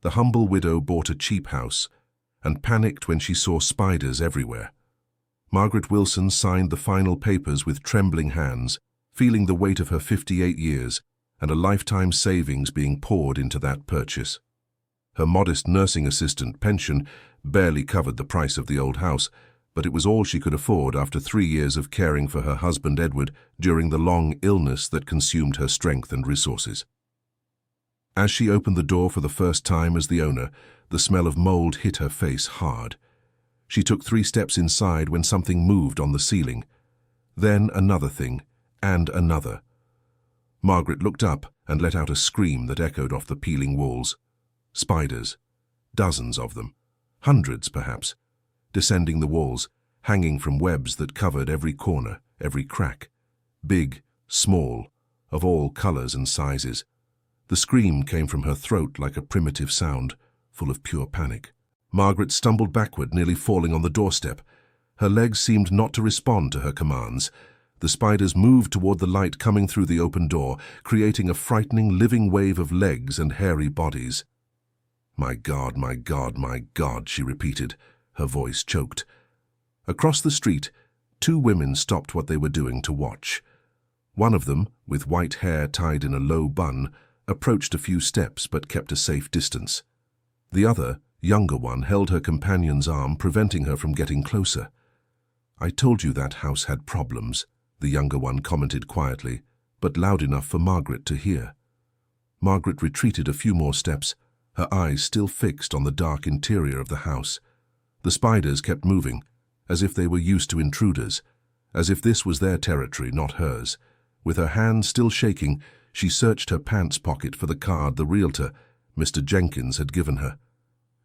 The humble widow bought a cheap house and panicked when she saw spiders everywhere. Margaret Wilson signed the final papers with trembling hands, feeling the weight of her 58 years and a lifetime savings being poured into that purchase. Her modest nursing assistant pension barely covered the price of the old house, but it was all she could afford after 3 years of caring for her husband Edward during the long illness that consumed her strength and resources. As she opened the door for the first time as the owner, the smell of mold hit her face hard. She took 3 steps inside when something moved on the ceiling. Then another thing, and another. Margaret looked up and let out a scream that echoed off the peeling walls. Spiders. Dozens of them. Hundreds, perhaps. Descending the walls, hanging from webs that covered every corner, every crack. Big, small, of all colors and sizes. The scream came from her throat like a primitive sound, full of pure panic. Margaret stumbled backward, nearly falling on the doorstep. Her legs seemed not to respond to her commands. The spiders moved toward the light coming through the open door, creating a frightening living wave of legs and hairy bodies. "My God, my God, my God," she repeated, her voice choked. Across the street, 2 women stopped what they were doing to watch. One of them, with white hair tied in a low bun, approached a few steps but kept a safe distance. The other, younger one, held her companion's arm, preventing her from getting closer. "I told you that house had problems," the younger one commented quietly, but loud enough for Margaret to hear. Margaret retreated a few more steps, her eyes still fixed on the dark interior of the house. The spiders kept moving, as if they were used to intruders, as if this was their territory, not hers. With her hand still shaking, she searched her pants pocket for the card the realtor, Mr. Jenkins, had given her.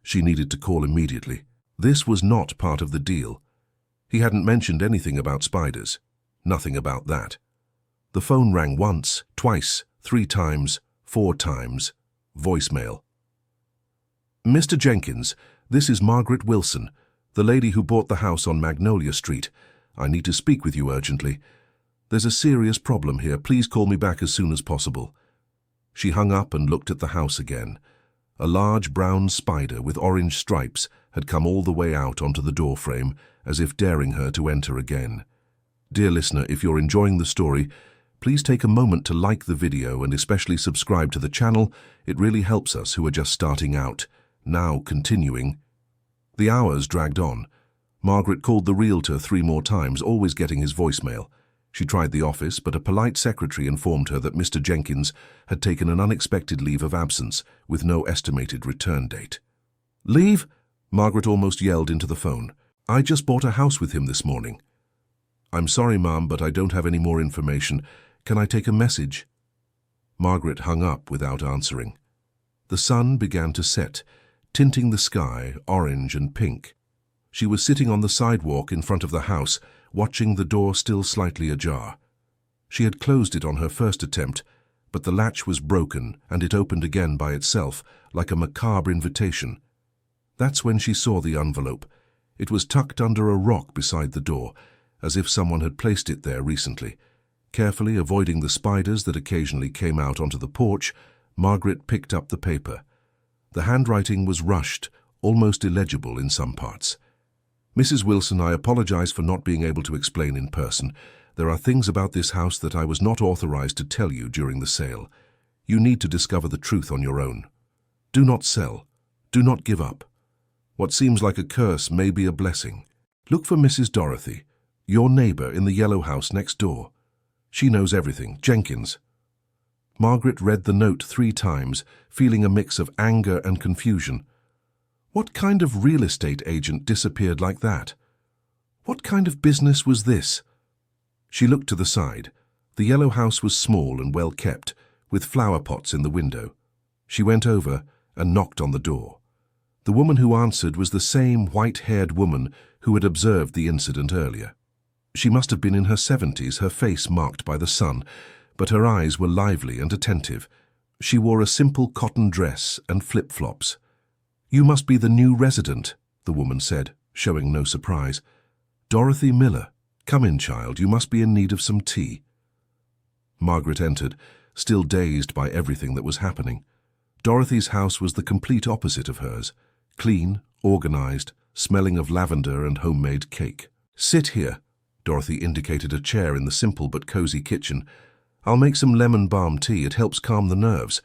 She needed to call immediately. This was not part of the deal. He hadn't mentioned anything about spiders. Nothing about that. The phone rang once, twice, 3 times, 4 times. Voicemail. "Mr. Jenkins, this is Margaret Wilson, the lady who bought the house on Magnolia Street. I need to speak with you urgently. There's a serious problem here. Please call me back as soon as possible." She hung up and looked at the house again. A large brown spider with orange stripes had come all the way out onto the doorframe, as if daring her to enter again. Dear listener, if you're enjoying the story, please take a moment to like the video and especially subscribe to the channel. It really helps us who are just starting out. Now continuing. The hours dragged on. Margaret called the realtor 3 more times, always getting his voicemail. She tried the office, but a polite secretary informed her that Mr. Jenkins had taken an unexpected leave of absence with no estimated return date. "Leave?" Margaret almost yelled into the phone. "I just bought a house with him this morning." "I'm sorry, Ma'am, but I don't have any more information. Can I take a message?" Margaret hung up without answering. The sun began to set, tinting the sky orange and pink. She was sitting on the sidewalk in front of the house, watching the door still slightly ajar. She had closed it on her first attempt, but the latch was broken and it opened again by itself, like a macabre invitation. That's when she saw the envelope. It was tucked under a rock beside the door, as if someone had placed it there recently. Carefully avoiding the spiders that occasionally came out onto the porch, Margaret picked up the paper. The handwriting was rushed, almost illegible in some parts. "Mrs. Wilson, I apologize for not being able to explain in person. There are things about this house that I was not authorized to tell you during the sale. You need to discover the truth on your own. Do not sell. Do not give up. What seems like a curse may be a blessing. Look for Mrs. Dorothy, your neighbor in the yellow house next door. She knows everything. Jenkins." Margaret read the note 3 times, feeling a mix of anger and confusion. What kind of real estate agent disappeared like that? What kind of business was this? She looked to the side. The yellow house was small and well kept, with flower pots in the window. She went over and knocked on the door. The woman who answered was the same white-haired woman who had observed the incident earlier. She must have been in her 70s, her face marked by the sun, but her eyes were lively and attentive. She wore a simple cotton dress and flip-flops. "You must be the new resident," the woman said, showing no surprise. "Dorothy Miller. Come in, child. You must be in need of some tea." Margaret entered, still dazed by everything that was happening. Dorothy's house was the complete opposite of hers. Clean, organized, smelling of lavender and homemade cake. "Sit here." Dorothy indicated a chair in the simple but cozy kitchen. "I'll make some lemon balm tea. It helps calm the nerves.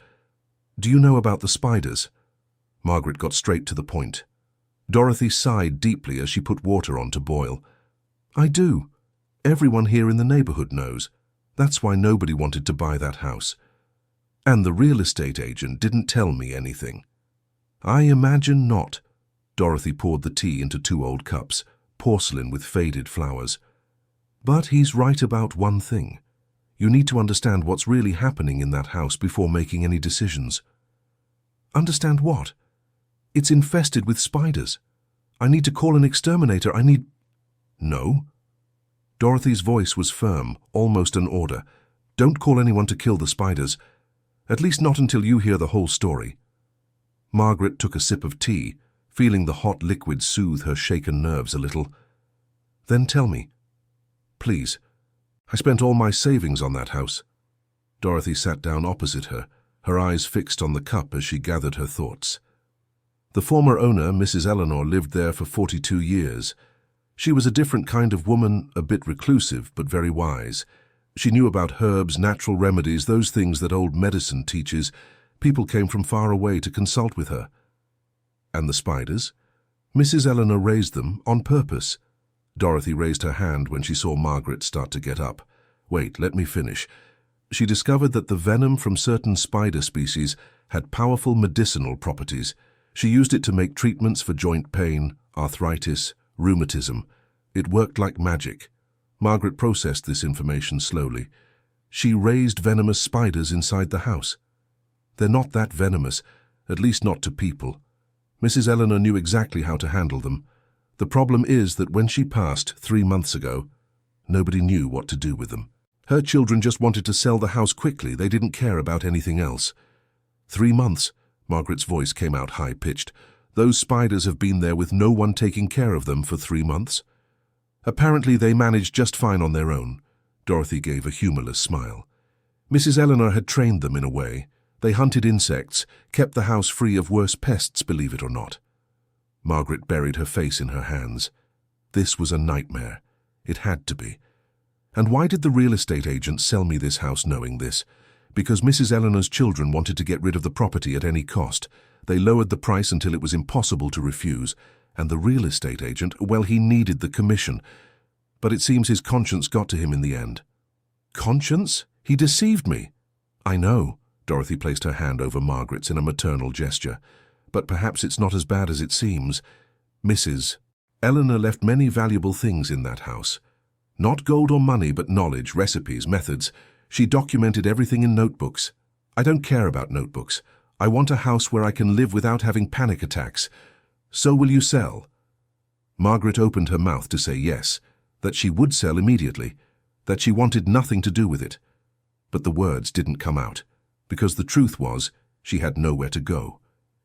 Do you know about the spiders?" Margaret got straight to the point. Dorothy sighed deeply as she put water on to boil. "I do. Everyone here in the neighborhood knows. That's why nobody wanted to buy that house. And the real estate agent didn't tell me anything." "I imagine not." Dorothy poured the tea into 2 old cups, porcelain with faded flowers. "But he's right about one thing. You need to understand what's really happening in that house before making any decisions." "Understand what?" "It's infested with spiders. I need to call an exterminator. I need—" "No." Dorothy's voice was firm, almost an order. "Don't call anyone to kill the spiders. At least not until you hear the whole story." Margaret took a sip of tea, feeling the hot liquid soothe her shaken nerves a little. "Then tell me. Please. I spent all my savings on that house." Dorothy sat down opposite her, her eyes fixed on the cup as she gathered her thoughts. "The former owner, Mrs. Eleanor, lived there for 42 years. She was a different kind of woman, a bit reclusive, but very wise. She knew about herbs, natural remedies, those things that old medicine teaches. People came from far away to consult with her." "And the spiders?" "Mrs. Eleanor raised them on purpose." Dorothy raised her hand when she saw Margaret start to get up. "Wait, let me finish. She discovered that the venom from certain spider species had powerful medicinal properties. She used it to make treatments for joint pain, arthritis, rheumatism. It worked like magic." Margaret processed this information slowly. "She raised venomous spiders inside the house." "They're not that venomous, at least not to people. Mrs. Eleanor knew exactly how to handle them. The problem is that when she passed 3 months ago, nobody knew what to do with them. Her children just wanted to sell the house quickly. They didn't care about anything else." 3 months? Margaret's voice came out high-pitched. "Those spiders have been there with no one taking care of them for 3 months?" "Apparently they managed just fine on their own." Dorothy gave a humorless smile. "Mrs. Eleanor had trained them in a way. They hunted insects, kept the house free of worse pests, believe it or not." Margaret buried her face in her hands. This was a nightmare. It had to be. "And why did the real estate agent sell me this house knowing this? Because Mrs. Eleanor's children wanted to get rid of the property at any cost. They lowered the price until it was impossible to refuse. And the real estate agent, well, he needed the commission. But it seems his conscience got to him in the end." "Conscience? He deceived me." "I know." Dorothy placed her hand over Margaret's in a maternal gesture. "But perhaps it's not as bad as it seems. Mrs. Eleanor left many valuable things in that house. Not gold or money, but knowledge, recipes, methods. She documented everything in notebooks. I don't care about notebooks. I want a house where I can live without having panic attacks. So will you sell?" Margaret opened her mouth to say yes, that she would sell immediately, that she wanted nothing to do with it. But the words didn't come out, because the truth was she had nowhere to go.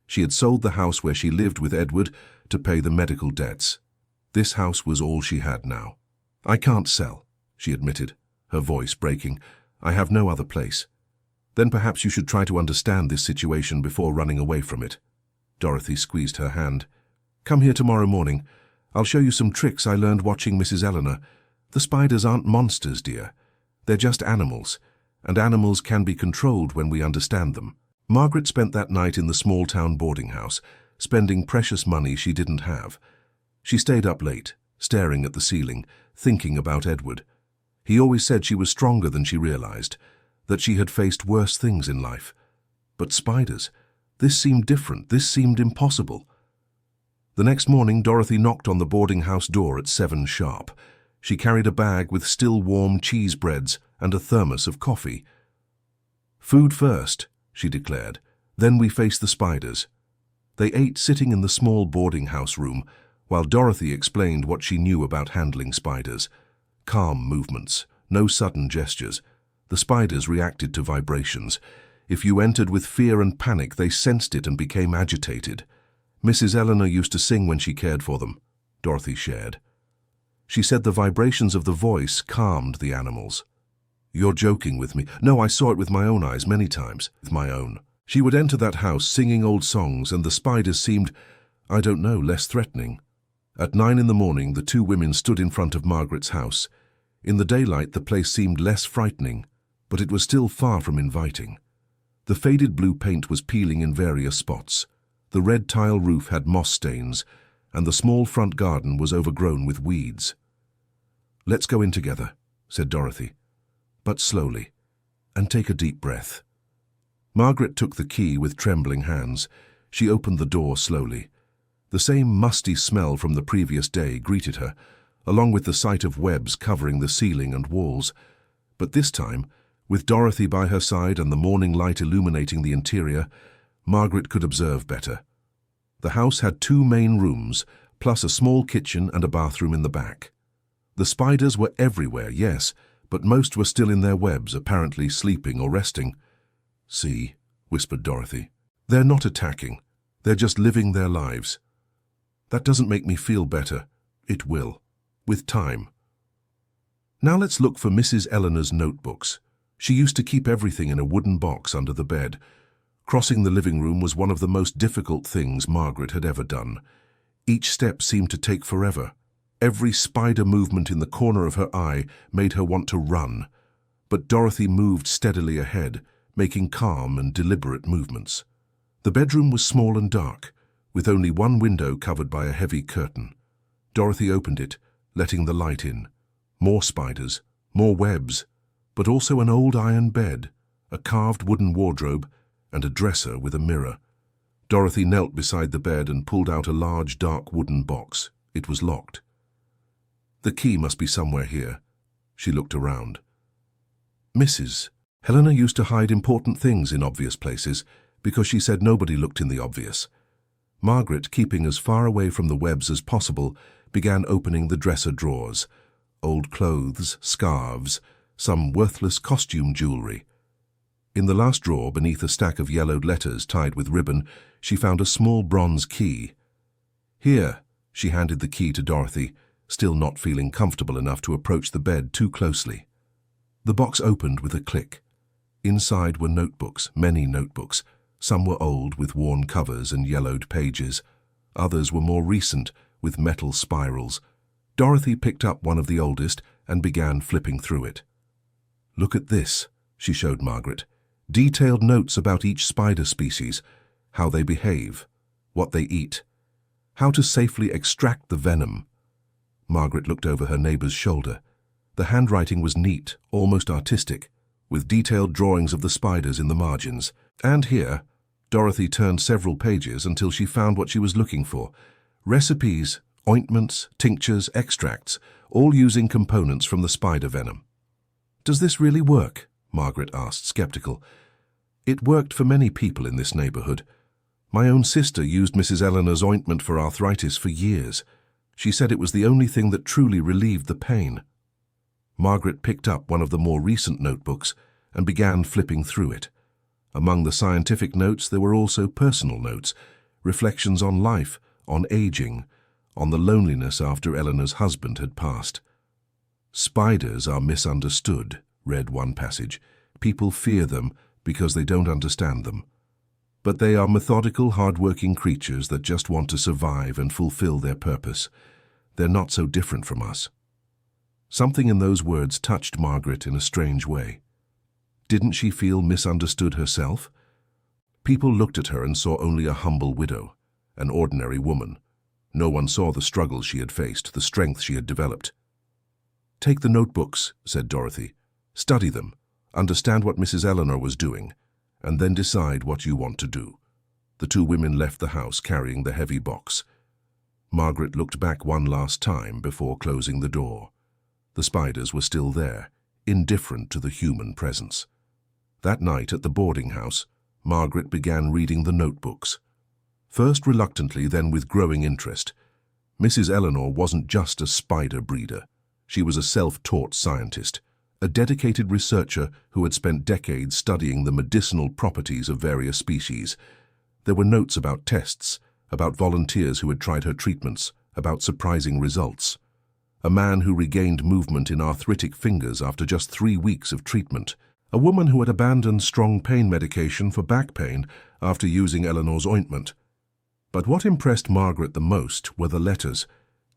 She had sold the house where she lived with Edward to pay the medical debts. This house was all she had now. "I can't sell," she admitted, her voice breaking. "I have no other place." "Then perhaps you should try to understand this situation before running away from it." Dorothy squeezed her hand. "Come here tomorrow morning. I'll show you some tricks I learned watching Mrs. Eleanor. The spiders aren't monsters, dear. They're just animals, and animals can be controlled when we understand them." Margaret spent that night in the small-town boarding house, spending precious money she didn't have. She stayed up late, staring at the ceiling, thinking about Edward. He always said she was stronger than she realized, that she had faced worse things in life. But spiders, this seemed different, this seemed impossible. The next morning, Dorothy knocked on the boarding house door at 7 sharp. She carried a bag with still warm cheese breads and a thermos of coffee. "Food first," she declared. "Then we face the spiders." They ate sitting in the small boarding house room, while Dorothy explained what she knew about handling spiders. Calm movements, no sudden gestures. The spiders reacted to vibrations. If you entered with fear and panic, they sensed it and became agitated. Mrs. Eleanor used to sing when she cared for them, Dorothy shared. She said the vibrations of the voice calmed the animals. "You're joking with me." "No, I saw it with my own eyes many times." "With my own." She would enter that house singing old songs, and the spiders seemed, I don't know, less threatening. At 9 in the morning, the two women stood in front of Margaret's house. In the daylight, the place seemed less frightening, but it was still far from inviting. The faded blue paint was peeling in various spots. The red tile roof had moss stains, and the small front garden was overgrown with weeds. "Let's go in together," said Dorothy, "but slowly, and take a deep breath." Margaret took the key with trembling hands. She opened the door slowly. The same musty smell from the previous day greeted her, along with the sight of webs covering the ceiling and walls. But this time, with Dorothy by her side and the morning light illuminating the interior, Margaret could observe better. The house had 2 main rooms, plus a small kitchen and a bathroom in the back. The spiders were everywhere, yes, but most were still in their webs, apparently sleeping or resting. "See," whispered Dorothy. "They're not attacking. They're just living their lives. That doesn't make me feel better. It will, with time." Now let's look for Mrs. Eleanor's notebooks. She used to keep everything in a wooden box under the bed. Crossing the living room was one of the most difficult things Margaret had ever done. Each step seemed to take forever. Every spider movement in the corner of her eye made her want to run. But Dorothy moved steadily ahead, making calm and deliberate movements. The bedroom was small and dark, with only one window covered by a heavy curtain. Dorothy opened it, letting the light in. More spiders, more webs, but also an old iron bed, a carved wooden wardrobe, and a dresser with a mirror. Dorothy knelt beside the bed and pulled out a large dark wooden box. It was locked. The key must be somewhere here. She looked around. Mrs. Helena used to hide important things in obvious places because she said nobody looked in the obvious. Margaret, keeping as far away from the webs as possible, began opening the dresser drawers. Old clothes, scarves, some worthless costume jewelry. In the last drawer, beneath a stack of yellowed letters tied with ribbon, she found a small bronze key. "Here," she handed the key to Dorothy, still not feeling comfortable enough to approach the bed too closely. The box opened with a click. Inside were notebooks, many notebooks. Some were old, with worn covers and yellowed pages. Others were more recent, with metal spirals. Dorothy picked up one of the oldest and began flipping through it. "Look at this," she showed Margaret. "Detailed notes about each spider species, how they behave, what they eat, how to safely extract the venom." Margaret looked over her neighbor's shoulder. The handwriting was neat, almost artistic, with detailed drawings of the spiders in the margins. And here, Dorothy turned several pages until she found what she was looking for. Recipes, ointments, tinctures, extracts, all using components from the spider venom. "Does this really work?" Margaret asked, skeptical. "It worked for many people in this neighborhood. My own sister used Mrs. Eleanor's ointment for arthritis for years. She said it was the only thing that truly relieved the pain." Margaret picked up one of the more recent notebooks and began flipping through it. Among the scientific notes there were also personal notes, reflections on life, on aging, on the loneliness after Eleanor's husband had passed. "Spiders are misunderstood," read one passage. "People fear them because they don't understand them. But they are methodical, hard-working creatures that just want to survive and fulfill their purpose. They're not so different from us." Something in those words touched Margaret in a strange way. Didn't she feel misunderstood herself? People looked at her and saw only a humble widow, an ordinary woman. No one saw the struggles she had faced, the strength she had developed. "Take the notebooks," said Dorothy. "Study them, understand what Mrs. Eleanor was doing, and then decide what you want to do." The two women left the house carrying the heavy box. Margaret looked back one last time before closing the door. The spiders were still there, indifferent to the human presence. That night at the boarding house, Margaret began reading the notebooks. First reluctantly, then with growing interest. Mrs. Eleanor wasn't just a spider breeder. She was a self-taught scientist, a dedicated researcher who had spent decades studying the medicinal properties of various species. There were notes about tests, about volunteers who had tried her treatments, about surprising results. A man who regained movement in arthritic fingers after just 3 weeks of treatment. A woman who had abandoned strong pain medication for back pain after using Eleanor's ointment. But what impressed Margaret the most were the letters,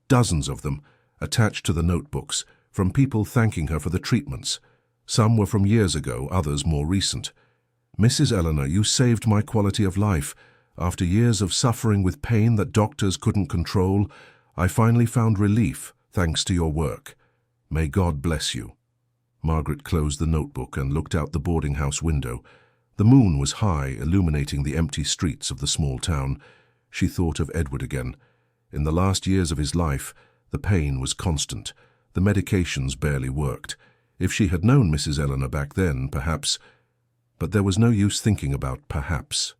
dozens of them, attached to the notebooks, from people thanking her for the treatments. Some were from years ago, others more recent. "Mrs. Eleanor, you saved my quality of life. After years of suffering with pain that doctors couldn't control, I finally found relief thanks to your work. May God bless you." Margaret closed the notebook and looked out the boarding house window. The moon was high, illuminating the empty streets of the small town. She thought of Edward again. In the last years of his life, the pain was constant. The medications barely worked. If she had known Mrs. Eleanor back then, perhaps... But there was no use thinking about perhaps.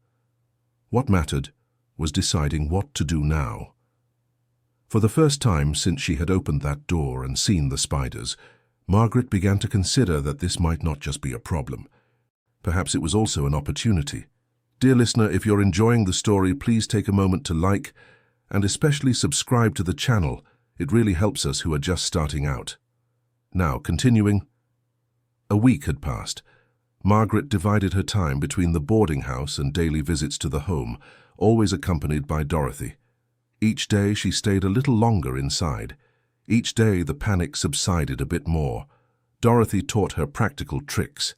What mattered was deciding what to do now. For the first time since she had opened that door and seen the spiders, Margaret began to consider that this might not just be a problem. Perhaps it was also an opportunity. Dear listener, if you're enjoying the story, please take a moment to like and especially subscribe to the channel. It really helps us who are just starting out. Now, continuing. A week had passed. Margaret divided her time between the boarding house and daily visits to the home, always accompanied by Dorothy. Each day she stayed a little longer inside. Each day the panic subsided a bit more. Dorothy taught her practical tricks.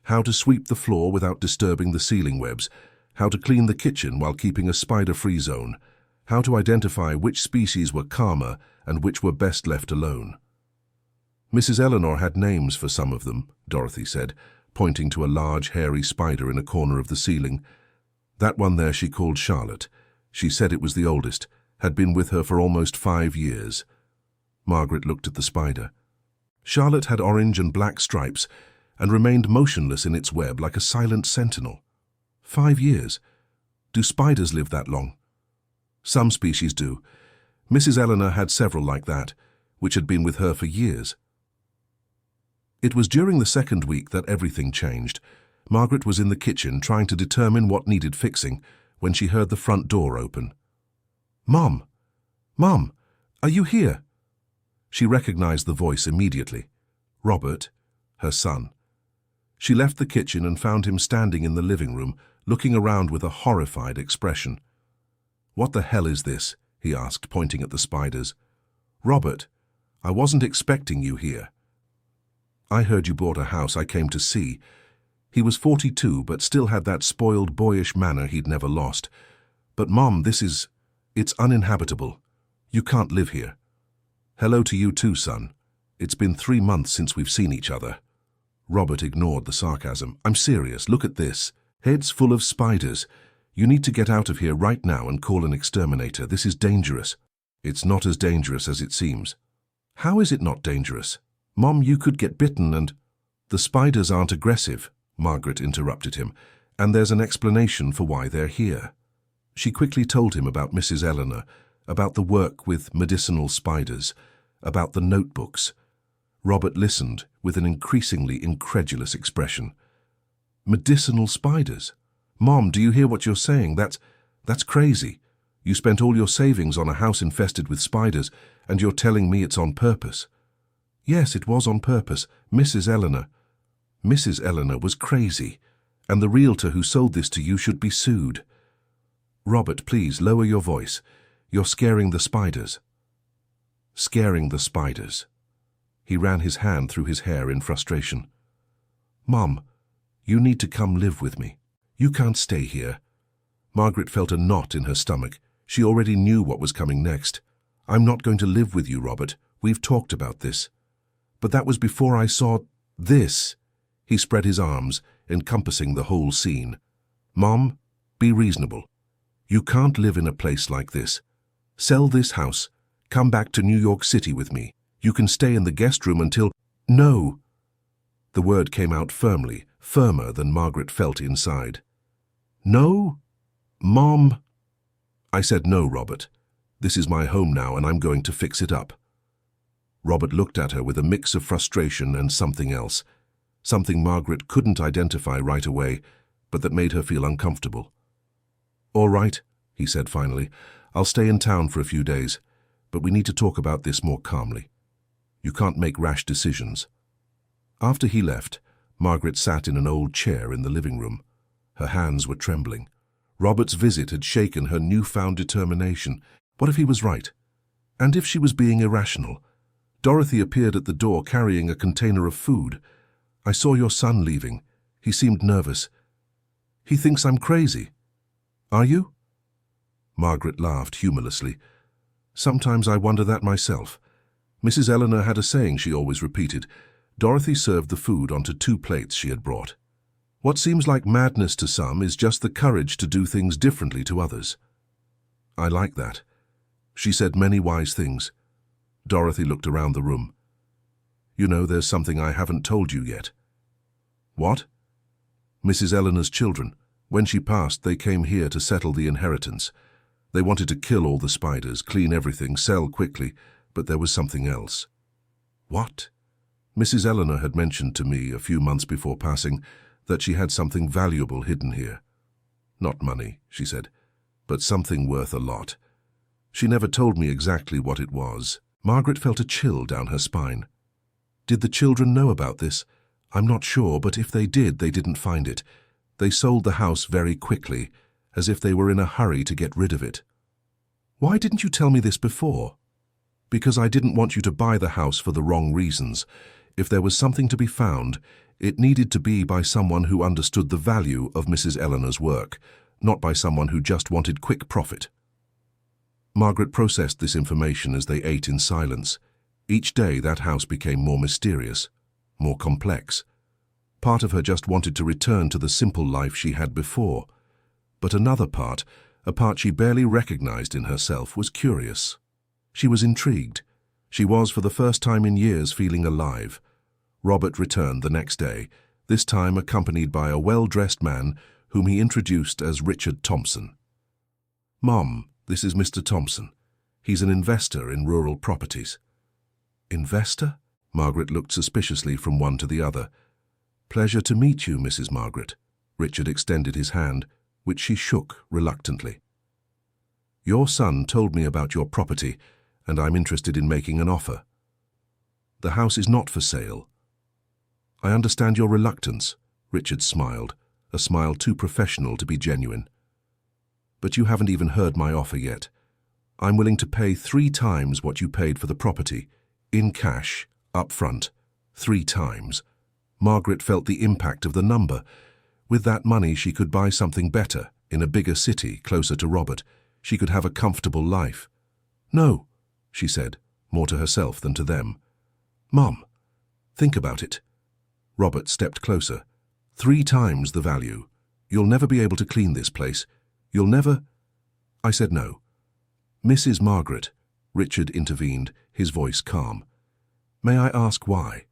How to sweep the floor without disturbing the ceiling webs, how to clean the kitchen while keeping a spider-free zone, how to identify which species were calmer and which were best left alone. Mrs. Eleanor had names for some of them, Dorothy said, pointing to a large, hairy spider in a corner of the ceiling. That one there she called Charlotte. She said it was the oldest, had been with her for almost 5 years. Margaret looked at the spider. Charlotte had orange and black stripes and remained motionless in its web like a silent sentinel. 5 years? Do spiders live that long? Some species do. Mrs. Eleanor had several like that, which had been with her for years. It was during the second week that everything changed. Margaret was in the kitchen trying to determine what needed fixing when she heard the front door open. "Mom! Mom! Are you here?" She recognized the voice immediately. Robert, her son. She left the kitchen and found him standing in the living room, looking around with a horrified expression. "What the hell is this?" he asked, pointing at the spiders. "Robert, I wasn't expecting you here. I heard you bought a house. I came to see." He was 42, but still had that spoiled, boyish manner he'd never lost. "But Mom, it's uninhabitable. You can't live here." "Hello to you too, son. It's been 3 months since we've seen each other." Robert ignored the sarcasm. "I'm serious. Look at this. Heads full of spiders. You need to get out of here right now and call an exterminator. This is dangerous." "It's not as dangerous as it seems." "How is it not dangerous? Mom, you could get bitten and—" "The spiders aren't aggressive," Margaret interrupted him, "and there's an explanation for why they're here." She quickly told him about Mrs. Eleanor, about the work with medicinal spiders, about the notebooks. Robert listened with an increasingly incredulous expression. "Medicinal spiders? Mom, do you hear what you're saying? That's crazy. You spent all your savings on a house infested with spiders, and you're telling me it's on purpose." "Yes, it was on purpose, Mrs. Eleanor." "Mrs. Eleanor was crazy, and the realtor who sold this to you should be sued." "Robert, please, lower your voice. You're scaring the spiders." Scaring the spiders. He ran his hand through his hair in frustration. "Mom, you need to come live with me. You can't stay here." Margaret felt a knot in her stomach. She already knew what was coming next. "I'm not going to live with you, Robert. We've talked about this." "But that was before I saw this." He spread his arms, encompassing the whole scene. "Mom, be reasonable. You can't live in a place like this. Sell this house. Come back to New York City with me. You can stay in the guest room until—" "No!" The word came out firmly, firmer than Margaret felt inside. "No? Mom!" "I said no, Robert. This is my home now, and I'm going to fix it up." Robert looked at her with a mix of frustration and something else, something Margaret couldn't identify right away, but that made her feel uncomfortable. "All right," he said finally. "I'll stay in town for a few days, but we need to talk about this more calmly. You can't make rash decisions." After he left, Margaret sat in an old chair in the living room. Her hands were trembling. Robert's visit had shaken her newfound determination. What if he was right? And if she was being irrational? Dorothy appeared at the door carrying a container of food. "I saw your son leaving. He seemed nervous. He thinks I'm crazy. Are you?" Margaret laughed humorlessly. "Sometimes I wonder that myself." Mrs. Eleanor had a saying she always repeated. Dorothy served the food onto 2 plates she had brought. "What seems like madness to some is just the courage to do things differently to others." "I like that." She said many wise things. Dorothy looked around the room. "You know, there's something I haven't told you yet." "What?" "Mrs. Eleanor's children. When she passed, they came here to settle the inheritance. They wanted to kill all the spiders, clean everything, sell quickly, but there was something else." "What?" "Mrs. Eleanor had mentioned to me a few months before passing that she had something valuable hidden here. Not money," she said, "but something worth a lot. She never told me exactly what it was." Margaret felt a chill down her spine. "Did the children know about this?" "I'm not sure, but if they did, they didn't find it. They sold the house very quickly, as if they were in a hurry to get rid of it." "Why didn't you tell me this before?" "Because I didn't want you to buy the house for the wrong reasons. If there was something to be found, it needed to be by someone who understood the value of Mrs. Eleanor's work, not by someone who just wanted quick profit." Margaret processed this information as they ate in silence. Each day that house became more mysterious, more complex. Part of her just wanted to return to the simple life she had before. But another part, a part she barely recognized in herself, was curious. She was intrigued. She was, for the first time in years, feeling alive. Robert returned the next day, this time accompanied by a well-dressed man whom he introduced as Richard Thompson. "Mom, this is Mr. Thompson. He's an investor in rural properties." "Investor?" Margaret looked suspiciously from one to the other. "Pleasure to meet you, Mrs. Margaret." Richard extended his hand, which she shook reluctantly. "Your son told me about your property, and I'm interested in making an offer. The house is not for sale." "I understand your reluctance," Richard smiled, a smile too professional to be genuine. "But you haven't even heard my offer yet. I'm willing to pay 3 times what you paid for the property, in cash, up front, 3 times. Margaret felt the impact of the number. With that money she could buy something better, in a bigger city, closer to Robert. She could have a comfortable life. "No," she said, more to herself than to them. "Mom, think about it." Robert stepped closer. 3 times the value. You'll never be able to clean this place. You'll never—" I said no. "Mrs. Margaret," Richard intervened, his voice calm. "May I ask why?"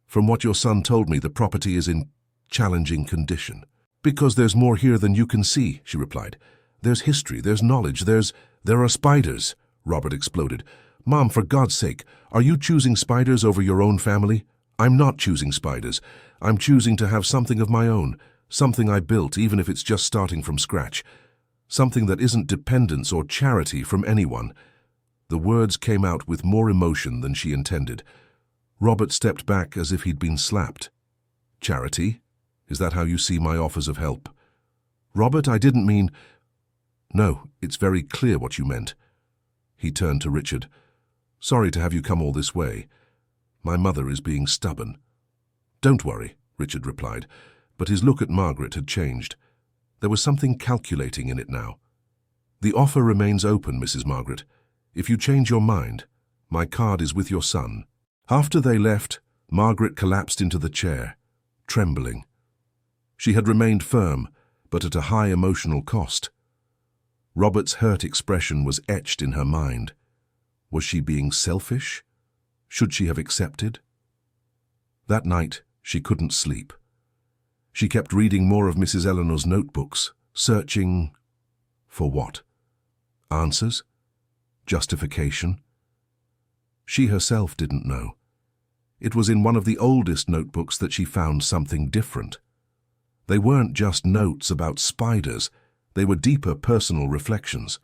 "From what your son told me, the property is in challenging condition." "Because there's more here than you can see," she replied. "There's history, there's knowledge, there are spiders," Robert exploded. "Mom, for God's sake, are you choosing spiders over your own family?" "I'm not choosing spiders. I'm choosing to have something of my own, something I built, even if it's just starting from scratch. Something that isn't dependence or charity from anyone." The words came out with more emotion than she intended. Robert stepped back as if he'd been slapped. "Charity? Is that how you see my offers of help?" "Robert, I didn't mean—" "No, it's very clear what you meant." He turned to Richard. "Sorry to have you come all this way. My mother is being stubborn." "Don't worry," Richard replied, but his look at Margaret had changed. There was something calculating in it now. "The offer remains open, Mrs. Margaret. If you change your mind, my card is with your son." After they left, Margaret collapsed into the chair, trembling. She had remained firm, but at a high emotional cost. Robert's hurt expression was etched in her mind. Was she being selfish? Should she have accepted? That night, she couldn't sleep. She kept reading more of Mrs. Eleanor's notebooks, searching for what? Answers? Justification? She herself didn't know. It was in one of the oldest notebooks that she found something different. They weren't just notes about spiders, they were deeper personal reflections.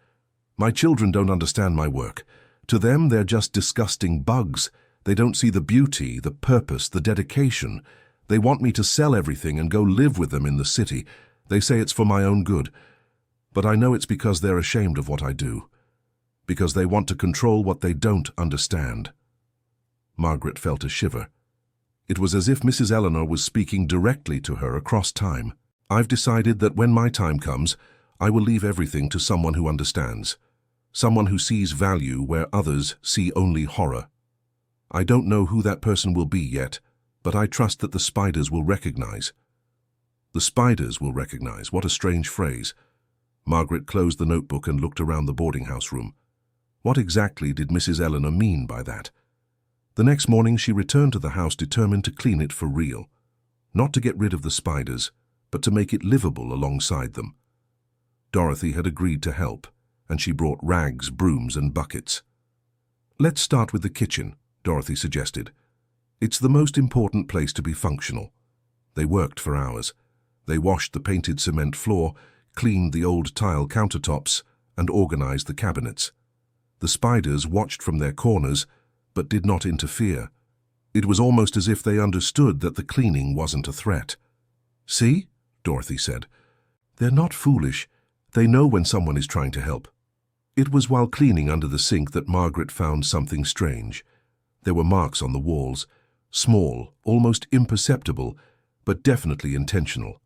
"My children don't understand my work. To them, they're just disgusting bugs. They don't see the beauty, the purpose, the dedication. They want me to sell everything and go live with them in the city. They say it's for my own good. But I know it's because they're ashamed of what I do. Because they want to control what they don't understand." Margaret felt a shiver. It was as if Mrs. Eleanor was speaking directly to her across time. "I've decided that when my time comes, I will leave everything to someone who understands. Someone who sees value where others see only horror. I don't know who that person will be yet, but I trust that the spiders will recognize." The spiders will recognize. What a strange phrase. Margaret closed the notebook and looked around the boarding house room. What exactly did Mrs. Eleanor mean by that? The next morning she returned to the house determined to clean it for real. Not to get rid of the spiders, but to make it livable alongside them. Dorothy had agreed to help, and she brought rags, brooms, and buckets. "Let's start with the kitchen," Dorothy suggested. "It's the most important place to be functional." They worked for hours. They washed the painted cement floor, cleaned the old tile countertops, and organized the cabinets. The spiders watched from their corners, but did not interfere. It was almost as if they understood that the cleaning wasn't a threat. "See?" Dorothy said. "They're not foolish. They know when someone is trying to help." It was while cleaning under the sink that Margaret found something strange. There were marks on the walls, small, almost imperceptible, but definitely intentional.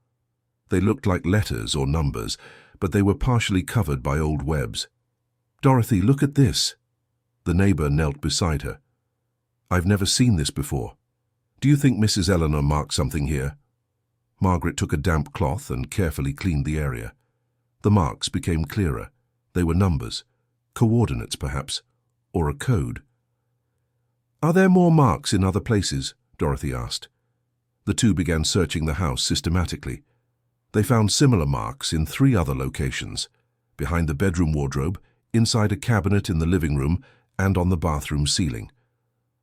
They looked like letters or numbers, but they were partially covered by old webs. "Dorothy, look at this." The neighbor knelt beside her. "I've never seen this before. Do you think Mrs. Eleanor marked something here?" Margaret took a damp cloth and carefully cleaned the area. The marks became clearer. They were numbers, coordinates perhaps, or a code. "Are there more marks in other places?" Dorothy asked. The two began searching the house systematically. They found similar marks in 3 other locations: behind the bedroom wardrobe, inside a cabinet in the living room, and on the bathroom ceiling.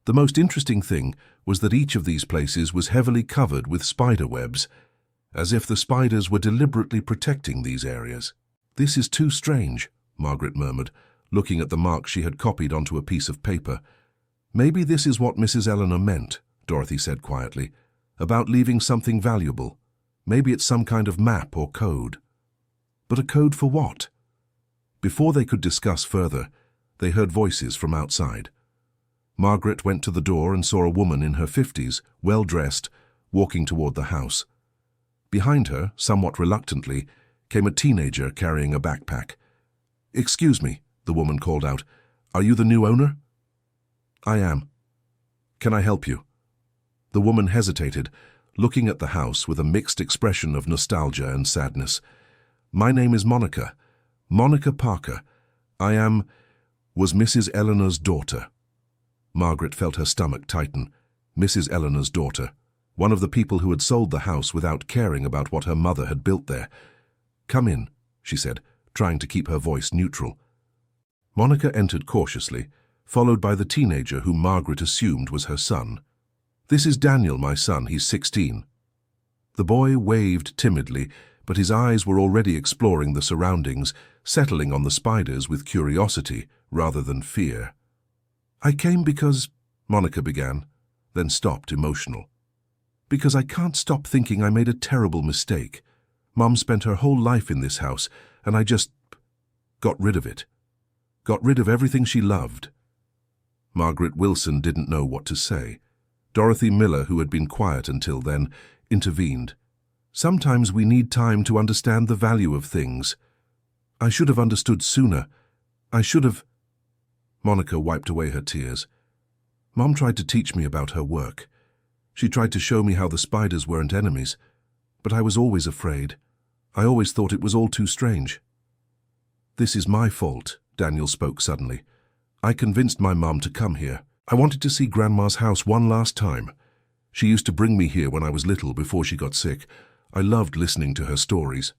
The most interesting thing was that each of these places was heavily covered with spider webs, as if the spiders were deliberately protecting these areas. "This is too strange," Margaret murmured, looking at the marks she had copied onto a piece of paper. "Maybe this is what Mrs. Eleanor meant," Dorothy said quietly, "about leaving something valuable. Maybe it's some kind of map or code." But a code for what? Before they could discuss further, they heard voices from outside. Margaret went to the door and saw a woman in her 50s, well-dressed, walking toward the house. Behind her, somewhat reluctantly, came a teenager carrying a backpack. "Excuse me," the woman called out. "Are you the new owner?" "I am. Can I help you?" The woman hesitated, looking at the house with a mixed expression of nostalgia and sadness. "My name is Monica. Monica Parker. I was Mrs. Eleanor's daughter." Margaret felt her stomach tighten. Mrs. Eleanor's daughter. One of the people who had sold the house without caring about what her mother had built there. "Come in," she said, trying to keep her voice neutral. Monica entered cautiously, followed by the teenager whom Margaret assumed was her son. "This is Daniel, my son. He's 16. The boy waved timidly, but his eyes were already exploring the surroundings, settling on the spiders with curiosity rather than fear. "I came because," Monica began, then stopped, emotional. "Because I can't stop thinking I made a terrible mistake. Mum spent her whole life in this house, and I just got rid of it. Got rid of everything she loved." Margaret Wilson didn't know what to say. Dorothy Miller, who had been quiet until then, intervened. "Sometimes we need time to understand the value of things. I should have understood sooner. I should have—" Monica wiped away her tears. "Mom tried to teach me about her work. She tried to show me how the spiders weren't enemies, but I was always afraid. I always thought it was all too strange." "This is my fault," Daniel spoke suddenly. "I convinced my mom to come here. I wanted to see Grandma's house one last time. She used to bring me here when I was little before she got sick. I loved listening to her stories."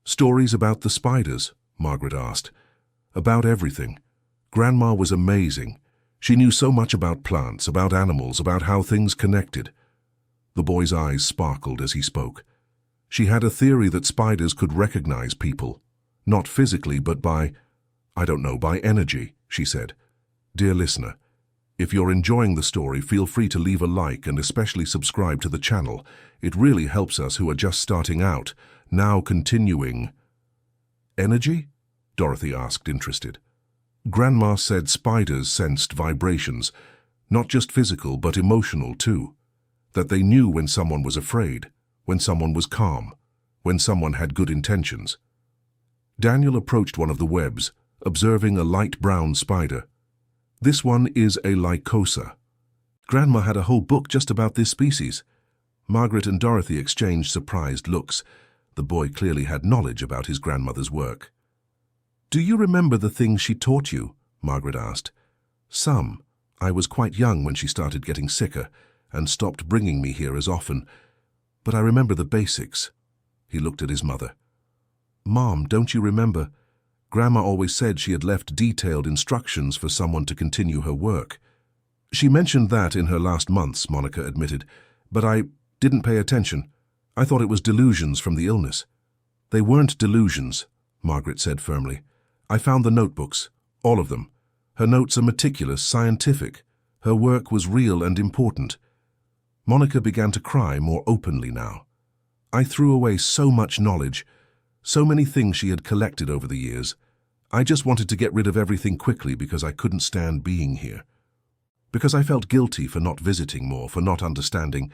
"Stories about the spiders?" Margaret asked. "About everything. Grandma was amazing. She knew so much about plants, about animals, about how things connected." The boy's eyes sparkled as he spoke. "She had a theory that spiders could recognize people. Not physically, but by energy," she said. "Dear listener, If you're enjoying the story, feel free to leave a like and especially subscribe to the channel. It really helps us who are just starting out. Now continuing. Energy? Dorothy asked, interested. Grandma said spiders sensed vibrations, not just physical but emotional too. That they knew when someone was afraid, when someone was calm, when someone had good intentions. Daniel approached one of the webs, observing a light brown spider. This one is a Lycosa. Grandma had a whole book just about this species. Margaret and Dorothy exchanged surprised looks. The boy clearly had knowledge about his grandmother's work. "Do you remember the things she taught you?" Margaret asked. "Some. I was quite young when she started getting sicker and stopped bringing me here as often. But I remember the basics." He looked at his mother. "Mom, don't you remember? Grandma always said she had left detailed instructions for someone to continue her work." "She mentioned that in her last months," Monica admitted, "but I didn't pay attention. I thought it was delusions from the illness." "They weren't delusions," Margaret said firmly. "I found the notebooks, all of them. Her notes are meticulous, scientific. Her work was real and important." Monica began to cry more openly now. "I threw away so much knowledge, so many things she had collected over the years. I just wanted to get rid of everything quickly because I couldn't stand being here. Because I felt guilty for not visiting more, for not understanding."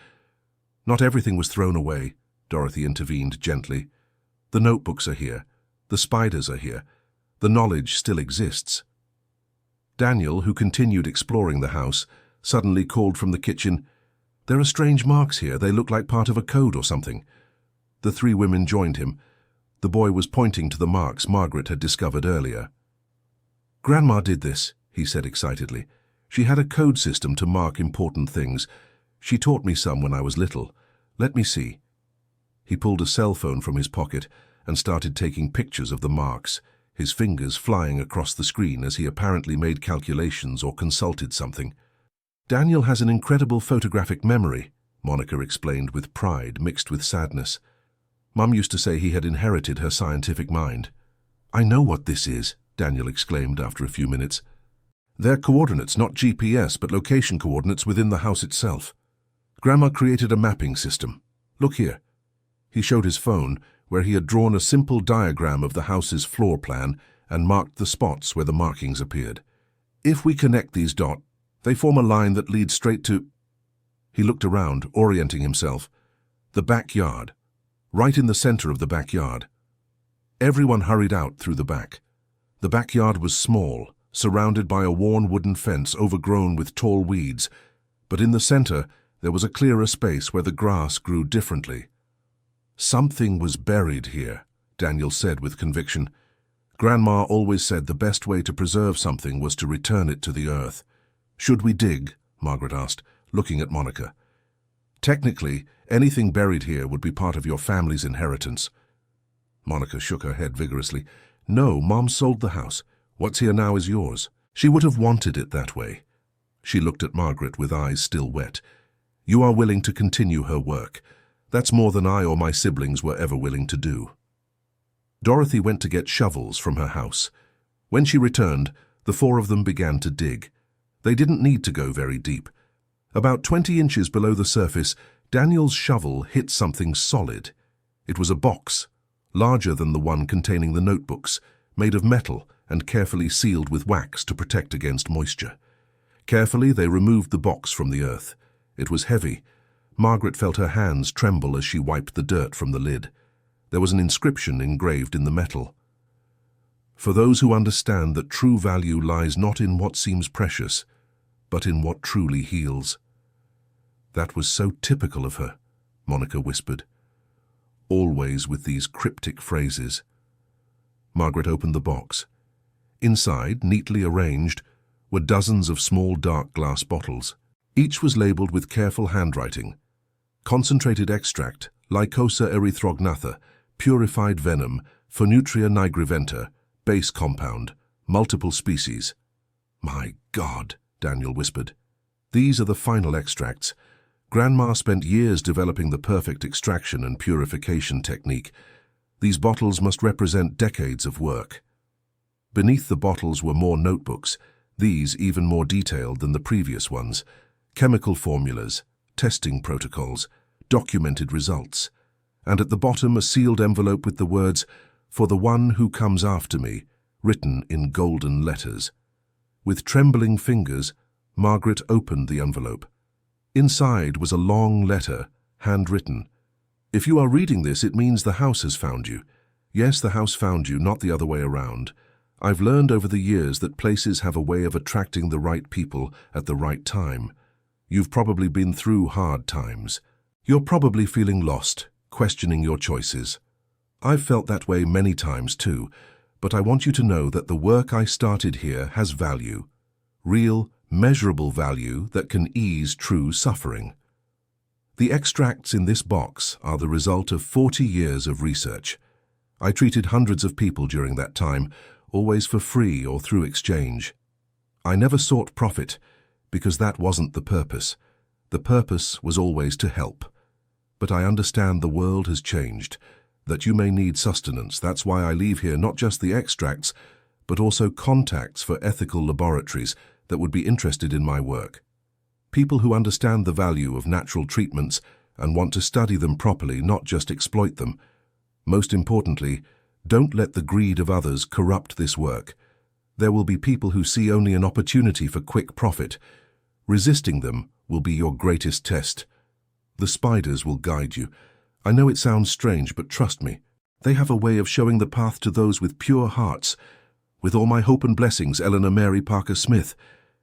"Not everything was thrown away," Dorothy intervened gently. "The notebooks are here. The spiders are here. The knowledge still exists." Daniel, who continued exploring the house, suddenly called from the kitchen, "There are strange marks here. They look like part of a code or something." The three women joined him. The boy was pointing to the marks Margaret had discovered earlier. "Grandma did this," he said excitedly. "She had a code system to mark important things. She taught me some when I was little. Let me see." He pulled a cell phone from his pocket and started taking pictures of the marks, his fingers flying across the screen as he apparently made calculations or consulted something. "Daniel has an incredible photographic memory," Monica explained with pride mixed with sadness. Mum used to say he had inherited her scientific mind. "I know what this is," Daniel exclaimed after a few minutes. "They're coordinates, not GPS, but location coordinates within the house itself. Grandma created a mapping system. Look here." He showed his phone, where he had drawn a simple diagram of the house's floor plan and marked the spots where the markings appeared. "If we connect these dots, they form a line that leads straight to—" He looked around, orienting himself. "The backyard. Right in the center of the backyard." Everyone hurried out through the back. The backyard was small, surrounded by a worn wooden fence overgrown with tall weeds, but in the center there was a clearer space where the grass grew differently. "Something was buried here," Daniel said with conviction. "Grandma always said the best way to preserve something was to return it to the earth." "Should we dig?" Margaret asked, looking at Monica. "Technically, anything buried here would be part of your family's inheritance." Monica shook her head vigorously. "No, Mom sold the house. What's here now is yours. She would have wanted it that way." She looked at Margaret with eyes still wet. "You are willing to continue her work. That's more than I or my siblings were ever willing to do." Dorothy went to get shovels from her house. When she returned, the four of them began to dig. They didn't need to go very deep. About 20 inches below the surface, Daniel's shovel hit something solid. It was a box, larger than the one containing the notebooks, made of metal and carefully sealed with wax to protect against moisture. Carefully, they removed the box from the earth. It was heavy. Margaret felt her hands tremble as she wiped the dirt from the lid. There was an inscription engraved in the metal. "For those who understand that true value lies not in what seems precious, but in what truly heals." That was so typical of her, Monica whispered. Always with these cryptic phrases. Margaret opened the box. Inside, neatly arranged, were dozens of small dark glass bottles. Each was labeled with careful handwriting. Concentrated extract, Lycosa erythrognatha, purified venom, Phoneutria nigriventa, base compound, multiple species. "My God," Daniel whispered. "These are the final extracts. Grandma spent years developing the perfect extraction and purification technique. These bottles must represent decades of work." Beneath the bottles were more notebooks, these even more detailed than the previous ones. Chemical formulas, testing protocols, documented results, and at the bottom a sealed envelope with the words, "For the one who comes after me," written in golden letters. With trembling fingers, Margaret opened the envelope. Inside was a long letter, handwritten. "If you are reading this, it means the house has found you. Yes, the house found you, not the other way around. I've learned over the years that places have a way of attracting the right people at the right time. You've probably been through hard times. You're probably feeling lost, questioning your choices. I've felt that way many times too, but I want you to know that the work I started here has value. Real, measurable value that can ease true suffering. The extracts in this box are the result of 40 years of research. I treated hundreds of people during that time, always for free or through exchange. I never sought profit, because that wasn't the purpose. The purpose was always to help. But I understand the world has changed, that you may need sustenance. That's why I leave here not just the extracts, but also contacts for ethical laboratories that would be interested in my work. People who understand the value of natural treatments and want to study them properly, not just exploit them. Most importantly, don't let the greed of others corrupt this work. There will be people who see only an opportunity for quick profit. Resisting them will be your greatest test. The spiders will guide you. I know it sounds strange, but trust me, they have a way of showing the path to those with pure hearts. With all my hope and blessings, Eleanor Mary Parker Smith."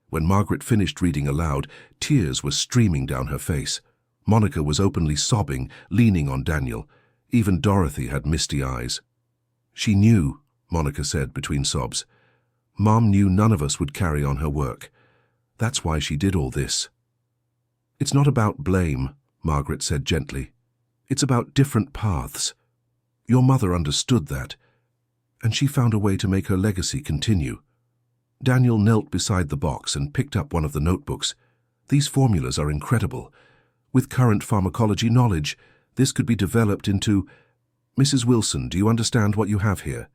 When Margaret finished reading aloud, tears were streaming down her face. Monica was openly sobbing, leaning on Daniel. Even Dorothy had misty eyes. "She knew," Monica said between sobs. "Mom knew none of us would carry on her work. That's why she did all this." "It's not about blame," Margaret said gently. "It's about different paths. Your mother understood that, and she found a way to make her legacy continue." Daniel knelt beside the box and picked up one of the notebooks. "These formulas are incredible. With current pharmacology knowledge, this could be developed into—" "Mrs. Wilson, do you understand what you have here?"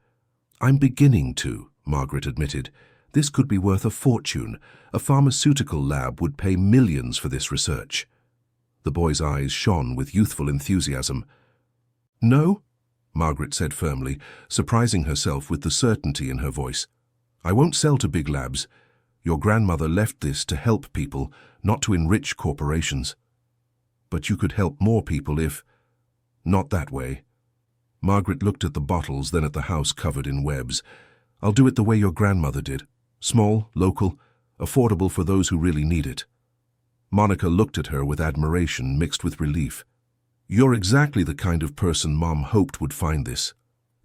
"I'm beginning to," Margaret admitted. "This could be worth a fortune. A pharmaceutical lab would pay millions for this research." The boy's eyes shone with youthful enthusiasm. "No," Margaret said firmly, surprising herself with the certainty in her voice. "I won't sell to big labs. Your grandmother left this to help people, not to enrich corporations. But you could help more people if— Not that way." Margaret looked at the bottles, then at the house covered in webs. "I'll do it the way your grandmother did. Small, local, affordable for those who really need it." Monica looked at her with admiration mixed with relief. "You're exactly the kind of person Mom hoped would find this."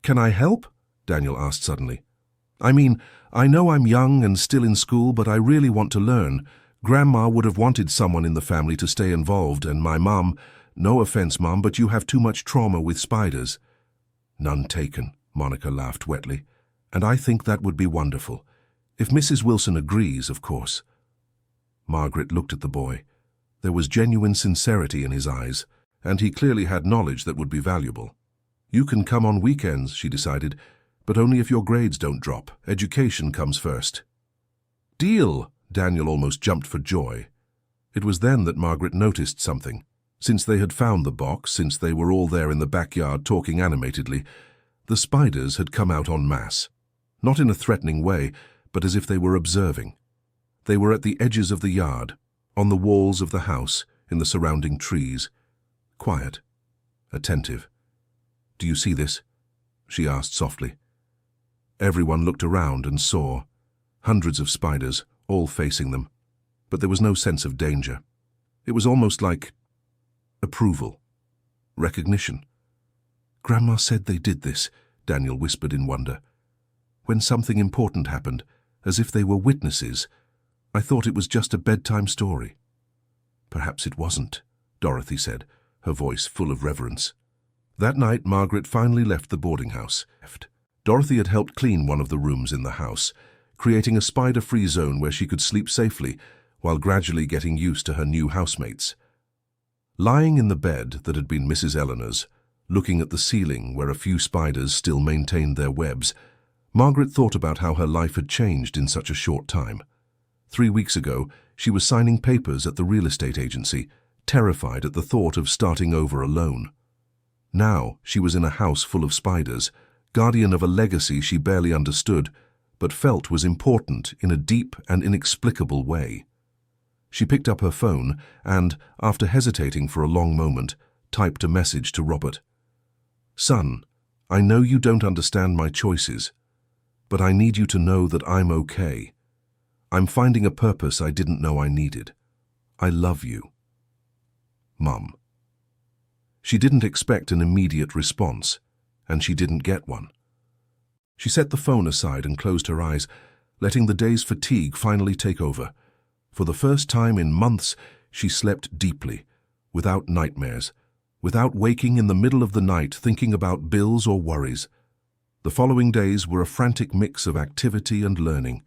"Can I help?" Daniel asked suddenly. "I mean, I know I'm young and still in school, but I really want to learn. Grandma would have wanted someone in the family to stay involved, and my mom— No offense, Mom, but you have too much trauma with spiders." "None taken," Monica laughed wetly. "And I think that would be wonderful. If Mrs. Wilson agrees, of course." Margaret looked at the boy. There was genuine sincerity in his eyes, and he clearly had knowledge that would be valuable. "You can come on weekends," she decided, "but only if your grades don't drop. Education comes first." "Deal!" Daniel almost jumped for joy. It was then that Margaret noticed something. Since they had found the box, since they were all there in the backyard talking animatedly, the spiders had come out en masse. Not in a threatening way, but as if they were observing. They were at the edges of the yard, on the walls of the house, in the surrounding trees. Quiet, attentive. "Do you see this?" she asked softly. Everyone looked around and saw. Hundreds of spiders, all facing them. But there was no sense of danger. It was almost like approval. Recognition. "Grandma said they did this," Daniel whispered in wonder. "When something important happened, as if they were witnesses, I thought it was just a bedtime story." "Perhaps it wasn't," Dorothy said, her voice full of reverence. That night, Margaret finally left the boarding house. Dorothy had helped clean one of the rooms in the house, creating a spider-free zone where she could sleep safely while gradually getting used to her new housemates. Lying in the bed that had been Mrs. Eleanor's, looking at the ceiling where a few spiders still maintained their webs, Margaret thought about how her life had changed in such a short time. 3 weeks ago, she was signing papers at the real estate agency, terrified at the thought of starting over alone. Now she was in a house full of spiders, guardian of a legacy she barely understood, but felt was important in a deep and inexplicable way. She picked up her phone and, after hesitating for a long moment, typed a message to Robert. "Son, I know you don't understand my choices, but I need you to know that I'm okay. I'm finding a purpose I didn't know I needed. I love you. Mum." She didn't expect an immediate response, and she didn't get one. She set the phone aside and closed her eyes, letting the day's fatigue finally take over. For the first time in months, she slept deeply, without nightmares, without waking in the middle of the night thinking about bills or worries. The following days were a frantic mix of activity and learning.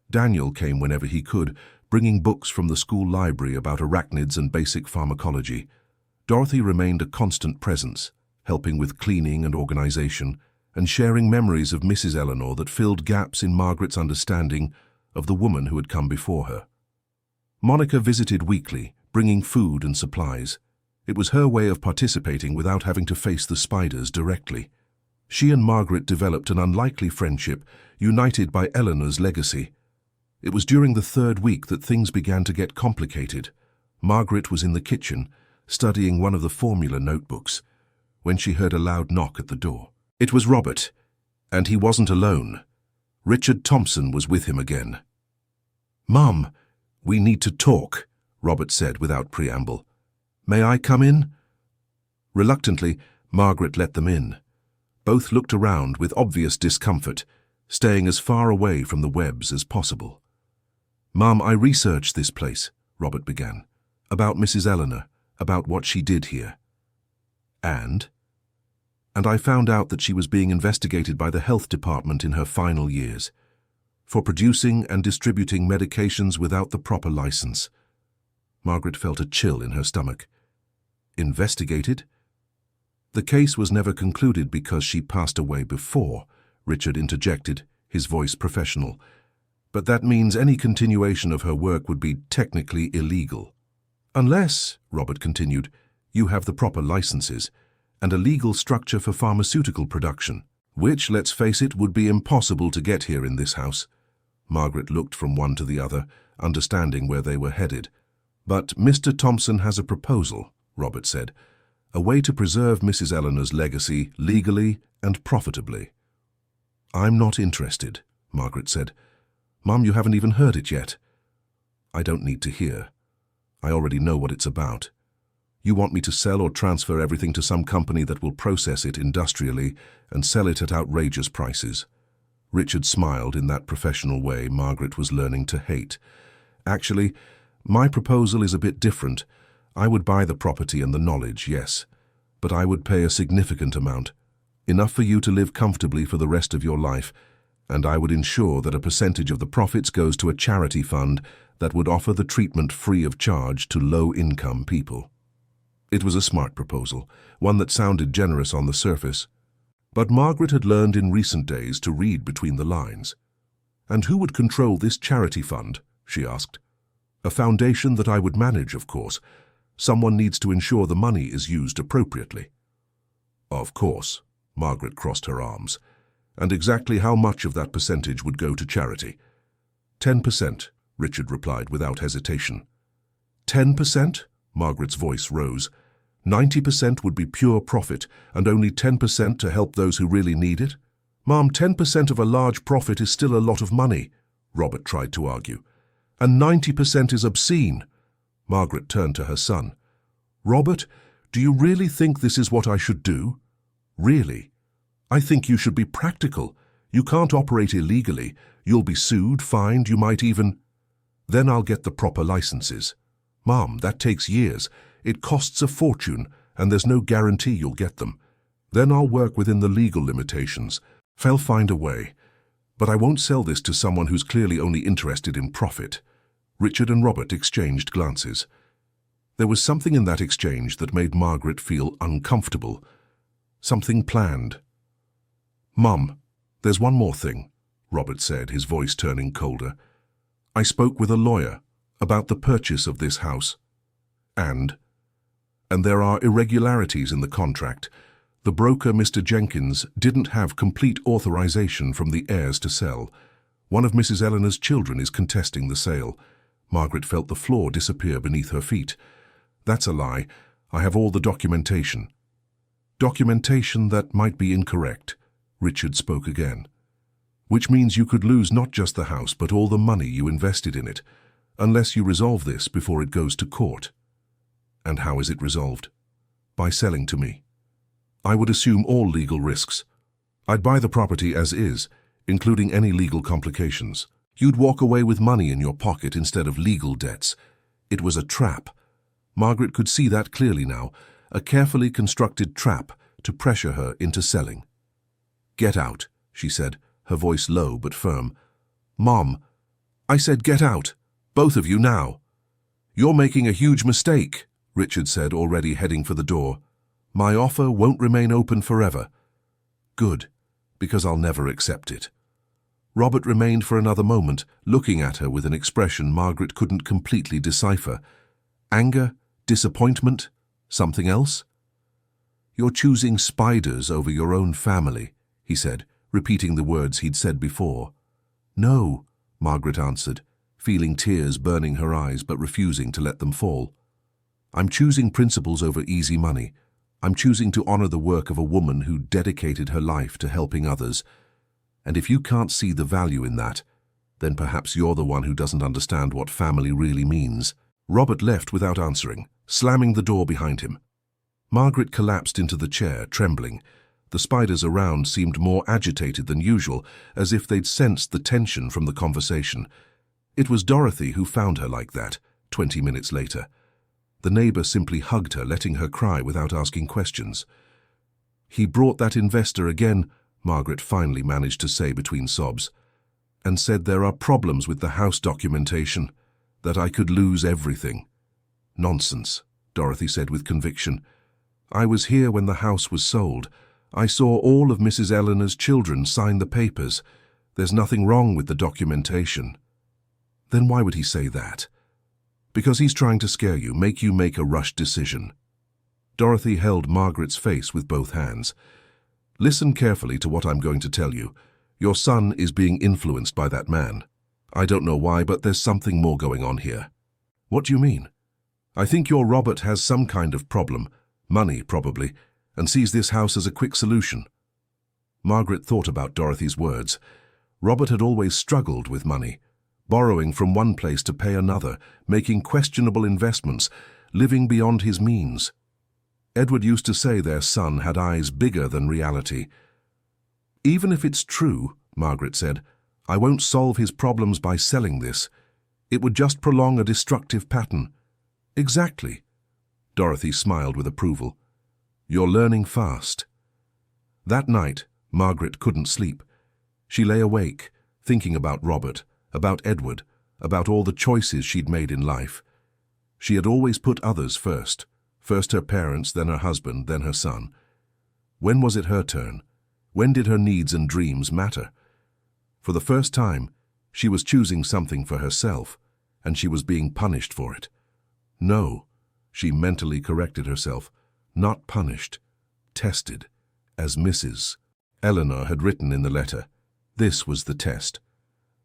Daniel came whenever he could, bringing books from the school library about arachnids and basic pharmacology. Dorothy remained a constant presence, helping with cleaning and organization, and sharing memories of Mrs. Eleanor that filled gaps in Margaret's understanding of the woman who had come before her. Monica visited weekly, bringing food and supplies. It was her way of participating without having to face the spiders directly. She and Margaret developed an unlikely friendship, united by Eleanor's legacy. It was during the 3rd week that things began to get complicated. Margaret was in the kitchen, studying one of the formula notebooks, when she heard a loud knock at the door. It was Robert, and he wasn't alone. Richard Thompson was with him again. "Mum, we need to talk," Robert said without preamble. "May I come in?" Reluctantly, Margaret let them in. Both looked around with obvious discomfort, staying as far away from the webs as possible. "Mum, I researched this place," Robert began, "about Mrs. Eleanor, about what she did here. And I found out that she was being investigated by the health department in her final years for producing and distributing medications without the proper license." Margaret felt a chill in her stomach. "Investigated?" "The case was never concluded because she passed away before," Richard interjected, his voice professional. "But that means any continuation of her work would be technically illegal. Unless," Robert continued, "you have the proper licenses and a legal structure for pharmaceutical production, which, let's face it, would be impossible to get here in this house." Margaret looked from one to the other, understanding where they were headed. "But Mr. Thompson has a proposal," Robert said, "a way to preserve Mrs. Eleanor's legacy legally and profitably." "I'm not interested," Margaret said. "Mum, you haven't even heard it yet." "I don't need to hear. I already know what it's about. You want me to sell or transfer everything to some company that will process it industrially and sell it at outrageous prices." Richard smiled in that professional way Margaret was learning to hate. "Actually, my proposal is a bit different. I would buy the property and the knowledge, yes, but I would pay a significant amount, enough for you to live comfortably for the rest of your life, and I would ensure that a percentage of the profits goes to a charity fund that would offer the treatment free of charge to low-income people." It was a smart proposal, one that sounded generous on the surface. But Margaret had learned in recent days to read between the lines. "And who would control this charity fund?" she asked. "A foundation that I would manage, of course. Someone needs to ensure the money is used appropriately." "Of course," Margaret crossed her arms. "And exactly how much of that percentage would go to charity?" 10%, Richard replied without hesitation. 10%? Margaret's voice rose. 90% would be pure profit, and only 10% to help those who really need it? Mom, 10% of a large profit is still a lot of money, Robert tried to argue. And 90% is obscene. Margaret turned to her son. Robert, do you really think this is what I should do? Really? I think you should be practical. You can't operate illegally. You'll be sued, fined, you might even... Then I'll get the proper licenses. Mom, that takes years. It costs a fortune, and there's no guarantee you'll get them. Then I'll work within the legal limitations. I'll find a way. But I won't sell this to someone who's clearly only interested in profit. Richard and Robert exchanged glances. There was something in that exchange that made Margaret feel uncomfortable. Something planned. Mum, there's one more thing, Robert said, his voice turning colder. I spoke with a lawyer about the purchase of this house. And there are irregularities in the contract. The broker, Mr. Jenkins, didn't have complete authorization from the heirs to sell. One of Mrs. Eleanor's children is contesting the sale. Margaret felt the floor disappear beneath her feet. That's a lie. I have all the documentation. Documentation that might be incorrect, Richard spoke again. Which means you could lose not just the house, but all the money you invested in it, unless you resolve this before it goes to court. And how is it resolved? By selling to me. I would assume all legal risks. I'd buy the property as is, including any legal complications. You'd walk away with money in your pocket instead of legal debts. It was a trap. Margaret could see that clearly now, a carefully constructed trap to pressure her into selling. "Get out," she said, her voice low but firm. "Mom, I said get out, both of you now." "You're making a huge mistake," Richard said, already heading for the door. "My offer won't remain open forever." "Good, because I'll never accept it." Robert remained for another moment, looking at her with an expression Margaret couldn't completely decipher. Anger? Disappointment? Something else? "You're choosing spiders over your own family," he said, repeating the words he'd said before. "No," Margaret answered, feeling tears burning her eyes but refusing to let them fall. "I'm choosing principles over easy money. I'm choosing to honor the work of a woman who dedicated her life to helping others. And if you can't see the value in that, then perhaps you're the one who doesn't understand what family really means." Robert left without answering, slamming the door behind him. Margaret collapsed into the chair, trembling. The spiders around seemed more agitated than usual, as if they'd sensed the tension from the conversation. It was Dorothy who found her like that, 20 minutes later. The neighbor simply hugged her, letting her cry without asking questions. "He brought that investor again," Margaret finally managed to say between sobs, "and said there are problems with the house documentation, that I could lose everything." "Nonsense," Dorothy said with conviction. "I was here when the house was sold. I saw all of Mrs. Eleanor's children sign the papers. There's nothing wrong with the documentation." "Then why would he say that?" "Because he's trying to scare you, make you make a rushed decision." Dorothy held Margaret's face with both hands. "Listen carefully to what I'm going to tell you. Your son is being influenced by that man. I don't know why, but there's something more going on here." "What do you mean?" "I think your Robert has some kind of problem, money probably, and sees this house as a quick solution." Margaret thought about Dorothy's words. Robert had always struggled with money, borrowing from one place to pay another, making questionable investments, living beyond his means. Edward used to say their son had eyes bigger than reality. "Even if it's true," Margaret said, "I won't solve his problems by selling this. It would just prolong a destructive pattern." "Exactly." Dorothy smiled with approval. "You're learning fast." That night, Margaret couldn't sleep. She lay awake, thinking about Robert, about Edward, about all the choices she'd made in life. She had always put others first. First her parents, then her husband, then her son. When was it her turn? When did her needs and dreams matter? For the first time, she was choosing something for herself, and she was being punished for it. No, she mentally corrected herself, not punished, tested, as Mrs. Eleanor had written in the letter. This was the test.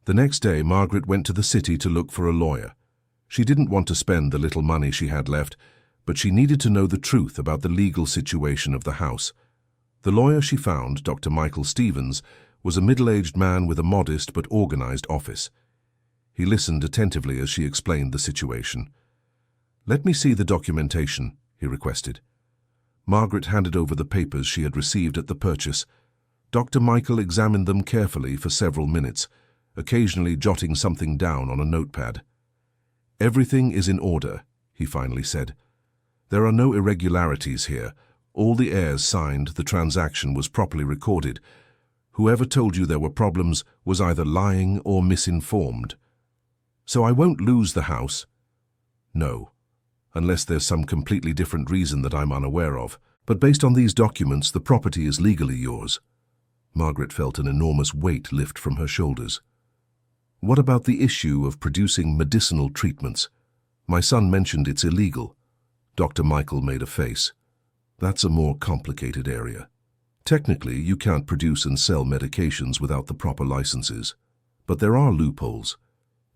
The next day, Margaret went to the city to look for a lawyer. She didn't want to spend the little money she had left, but she needed to know the truth about the legal situation of the house. The lawyer she found, Dr. Michael Stevens, was a middle-aged man with a modest but organized office. He listened attentively as she explained the situation. "Let me see the documentation," he requested. Margaret handed over the papers she had received at the purchase. Dr. Michael examined them carefully for several minutes, occasionally jotting something down on a notepad. "Everything is in order," he finally said. "There are no irregularities here. All the heirs signed, the transaction was properly recorded. Whoever told you there were problems was either lying or misinformed. So I won't lose the house?" "No, unless there's some completely different reason that I'm unaware of. But based on these documents, the property is legally yours." Margaret felt an enormous weight lift from her shoulders. What about the issue of producing medicinal treatments? My son mentioned it's illegal. Dr. Michael made a face. That's a more complicated area. Technically, you can't produce and sell medications without the proper licenses. But there are loopholes.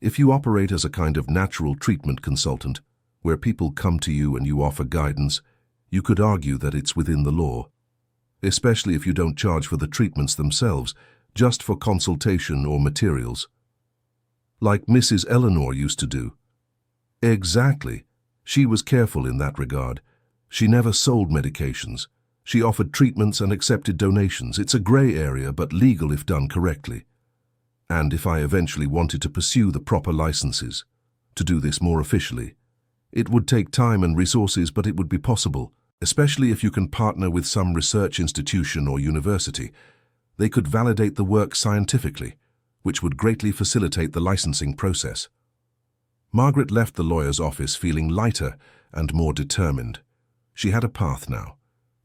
If you operate as a kind of natural treatment consultant, where people come to you and you offer guidance, you could argue that it's within the law. Especially if you don't charge for the treatments themselves, just for consultation or materials. Like Mrs. Eleanor used to do. Exactly. She was careful in that regard. She never sold medications. She offered treatments and accepted donations. It's a grey area, but legal if done correctly. And if I eventually wanted to pursue the proper licenses, to do this more officially, it would take time and resources, but it would be possible, especially if you can partner with some research institution or university. They could validate the work scientifically, which would greatly facilitate the licensing process. Margaret left the lawyer's office feeling lighter and more determined. She had a path now.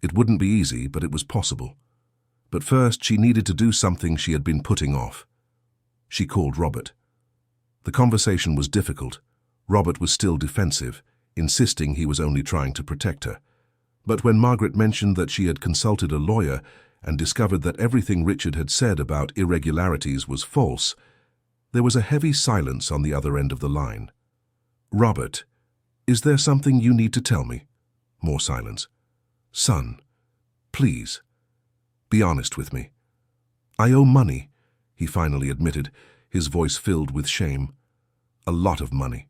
It wouldn't be easy, but it was possible. But first, she needed to do something she had been putting off. She called Robert. The conversation was difficult. Robert was still defensive, insisting he was only trying to protect her. But when Margaret mentioned that she had consulted a lawyer and discovered that everything Richard had said about irregularities was false, there was a heavy silence on the other end of the line. Robert, is there something you need to tell me? More silence. Son, please, be honest with me. I owe money, he finally admitted, his voice filled with shame. A lot of money.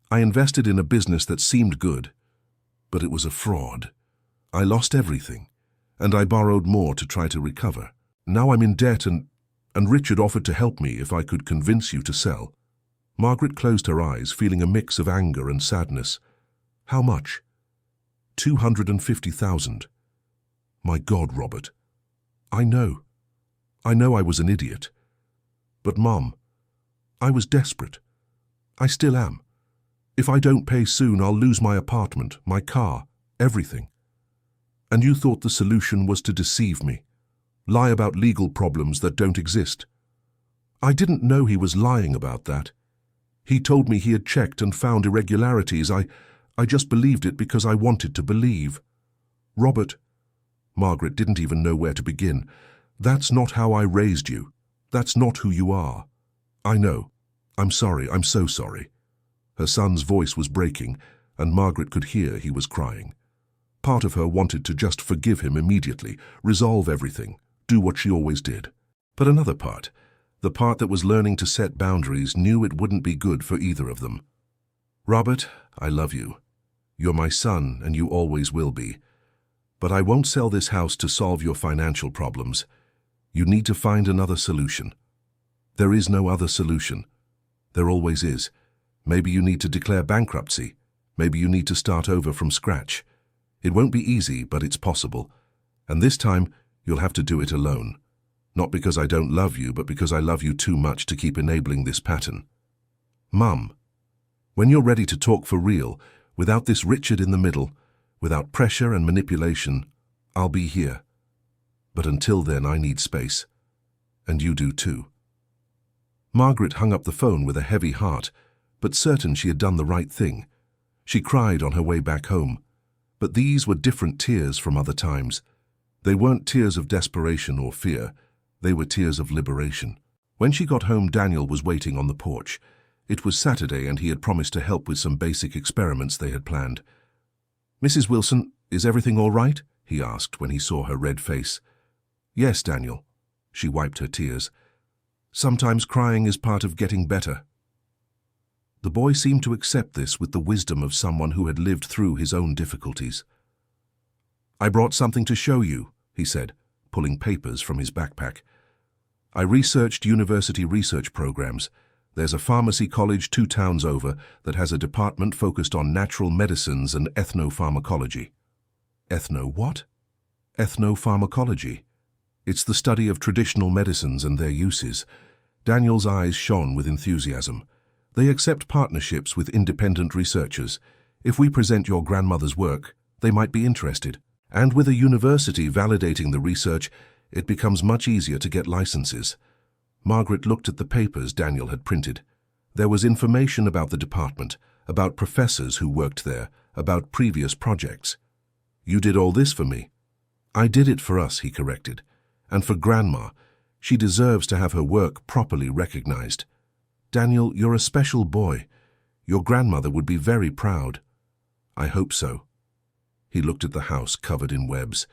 I invested in a business that seemed good, but it was a fraud. I lost everything, and I borrowed more to try to recover. Now I'm in debt and Richard offered to help me if I could convince you to sell. Margaret closed her eyes, feeling a mix of anger and sadness. How much? 250,000. My God, Robert. I know I was an idiot. But Mom, I was desperate. I still am. If I don't pay soon, I'll lose my apartment, my car, everything. And you thought the solution was to deceive me, lie about legal problems that don't exist. I didn't know he was lying about that. He told me he had checked and found irregularities. I just believed it because I wanted to believe. Robert, Margaret didn't even know where to begin. That's not how I raised you. That's not who you are. I know. I'm sorry. I'm so sorry. Her son's voice was breaking, and Margaret could hear he was crying. Part of her wanted to just forgive him immediately, resolve everything, do what she always did. But another part, the part that was learning to set boundaries, knew it wouldn't be good for either of them. Robert, I love you. You're my son, and you always will be. But I won't sell this house to solve your financial problems. You need to find another solution. There is no other solution. There always is. Maybe you need to declare bankruptcy. Maybe you need to start over from scratch. It won't be easy, but it's possible. And this time, you'll have to do it alone. Not because I don't love you, but because I love you too much to keep enabling this pattern. Mum, when you're ready to talk for real, without this Richard in the middle, without pressure and manipulation, I'll be here. But until then, I need space. And you do too. Margaret hung up the phone with a heavy heart, but certain she had done the right thing. She cried on her way back home. But these were different tears from other times. They weren't tears of desperation or fear. They were tears of liberation. When she got home, Daniel was waiting on the porch. It was Saturday, and he had promised to help with some basic experiments they had planned. Mrs. Wilson, is everything all right? He asked when he saw her red face. Yes, Daniel. She wiped her tears. Sometimes crying is part of getting better. The boy seemed to accept this with the wisdom of someone who had lived through his own difficulties. I brought something to show you, he said, pulling papers from his backpack. I researched university research programs. There's a pharmacy college 2 towns over that has a department focused on natural medicines and ethnopharmacology. Ethno what? Ethnopharmacology. It's the study of traditional medicines and their uses. Daniel's eyes shone with enthusiasm. They accept partnerships with independent researchers. If we present your grandmother's work, they might be interested. And with a university validating the research, it becomes much easier to get licenses. Margaret looked at the papers Daniel had printed. There was information about the department, about professors who worked there, about previous projects. "You did all this for me." "I did it for us," he corrected. "And for Grandma. She deserves to have her work properly recognized. Daniel, you're a special boy. Your grandmother would be very proud." "I hope so." He looked at the house covered in webs.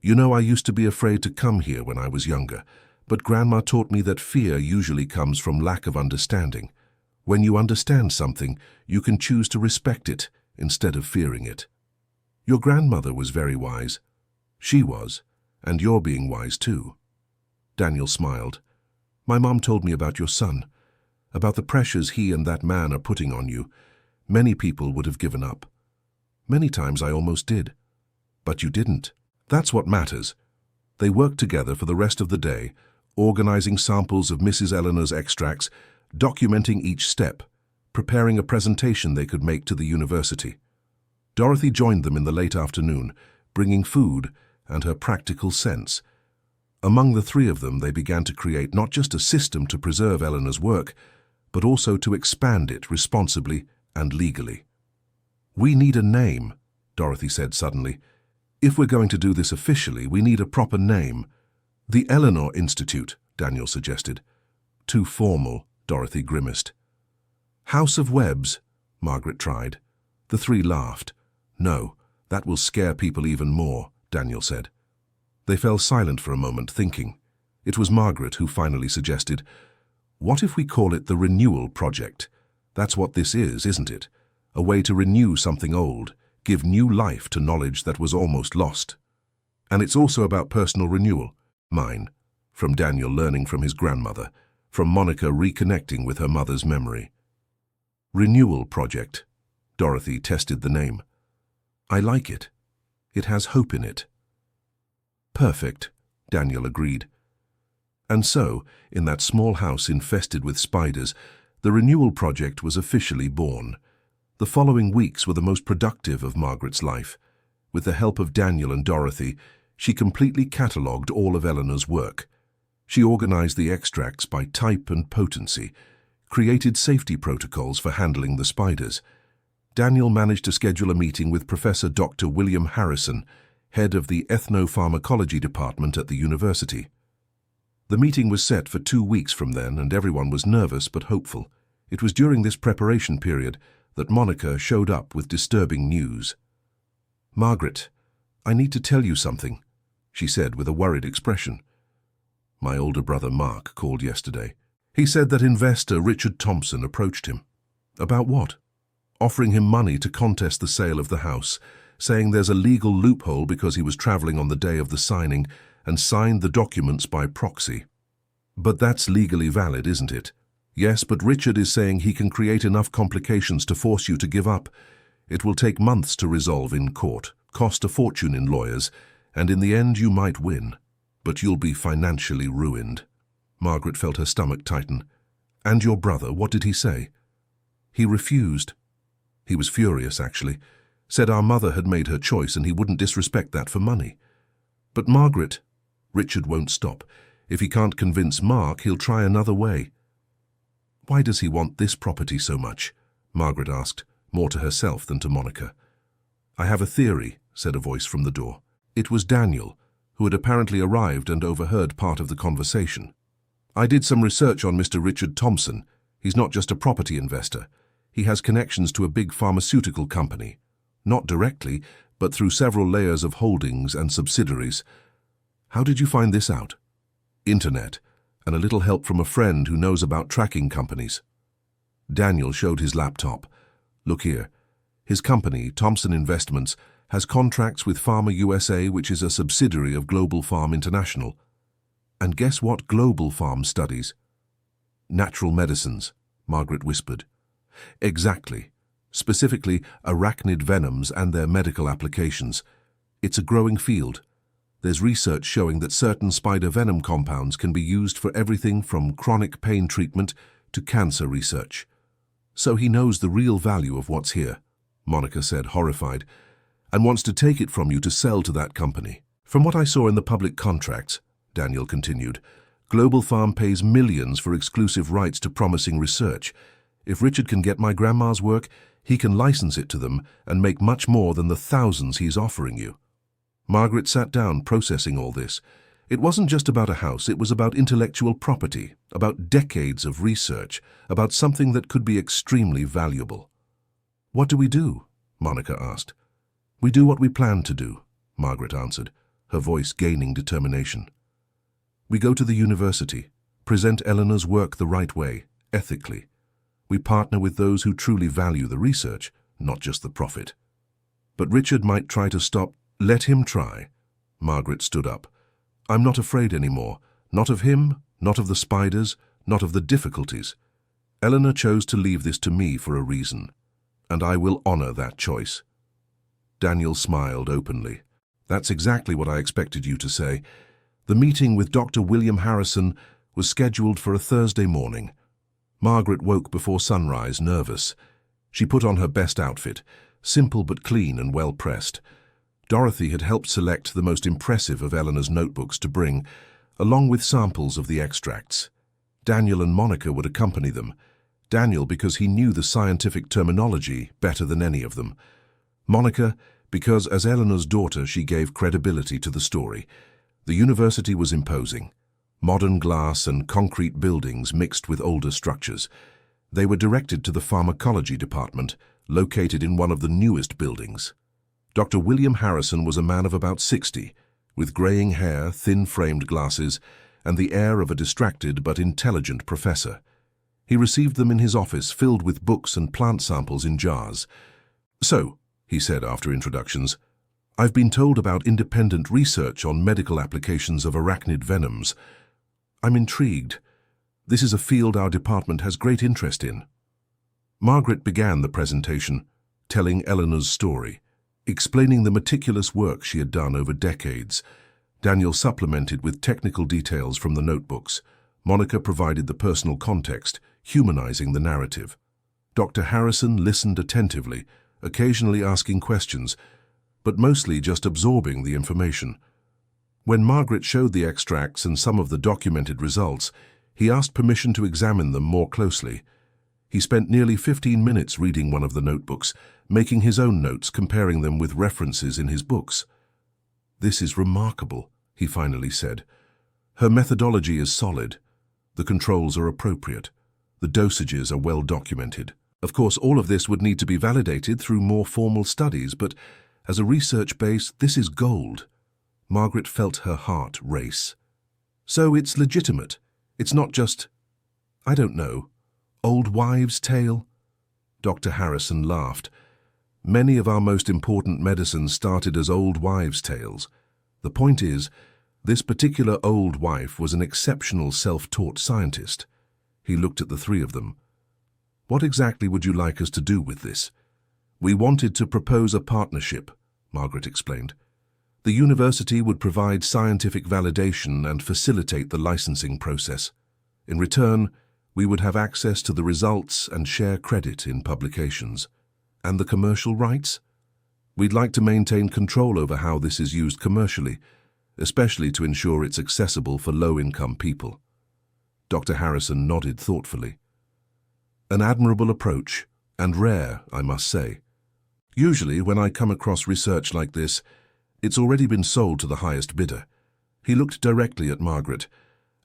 "You know, I used to be afraid to come here when I was younger, but Grandma taught me that fear usually comes from lack of understanding. When you understand something, you can choose to respect it instead of fearing it. Your grandmother was very wise. She was, and you're being wise too." Daniel smiled. "My mom told me about your son, about the pressures he and that man are putting on you. Many people would have given up. Many times I almost did. But you didn't. That's what matters." They worked together for the rest of the day, organizing samples of Mrs. Eleanor's extracts, documenting each step, preparing a presentation they could make to the university. Dorothy joined them in the late afternoon, bringing food and her practical sense. Among the three of them, they began to create not just a system to preserve Eleanor's work, but also to expand it responsibly and legally. "We need a name," Dorothy said suddenly. "If we're going to do this officially, we need a proper name." "The Eleanor Institute," Daniel suggested. "Too formal," Dorothy grimaced. "House of Webs," Margaret tried. The three laughed. "No, that will scare people even more," Daniel said. They fell silent for a moment, thinking. It was Margaret who finally suggested, "What if we call it the Renewal Project? That's what this is, isn't it? A way to renew something old, give new life to knowledge that was almost lost. And it's also about personal renewal. Mine, from Daniel learning from his grandmother, from Monica reconnecting with her mother's memory." Renewal Project. Dorothy tested the name. "I like it. It has hope in it." "Perfect," Daniel agreed. And so, in that small house infested with spiders, the Renewal Project was officially born. The following weeks were the most productive of Margaret's life. With the help of Daniel and Dorothy, she completely catalogued all of Eleanor's work. She organized the extracts by type and potency, created safety protocols for handling the spiders. Daniel managed to schedule a meeting with Professor Dr. William Harrison, head of the Ethnopharmacology Department at the university. The meeting was set for 2 weeks from then, and everyone was nervous but hopeful. It was during this preparation period that Monica showed up with disturbing news. "Margaret, I need to tell you something," she said with a worried expression. "My older brother Mark called yesterday. He said that investor Richard Thompson approached him." "About what?" "Offering him money to contest the sale of the house, saying there's a legal loophole because he was traveling on the day of the signing and signed the documents by proxy." "But that's legally valid, isn't it?" "Yes, but Richard is saying he can create enough complications to force you to give up. It will take months to resolve in court, cost a fortune in lawyers, and in the end you might win. But you'll be financially ruined." Margaret felt her stomach tighten. "And your brother, what did he say?" "He refused. He was furious, actually. Said our mother had made her choice and he wouldn't disrespect that for money." "But Margaret..." "Richard won't stop. If he can't convince Mark, he'll try another way." "Why does he want this property so much?" Margaret asked, more to herself than to Monica. "I have a theory," said a voice from the door. It was Daniel, who had apparently arrived and overheard part of the conversation. "I did some research on Mr. Richard Thompson. He's not just a property investor. He has connections to a big pharmaceutical company. Not directly, but through several layers of holdings and subsidiaries." "How did you find this out?" "Internet, and a little help from a friend who knows about tracking companies." Daniel showed his laptop. "Look here. His company, Thompson Investments, has contracts with Pharma USA, which is a subsidiary of Global Farm International. And guess what Global Farm studies?" "Natural medicines," Margaret whispered. "Exactly. Specifically, arachnid venoms and their medical applications. It's a growing field. There's research showing that certain spider venom compounds can be used for everything from chronic pain treatment to cancer research." "So he knows the real value of what's here," Monica said, horrified, "and wants to take it from you to sell to that company." "From what I saw in the public contracts," Daniel continued, Global Farm pays millions for exclusive rights to promising research. If Richard can get my grandma's work, he can license it to them and make much more than the thousands he's offering you." Margaret sat down, processing all this. It wasn't just about a house, it was about intellectual property, about decades of research, about something that could be extremely valuable. "What do we do?" Monica asked. "We do what we planned to do," Margaret answered, her voice gaining determination. "We go to the university, present Eleanor's work the right way, ethically. We partner with those who truly value the research, not just the profit." "But Richard might try to stop." "Let him try." Margaret stood up. "I'm not afraid anymore. Not of him, not of the spiders, not of the difficulties. Eleanor chose to leave this to me for a reason, and I will honor that choice." Daniel smiled openly. "That's exactly what I expected you to say." The meeting with Dr. William Harrison was scheduled for a Thursday morning. Margaret woke before sunrise, nervous. She put on her best outfit, simple but clean and well-pressed. Dorothy had helped select the most impressive of Eleanor's notebooks to bring, along with samples of the extracts. Daniel and Monica would accompany them. Daniel because he knew the scientific terminology better than any of them. Monica because as Eleanor's daughter she gave credibility to the story. The university was imposing. Modern glass and concrete buildings mixed with older structures. They were directed to the pharmacology department, located in one of the newest buildings. Dr. William Harrison was a man of about 60, with graying hair, thin-framed glasses, and the air of a distracted but intelligent professor. He received them in his office, filled with books and plant samples in jars. "So," he said after introductions, "I've been told about independent research on medical applications of arachnid venoms. I'm intrigued. This is a field our department has great interest in." Margaret began the presentation, telling Eleanor's story, explaining the meticulous work she had done over decades. Daniel supplemented with technical details from the notebooks. Monica provided the personal context, humanizing the narrative. Dr. Harrison listened attentively, occasionally asking questions, but mostly just absorbing the information. When Margaret showed the extracts and some of the documented results, he asked permission to examine them more closely. He spent nearly 15 minutes reading one of the notebooks, making his own notes, comparing them with references in his books. "This is remarkable," he finally said. "Her methodology is solid. The controls are appropriate. The dosages are well documented. Of course, all of this would need to be validated through more formal studies, but as a research base, this is gold." Margaret felt her heart race. "So it's legitimate. It's not just, I don't know, old wives' tale?" Dr. Harrison laughed. "Many of our most important medicines started as old wives' tales. The point is, this particular old wife was an exceptional self-taught scientist." He looked at the three of them. "What exactly would you like us to do with this?" "We wanted to propose a partnership," Margaret explained. "The university would provide scientific validation and facilitate the licensing process. In return, we would have access to the results and share credit in publications. And the commercial rights? We'd like to maintain control over how this is used commercially, especially to ensure it's accessible for low-income people." Dr. Harrison nodded thoughtfully. "An admirable approach, and rare, I must say. Usually, when I come across research like this, it's already been sold to the highest bidder." He looked directly at Margaret.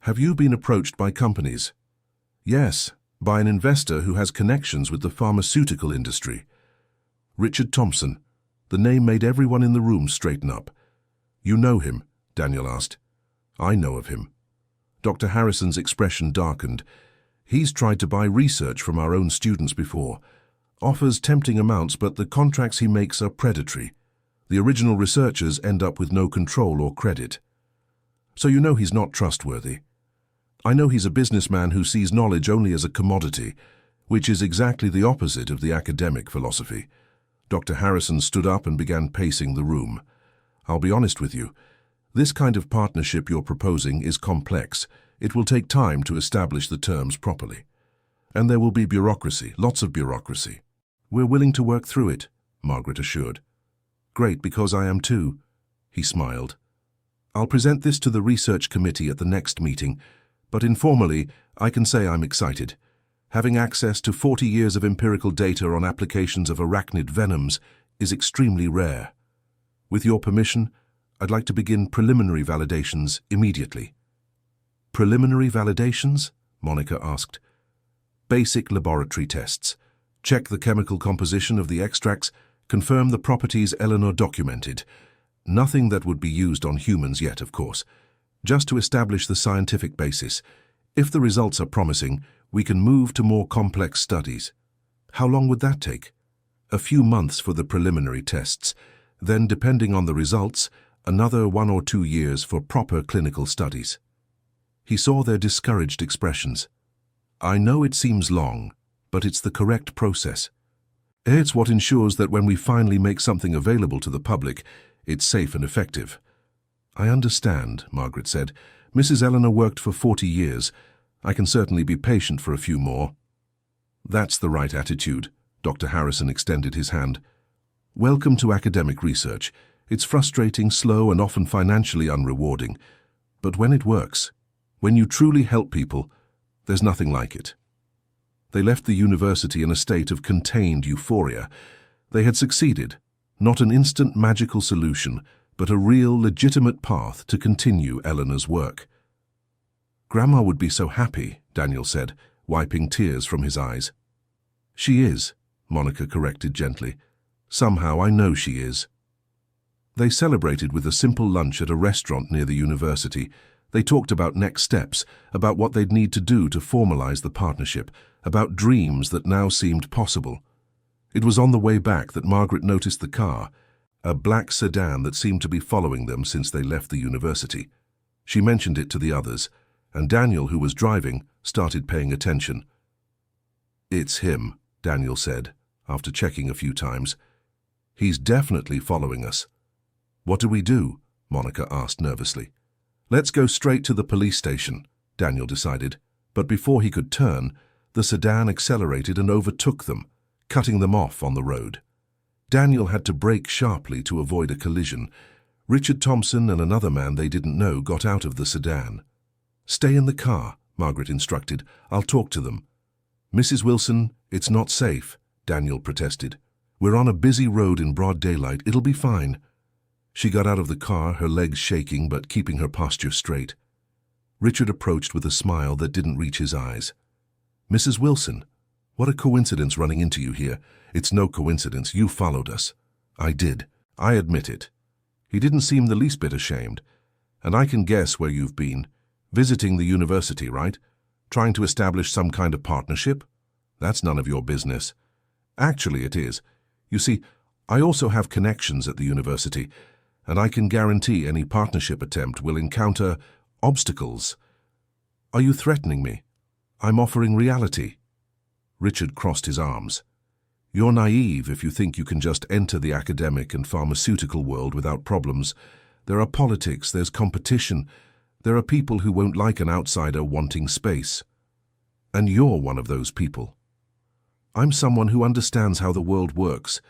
"Have you been approached by companies?" "Yes, by an investor who has connections with the pharmaceutical industry." "Richard Thompson." The name made everyone in the room straighten up. "You know him?" Daniel asked. "I know of him." Dr. Harrison's expression darkened. "He's tried to buy research from our own students before. Offers tempting amounts, but the contracts he makes are predatory. The original researchers end up with no control or credit. So you know he's not trustworthy. I know he's a businessman who sees knowledge only as a commodity, which is exactly the opposite of the academic philosophy." Dr. Harrison stood up and began pacing the room. "I'll be honest with you. This kind of partnership you're proposing is complex. It will take time to establish the terms properly. And there will be bureaucracy, lots of bureaucracy." "We're willing to work through it," Margaret assured. "Great, because I am too." He smiled. "I'll present this to the research committee at the next meeting. but informally, I can say I'm excited. Having access to 40 years of empirical data on applications of arachnid venoms is extremely rare. With your permission, I'd like to begin preliminary validations immediately. Preliminary validations? Monica asked. Basic laboratory tests. Check the chemical composition of the extracts, confirm the properties Eleanor documented. Nothing that would be used on humans yet, of course. Just to establish the scientific basis. If the results are promising, we can move to more complex studies. How long would that take? A few months for the preliminary tests. Then, depending on the results, another 1 or 2 years for proper clinical studies. He saw their discouraged expressions. I know it seems long, but it's the correct process. It's what ensures that when we finally make something available to the public, it's safe and effective. I understand, Margaret said. Mrs. Eleanor worked for 40 years. I can certainly be patient for a few more. That's the right attitude. Dr. Harrison extended his hand. Welcome to academic research. It's frustrating, slow, and often financially unrewarding. But when it works, when you truly help people, there's nothing like it. They left the university in a state of contained euphoria. They had succeeded, not an instant magical solution, but a real, legitimate path to continue Eleanor's work. Grandma would be so happy, Daniel said, wiping tears from his eyes. She is, Monica corrected gently. Somehow I know she is. They celebrated with a simple lunch at a restaurant near the university. They talked about next steps, about what they'd need to do to formalize the partnership, about dreams that now seemed possible. It was on the way back that Margaret noticed the car, a black sedan that seemed to be following them since they left the university. She mentioned it to the others, and Daniel, who was driving, started paying attention. It's him, Daniel said, after checking a few times. He's definitely following us. What do we do? Monica asked nervously. Let's go straight to the police station, Daniel decided, but before he could turn, the sedan accelerated and overtook them, cutting them off on the road. Daniel had to brake sharply to avoid a collision. Richard Thompson and another man they didn't know got out of the sedan. Stay in the car, Margaret instructed. I'll talk to them. Mrs. Wilson, it's not safe, Daniel protested. We're on a busy road in broad daylight. It'll be fine. She got out of the car, her legs shaking but keeping her posture straight. Richard approached with a smile that didn't reach his eyes. Mrs. Wilson, what a coincidence running into you here. It's no coincidence. You followed us. I did. I admit it. He didn't seem the least bit ashamed. And I can guess where you've been. Visiting the university, right? Trying to establish some kind of partnership? That's none of your business. Actually, it is. You see, I also have connections at the university, and I can guarantee any partnership attempt will encounter obstacles. Are you threatening me? I'm offering reality. Richard crossed his arms. You're naive if you think you can just enter the academic and pharmaceutical world without problems. There are politics, there's competition. There are people who won't like an outsider wanting space. And you're one of those people. I'm someone who understands how the world works.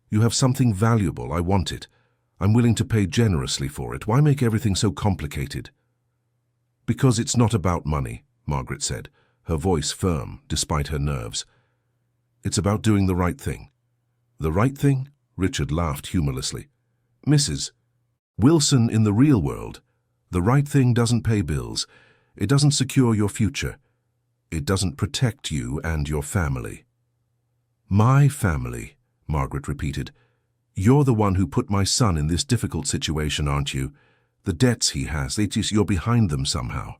You have something valuable. I want it. I'm willing to pay generously for it. Why make everything so complicated? Because it's not about money, Margaret said, her voice firm despite her nerves. It's about doing the right thing. The right thing? Richard laughed humorlessly. Mrs. Wilson, in the real world, the right thing doesn't pay bills. It doesn't secure your future. It doesn't protect you and your family. My family, Margaret repeated. You're the one who put my son in this difficult situation, aren't you? The debts he has, you're behind them somehow.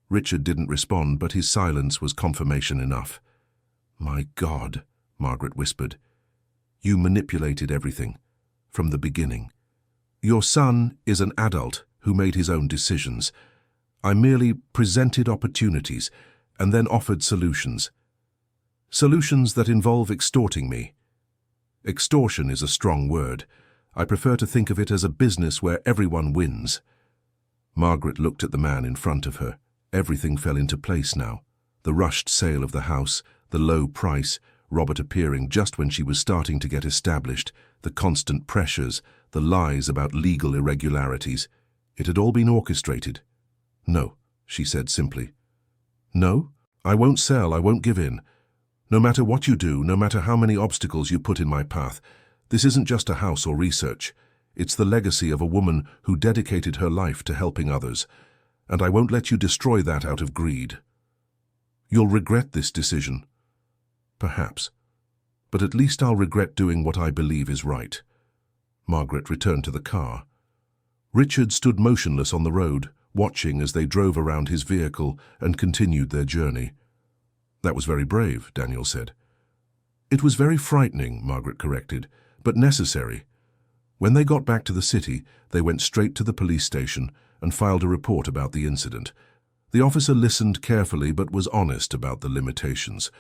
Richard didn't respond, but his silence was confirmation enough. My God, Margaret whispered. You manipulated everything, from the beginning. Your son is an adult who made his own decisions. I merely presented opportunities and then offered solutions. Solutions that involve extorting me. Extortion is a strong word. I prefer to think of it as a business where everyone wins. Margaret looked at the man in front of her. Everything fell into place now. The rushed sale of the house, the low price, Robert appearing just when she was starting to get established, the constant pressures, the lies about legal irregularities. It had all been orchestrated. No, she said simply. No, I won't sell, I won't give in. No matter what you do, no matter how many obstacles you put in my path, this isn't just a house or research. It's the legacy of a woman who dedicated her life to helping others, and I won't let you destroy that out of greed. You'll regret this decision. Perhaps. But at least I'll regret doing what I believe is right. Margaret returned to the car. Richard stood motionless on the road, watching as they drove around his vehicle and continued their journey. That was very brave, Daniel said. It was very frightening, Margaret corrected, but necessary. When they got back to the city, they went straight to the police station and filed a report about the incident. The officer listened carefully but was honest about the limitations.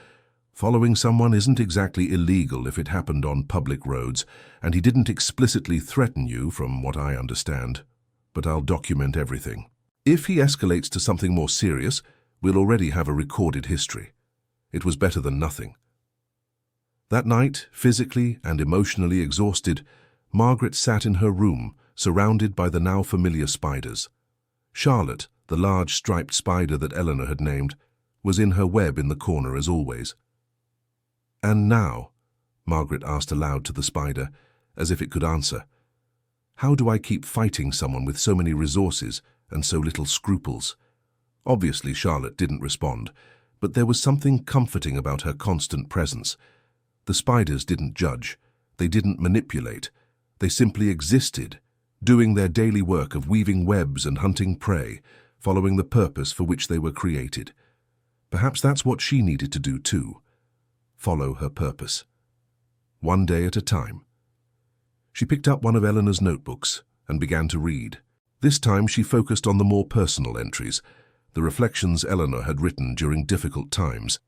Following someone isn't exactly illegal if it happened on public roads, and he didn't explicitly threaten you, from what I understand. But I'll document everything. If he escalates to something more serious, we'll already have a recorded history. It was better than nothing. That night, physically and emotionally exhausted, Margaret sat in her room, surrounded by the now familiar spiders. Charlotte, the large striped spider that Eleanor had named, was in her web in the corner as always. "And now?" Margaret asked aloud to the spider, as if it could answer. "How do I keep fighting someone with so many resources and so little scruples?" Obviously, Charlotte didn't respond, but there was something comforting about her constant presence. The spiders didn't judge. They didn't manipulate. They simply existed, doing their daily work of weaving webs and hunting prey, following the purpose for which they were created. Perhaps that's what she needed to do too. Follow her purpose. One day at a time. She picked up one of Eleanor's notebooks and began to read. This time she focused on the more personal entries, the reflections Eleanor had written during difficult times.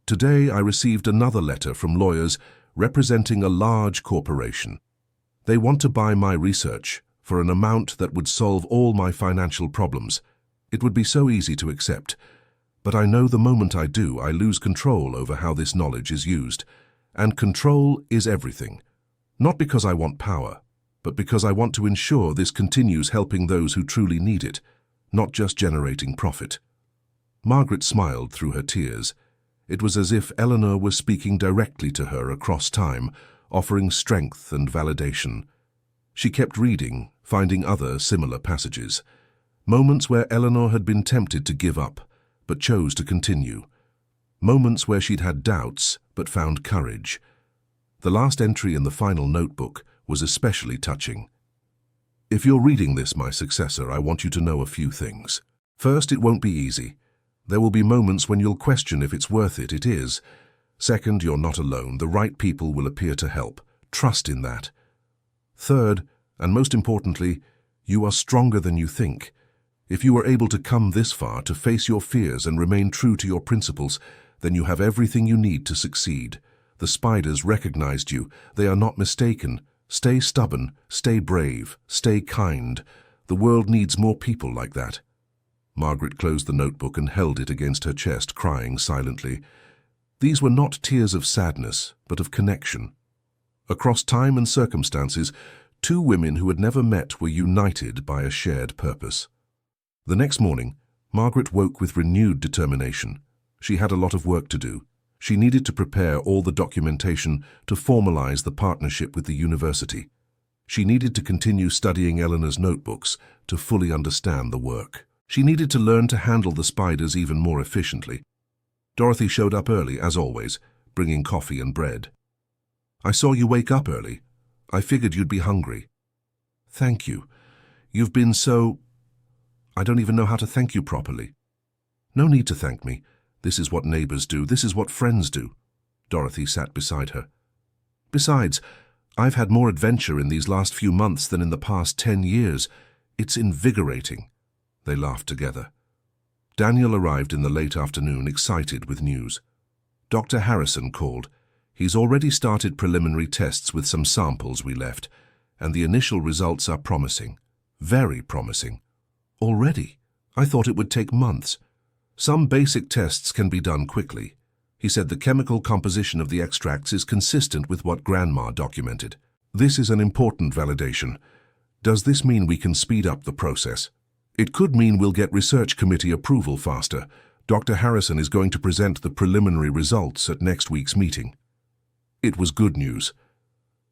"Today I received another letter from lawyers representing a large corporation. They want to buy my research for an amount that would solve all my financial problems. It would be so easy to accept. But I know the moment I do, I lose control over how this knowledge is used. And control is everything. Not because I want power, but because I want to ensure this continues helping those who truly need it, not just generating profit." Margaret smiled through her tears. It was as if Eleanor was speaking directly to her across time, offering strength and validation. She kept reading, finding other similar passages. Moments where Eleanor had been tempted to give up, but chose to continue. Moments where she'd had doubts, but found courage. The last entry in the final notebook was especially touching. "If you're reading this, my successor, I want you to know a few things. First, it won't be easy. There will be moments when you'll question if it's worth it. It is. Second, you're not alone. The right people will appear to help. Trust in that. Third, and most importantly, you are stronger than you think. If you are able to come this far, to face your fears and remain true to your principles, then you have everything you need to succeed. The spiders recognized you. They are not mistaken. Stay stubborn, stay brave, stay kind. The world needs more people like that." Margaret closed the notebook and held it against her chest, crying silently. These were not tears of sadness, but of connection. Across time and circumstances, two women who had never met were united by a shared purpose. The next morning, Margaret woke with renewed determination. She had a lot of work to do. She needed to prepare all the documentation to formalize the partnership with the university. She needed to continue studying Eleanor's notebooks to fully understand the work. She needed to learn to handle the spiders even more efficiently. Dorothy showed up early, as always, bringing coffee and bread. "I saw you wake up early. I figured you'd be hungry." "Thank you. You've been so... I don't even know how to thank you properly." "No need to thank me. This is what neighbors do. This is what friends do." Dorothy sat beside her. "Besides, I've had more adventure in these last few months than in the past 10 years. It's invigorating." They laughed together. Daniel arrived in the late afternoon, excited with news. Dr. Harrison called. He's already started preliminary tests with some samples we left, and the initial results are promising. Very promising. Already? I thought it would take months. Some basic tests can be done quickly. He said the chemical composition of the extracts is consistent with what Grandma documented. This is an important validation. Does this mean we can speed up the process? It could mean we'll get research committee approval faster. Dr. Harrison is going to present the preliminary results at next week's meeting. It was good news.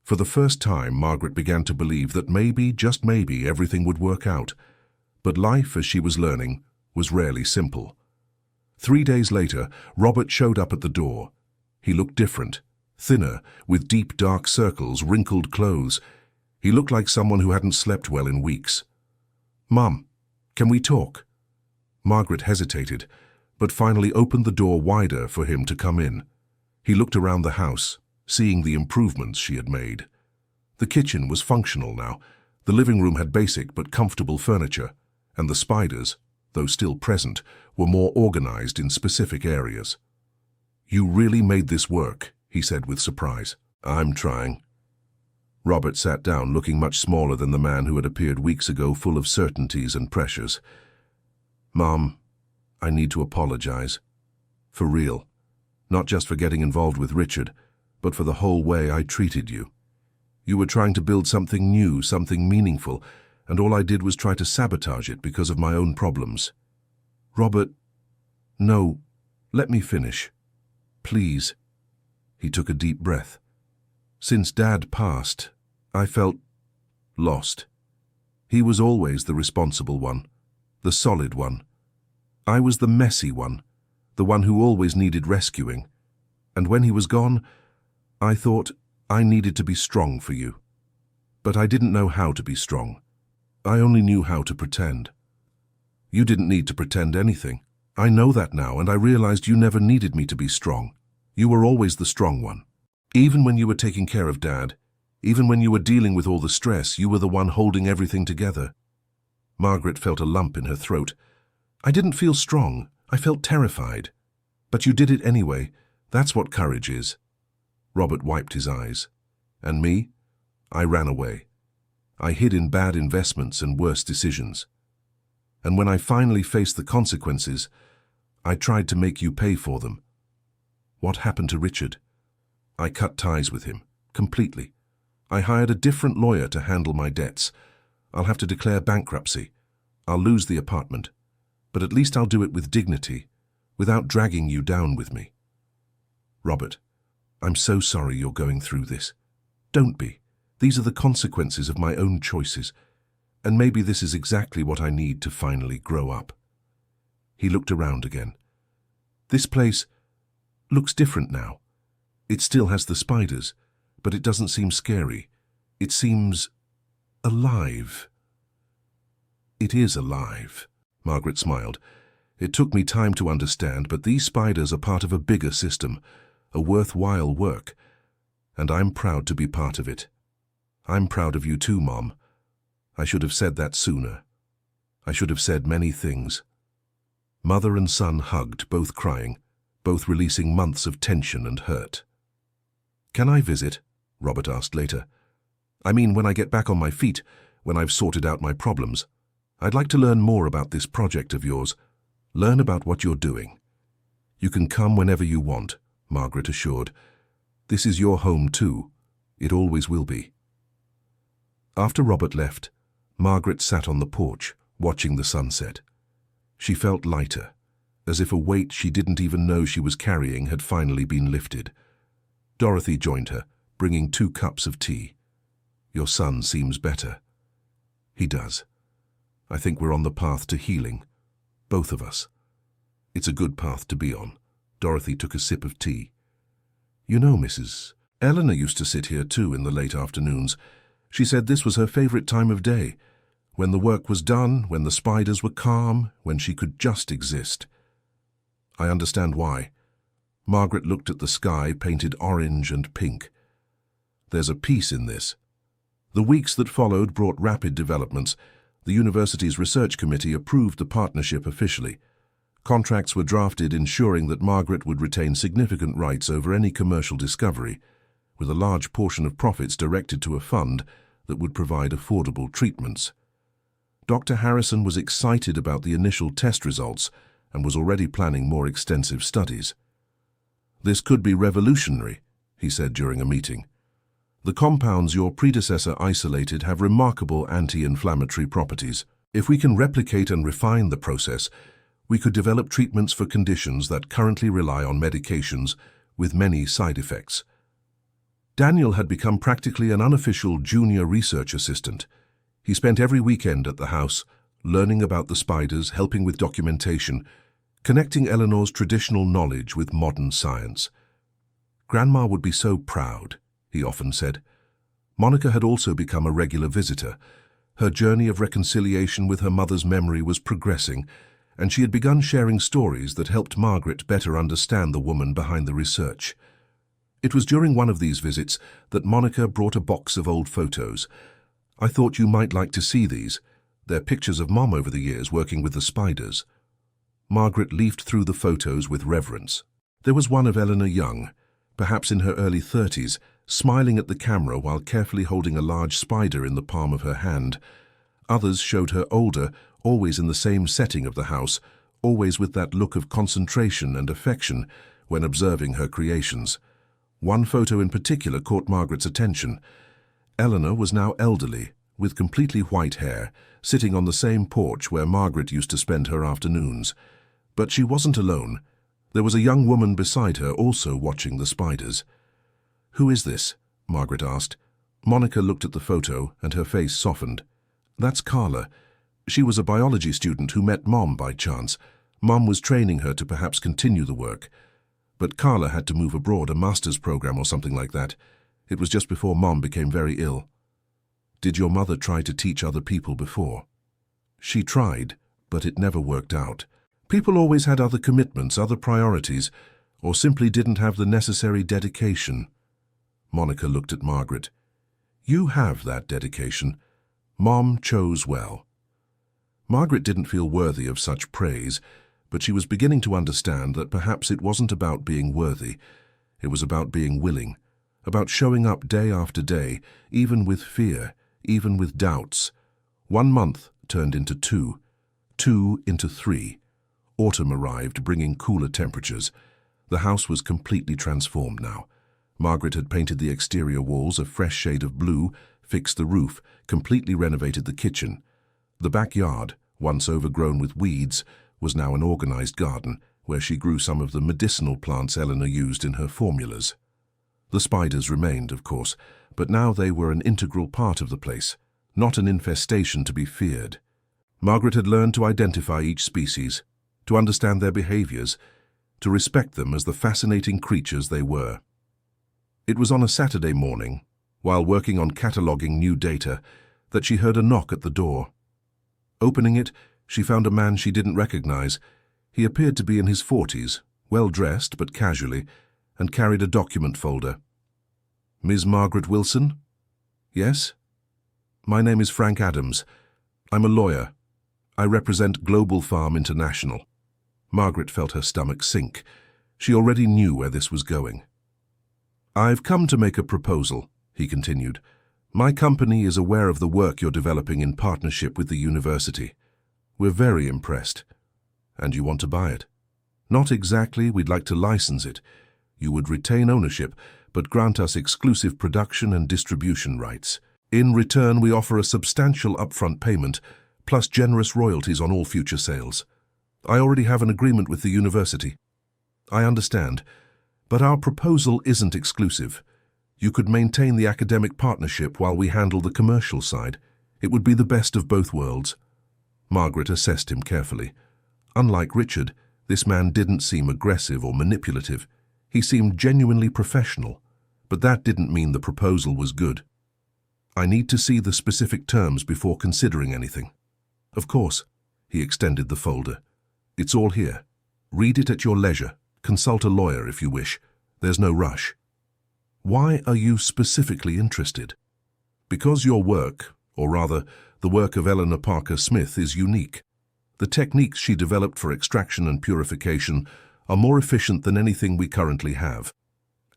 For the first time, Margaret began to believe that maybe, just maybe, everything would work out. But life, as she was learning, was rarely simple. 3 days later, Robert showed up at the door. He looked different, thinner, with deep dark circles, wrinkled clothes. He looked like someone who hadn't slept well in weeks. "Mum, can we talk?" Margaret hesitated, but finally opened the door wider for him to come in. He looked around the house, seeing the improvements she had made. The kitchen was functional now. The living room had basic but comfortable furniture, and the spiders, though still present, were more organized in specific areas. "You really made this work," he said with surprise. "I'm trying." Robert sat down, looking much smaller than the man who had appeared weeks ago, full of certainties and pressures. "Mom, I need to apologize. For real. Not just for getting involved with Richard, but for the whole way I treated you. You were trying to build something new, something meaningful, and all I did was try to sabotage it because of my own problems." "Robert, no, let me finish. Please." He took a deep breath. "Since Dad passed, I felt lost. He was always the responsible one, the solid one. I was the messy one, the one who always needed rescuing. And when he was gone, I thought I needed to be strong for you. But I didn't know how to be strong. I only knew how to pretend. You didn't need to pretend anything. I know that now, and I realized you never needed me to be strong. You were always the strong one. Even when you were taking care of Dad, even when you were dealing with all the stress, you were the one holding everything together." Margaret felt a lump in her throat. "I didn't feel strong. I felt terrified. But you did it anyway. That's what courage is." Robert wiped his eyes. "And me? I ran away. I hid in bad investments and worse decisions. And when I finally faced the consequences, I tried to make you pay for them. What happened to Richard? I cut ties with him, completely. I hired a different lawyer to handle my debts. I'll have to declare bankruptcy. I'll lose the apartment. But at least I'll do it with dignity, without dragging you down with me. Robert, I'm so sorry you're going through this. Don't be. These are the consequences of my own choices. And maybe this is exactly what I need to finally grow up." He looked around again. "This place looks different now. It still has the spiders, but it doesn't seem scary. It seems alive." "It is alive," Margaret smiled. "It took me time to understand, but these spiders are part of a bigger system, a worthwhile work, and I'm proud to be part of it. I'm proud of you too, Mom. I should have said that sooner. I should have said many things." Mother and son hugged, both crying, both releasing months of tension and hurt. "Can I visit?" Robert asked later. "I mean, when I get back on my feet, when I've sorted out my problems. I'd like to learn more about this project of yours. Learn about what you're doing." "You can come whenever you want," Margaret assured. "This is your home too. It always will be." After Robert left, Margaret sat on the porch, watching the sunset. She felt lighter, as if a weight she didn't even know she was carrying had finally been lifted. Dorothy joined her, bringing 2 cups of tea. "Your son seems better." "He does. I think we're on the path to healing, both of us." "It's a good path to be on." Dorothy took a sip of tea. "You know, Mrs. Eleanor used to sit here too in the late afternoons. She said this was her favorite time of day, when the work was done, when the spiders were calm, when she could just exist." "I understand why." Margaret looked at the sky, painted orange and pink. "There's a peace in this." The weeks that followed brought rapid developments. The university's research committee approved the partnership officially. Contracts were drafted ensuring that Margaret would retain significant rights over any commercial discovery, with a large portion of profits directed to a fund that would provide affordable treatments. Dr. Harrison was excited about the initial test results and was already planning more extensive studies. "This could be revolutionary," he said during a meeting. "The compounds your predecessor isolated have remarkable anti-inflammatory properties. If we can replicate and refine the process, We could develop treatments for conditions that currently rely on medications with many side effects. Daniel had become practically an unofficial junior research assistant. He spent every weekend at the house, learning about the spiders, helping with documentation, connecting Eleanor's traditional knowledge with modern science. Grandma would be so proud, he often said. Monica had also become a regular visitor. Her journey of reconciliation with her mother's memory was progressing, and she had begun sharing stories that helped Margaret better understand the woman behind the research. It was during one of these visits that Monica brought a box of old photos. "I thought you might like to see these. They're pictures of Mom over the years working with the spiders." Margaret leafed through the photos with reverence. There was one of Eleanor Young, perhaps in her early 30s, smiling at the camera while carefully holding a large spider in the palm of her hand. Others showed her older, always in the same setting of the house, always with that look of concentration and affection when observing her creations. One photo in particular caught Margaret's attention. Eleanor was now elderly, with completely white hair, sitting on the same porch where Margaret used to spend her afternoons. But she wasn't alone. There was a young woman beside her also watching the spiders. "Who is this?" Margaret asked. Monica looked at the photo and her face softened. "That's Carla. She was a biology student who met Mom by chance. Mom was training her to perhaps continue the work. But Carla had to move abroad, a master's program or something like that. It was just before Mom became very ill." "Did your mother try to teach other people before?" "She tried, but it never worked out. People always had other commitments, other priorities, or simply didn't have the necessary dedication." Monica looked at Margaret. "You have that dedication. Mom chose well." Margaret didn't feel worthy of such praise, but she was beginning to understand that perhaps it wasn't about being worthy. It was about being willing, about showing up day after day, even with fear, even with doubts. 1 month turned into 2, 2 into 3. Autumn arrived, bringing cooler temperatures. The house was completely transformed now. Margaret had painted the exterior walls a fresh shade of blue, fixed the roof, completely renovated the kitchen. The backyard, once overgrown with weeds, was now an organized garden where she grew some of the medicinal plants Eleanor used in her formulas. The spiders remained, of course, but now they were an integral part of the place, not an infestation to be feared. Margaret had learned to identify each species, to understand their behaviors, to respect them as the fascinating creatures they were. It was on a Saturday morning, while working on cataloging new data, that she heard a knock at the door. Opening it, she found a man she didn't recognize. He appeared to be in his 40s, well-dressed but casually, and carried a document folder. "Ms. Margaret Wilson?" "Yes?" "My name is Frank Adams. I'm a lawyer. I represent Global Farm International." Margaret felt her stomach sink. She already knew where this was going. "I've come to make a proposal," he continued. "My company is aware of the work you're developing in partnership with the university. We're very impressed. And you want to buy it?" "Not exactly. We'd like to license it. You would retain ownership, but grant us exclusive production and distribution rights. In return, we offer a substantial upfront payment, plus generous royalties on all future sales. I already have an agreement with the university." "I understand, but our proposal isn't exclusive. You could maintain the academic partnership while we handle the commercial side. It would be the best of both worlds." Margaret assessed him carefully. Unlike Richard, this man didn't seem aggressive or manipulative. He seemed genuinely professional, but that didn't mean the proposal was good. "I need to see the specific terms before considering anything." "Of course." He extended the folder. "It's all here. Read it at your leisure. Consult a lawyer if you wish. There's no rush." "Why are you specifically interested?" "Because your work, or rather, the work of Eleanor Parker Smith, is unique. The techniques she developed for extraction and purification are more efficient than anything we currently have.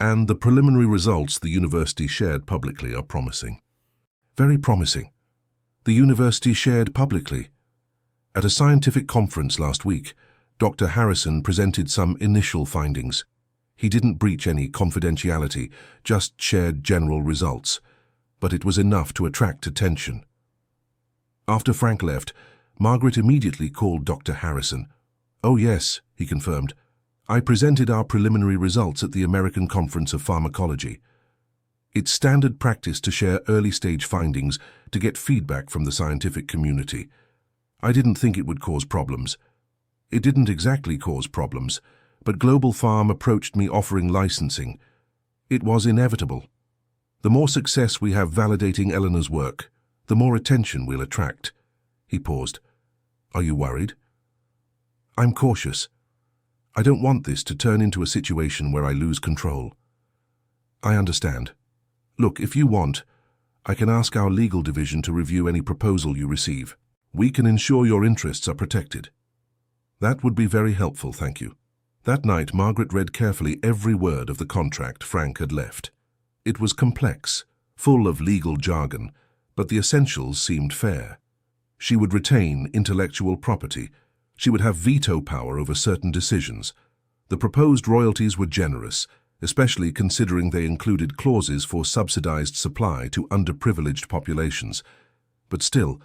And the preliminary results the university shared publicly are promising." "Very promising." "The university shared publicly?" "At a scientific conference last week, Dr. Harrison presented some initial findings. He didn't breach any confidentiality, just shared general results. But it was enough to attract attention." After Frank left, Margaret immediately called Dr. Harrison. "Oh yes," he confirmed. "I presented our preliminary results at the American Conference of Pharmacology. It's standard practice to share early-stage findings to get feedback from the scientific community. I didn't think it would cause problems. It didn't exactly cause problems, but Global Pharm approached me offering licensing. It was inevitable. The more success we have validating Eleanor's work, the more attention we'll attract." He paused. "Are you worried?" "I'm cautious. I don't want this to turn into a situation where I lose control." "I understand. Look, if you want, I can ask our legal division to review any proposal you receive. We can ensure your interests are protected." "That would be very helpful, thank you." That night, Margaret read carefully every word of the contract Frank had left. It was complex, full of legal jargon, but the essentials seemed fair. She would retain intellectual property. She would have veto power over certain decisions. The proposed royalties were generous, especially considering they included clauses for subsidized supply to underprivileged populations. But still,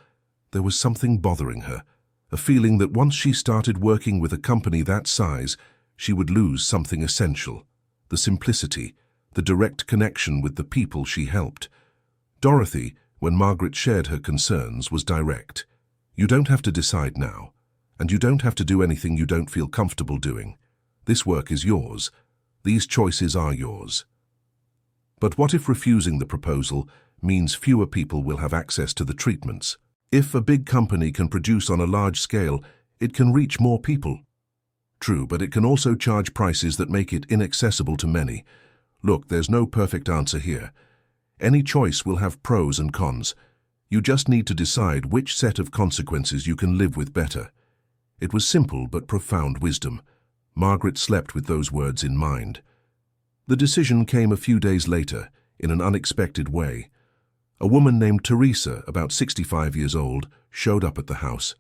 there was something bothering her, a feeling that once she started working with a company that size, she would lose something essential: the simplicity, the direct connection with the people she helped. Dorothy, when Margaret shared her concerns, was direct. "You don't have to decide now, and you don't have to do anything you don't feel comfortable doing. This work is yours. These choices are yours." But what if refusing the proposal means fewer people will have access to the treatments? If a big company can produce on a large scale, it can reach more people. True, but it can also charge prices that make it inaccessible to many. Look, there's no perfect answer here. Any choice will have pros and cons. You just need to decide which set of consequences you can live with better. It was simple but profound wisdom. Margaret slept with those words in mind. The decision came a few days later, in an unexpected way. A woman named Teresa, about 65 years old, showed up at the house.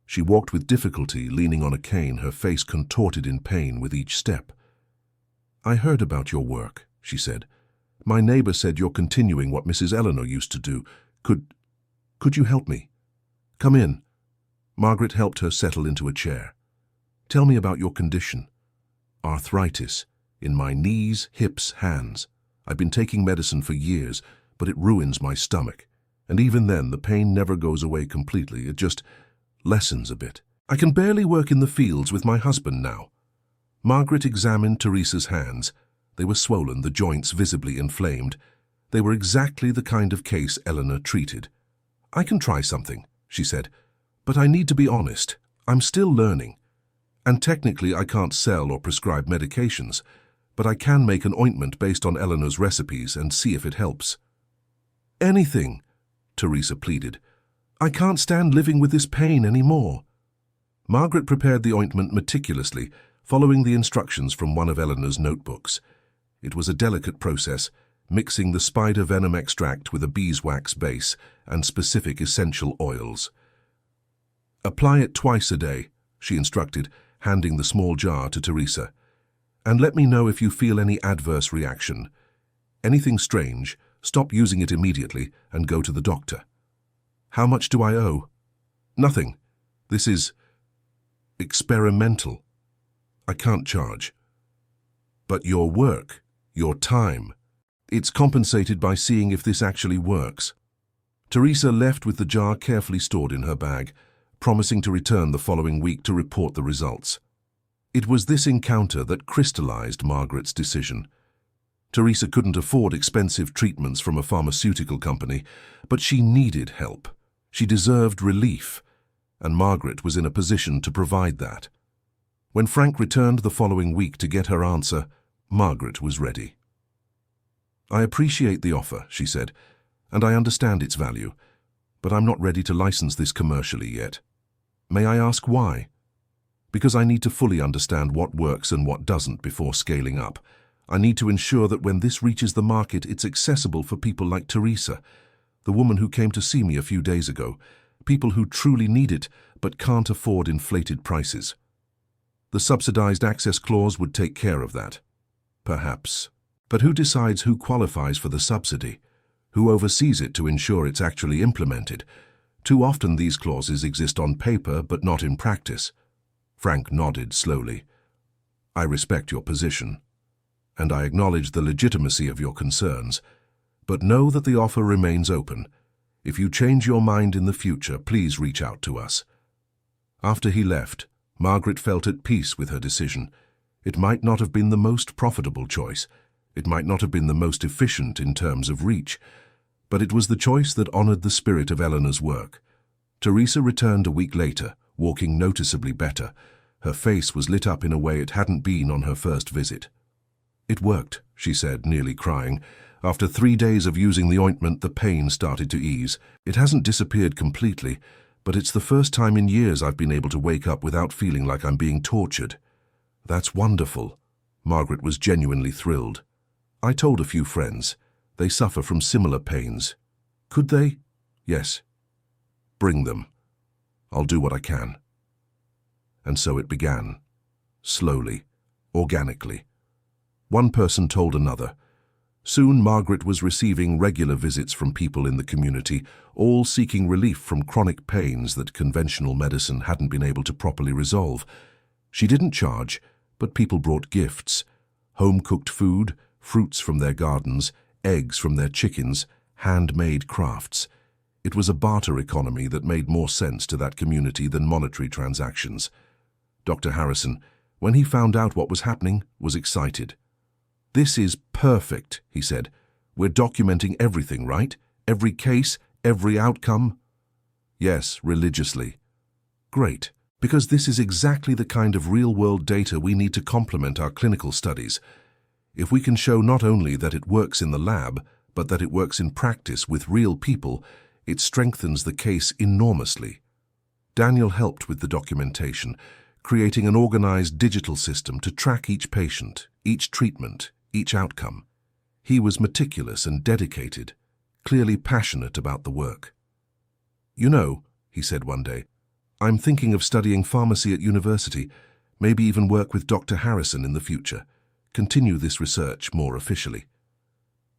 She walked with difficulty, leaning on a cane, her face contorted in pain with each step. "I heard about your work," she said. "My neighbor said you're continuing what Mrs. Eleanor used to do. Could you help me?" "Come in." Margaret helped her settle into a chair. "Tell me about your condition." "Arthritis. In my knees, hips, hands. I've been taking medicine for years, but it ruins my stomach. And even then, the pain never goes away completely. It just lessens a bit. I can barely work in the fields with my husband now." Margaret examined Teresa's hands. They were swollen, the joints visibly inflamed. They were exactly the kind of case Eleanor treated. "I can try something," she said, "but I need to be honest. I'm still learning. And technically I can't sell or prescribe medications, but I can make an ointment based on Eleanor's recipes and see if it helps." "Anything," Teresa pleaded. "I can't stand living with this pain anymore." Margaret prepared the ointment meticulously, following the instructions from one of Eleanor's notebooks. It was a delicate process, mixing the spider venom extract with a beeswax base and specific essential oils. "Apply it twice a day," she instructed, handing the small jar to Teresa. "And let me know if you feel any adverse reaction. Anything strange, stop using it immediately and go to the doctor." "How much do I owe?" "Nothing. This is experimental. I can't charge." "But your work, your time, it's compensated by seeing if this actually works." Teresa left with the jar carefully stored in her bag, promising to return the following week to report the results. It was this encounter that crystallized Margaret's decision. Teresa couldn't afford expensive treatments from a pharmaceutical company, but she needed help. She deserved relief, and Margaret was in a position to provide that. When Frank returned the following week to get her answer, Margaret was ready. "I appreciate the offer," she said, "and I understand its value, but I'm not ready to license this commercially yet. May I ask why?" "Because I need to fully understand what works and what doesn't before scaling up. I need to ensure that when this reaches the market, it's accessible for people like Teresa, the woman who came to see me a few days ago, people who truly need it but can't afford inflated prices. The subsidized access clause would take care of that. Perhaps. But who decides who qualifies for the subsidy? Who oversees it to ensure it's actually implemented? Too often these clauses exist on paper but not in practice. Frank nodded slowly. I respect your position, and I acknowledge the legitimacy of your concerns, but know that the offer remains open. If you change your mind in the future, please reach out to us. After he left, Margaret felt at peace with her decision. It might not have been the most profitable choice. It might not have been the most efficient in terms of reach, but it was the choice that honored the spirit of Eleanor's work. Teresa returned a week later, walking noticeably better. Her face was lit up in a way it hadn't been on her first visit. "It worked," she said, nearly crying. "After 3 days of using the ointment, the pain started to ease. It hasn't disappeared completely, but it's the first time in years I've been able to wake up without feeling like I'm being tortured." "That's wonderful." Margaret was genuinely thrilled. "I told a few friends. They suffer from similar pains." "Could they?" "Yes." "Bring them. I'll do what I can." And so it began. Slowly, organically. One person told another. Soon Margaret was receiving regular visits from people in the community, all seeking relief from chronic pains that conventional medicine hadn't been able to properly resolve. She didn't charge, but people brought gifts. Home-cooked food, fruits from their gardens, eggs from their chickens, handmade crafts. It was a barter economy that made more sense to that community than monetary transactions. Dr. Harrison, when he found out what was happening, was excited. "This is perfect," he said. "We're documenting everything, right? Every case, every outcome?" "Yes, religiously." "Great, because this is exactly the kind of real-world data we need to complement our clinical studies. If we can show not only that it works in the lab, but that it works in practice with real people, it strengthens the case enormously." Daniel helped with the documentation, creating an organized digital system to track each patient, each treatment, each outcome. He was meticulous and dedicated, clearly passionate about the work. "You know," he said one day, "I'm thinking of studying pharmacy at university, maybe even work with Dr. Harrison in the future, continue this research more officially."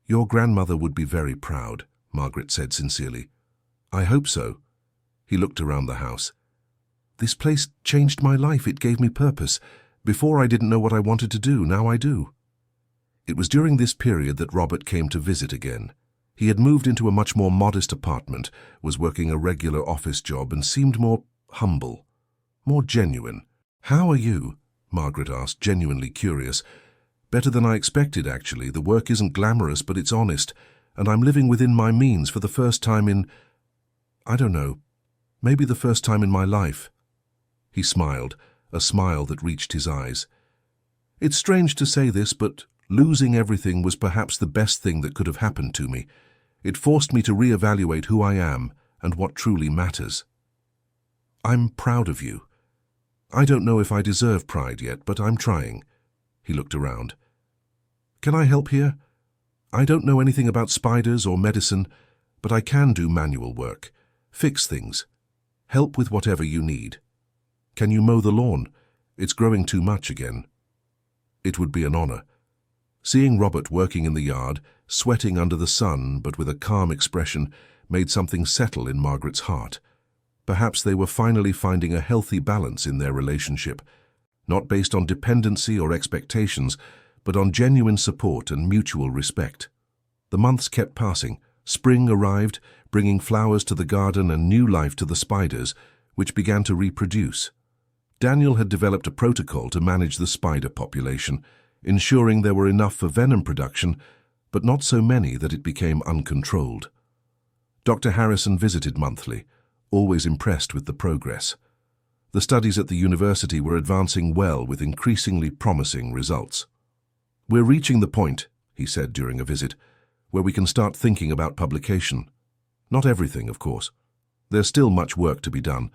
"Your grandmother would be very proud," Margaret said sincerely. "I hope so." He looked around the house. "This place changed my life. It gave me purpose. Before I didn't know what I wanted to do, now I do." It was during this period that Robert came to visit again. He had moved into a much more modest apartment, was working a regular office job, and seemed more humble, more genuine. "How are you?" Margaret asked, genuinely curious. "Better than I expected, actually. The work isn't glamorous, but it's honest, and I'm living within my means for the first time in, I don't know, maybe the first time in my life." He smiled, a smile that reached his eyes. "It's strange to say this, but losing everything was perhaps the best thing that could have happened to me. It forced me to reevaluate who I am and what truly matters." "I'm proud of you. I don't know if I deserve pride yet, but I'm trying." He looked around. "Can I help here? I don't know anything about spiders or medicine, but I can do manual work, fix things, help with whatever you need. Can you mow the lawn? It's growing too much again." It would be an honor. Seeing Robert working in the yard, sweating under the sun but with a calm expression, made something settle in Margaret's heart. Perhaps they were finally finding a healthy balance in their relationship, not based on dependency or expectations, but on genuine support and mutual respect. The months kept passing. Spring arrived, bringing flowers to the garden and new life to the spiders, which began to reproduce. Daniel had developed a protocol to manage the spider population, ensuring there were enough for venom production, but not so many that it became uncontrolled. Dr. Harrison visited monthly, always impressed with the progress. The studies at the university were advancing well with increasingly promising results. "We're reaching the point," he said during a visit, "where we can start thinking about publication. Not everything, of course. There's still much work to be done,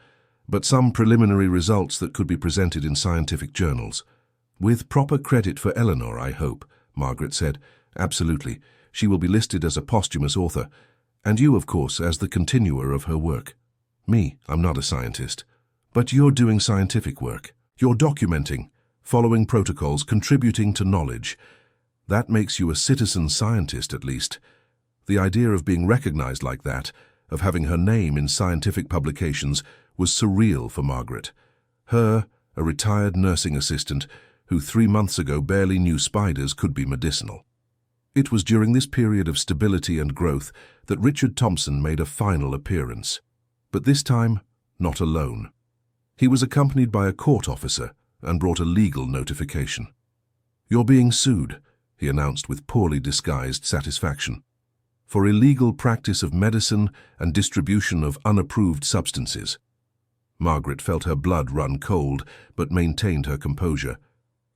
but some preliminary results that could be presented in scientific journals. With proper credit for Eleanor, I hope," Margaret said. "Absolutely. She will be listed as a posthumous author, and you, of course, as the continuer of her work. Me, I'm not a scientist. But you're doing scientific work. You're documenting, following protocols, contributing to knowledge. That makes you a citizen scientist, at least. The idea of being recognized like that, of having her name in scientific publications, was surreal for Margaret. Her, a retired nursing assistant who 3 months ago barely knew spiders could be medicinal. It was during this period of stability and growth that Richard Thompson made a final appearance. But this time, not alone. He was accompanied by a court officer and brought a legal notification. "You're being sued," he announced with poorly disguised satisfaction, "for illegal practice of medicine and distribution of unapproved substances." Margaret felt her blood run cold, but maintained her composure.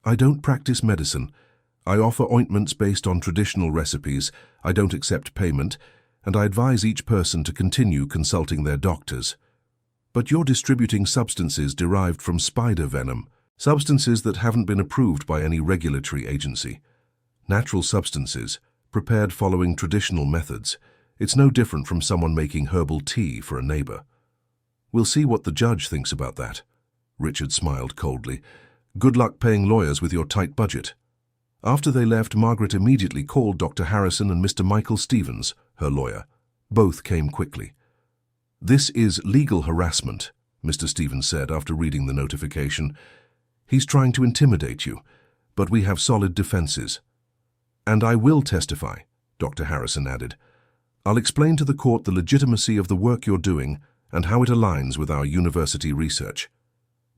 "I don't practice medicine. I offer ointments based on traditional recipes, I don't accept payment, and I advise each person to continue consulting their doctors." "But you're distributing substances derived from spider venom, substances that haven't been approved by any regulatory agency. Natural substances, prepared following traditional methods. It's no different from someone making herbal tea for a neighbor." "We'll see what the judge thinks about that." Richard smiled coldly. "Good luck paying lawyers with your tight budget." After they left, Margaret immediately called Dr. Harrison and Mr. Michael Stevens, her lawyer. Both came quickly. "This is legal harassment," Mr. Stevens said after reading the notification. "He's trying to intimidate you, but we have solid defenses." "And I will testify," Dr. Harrison added. "I'll explain to the court the legitimacy of the work you're doing and how it aligns with our university research.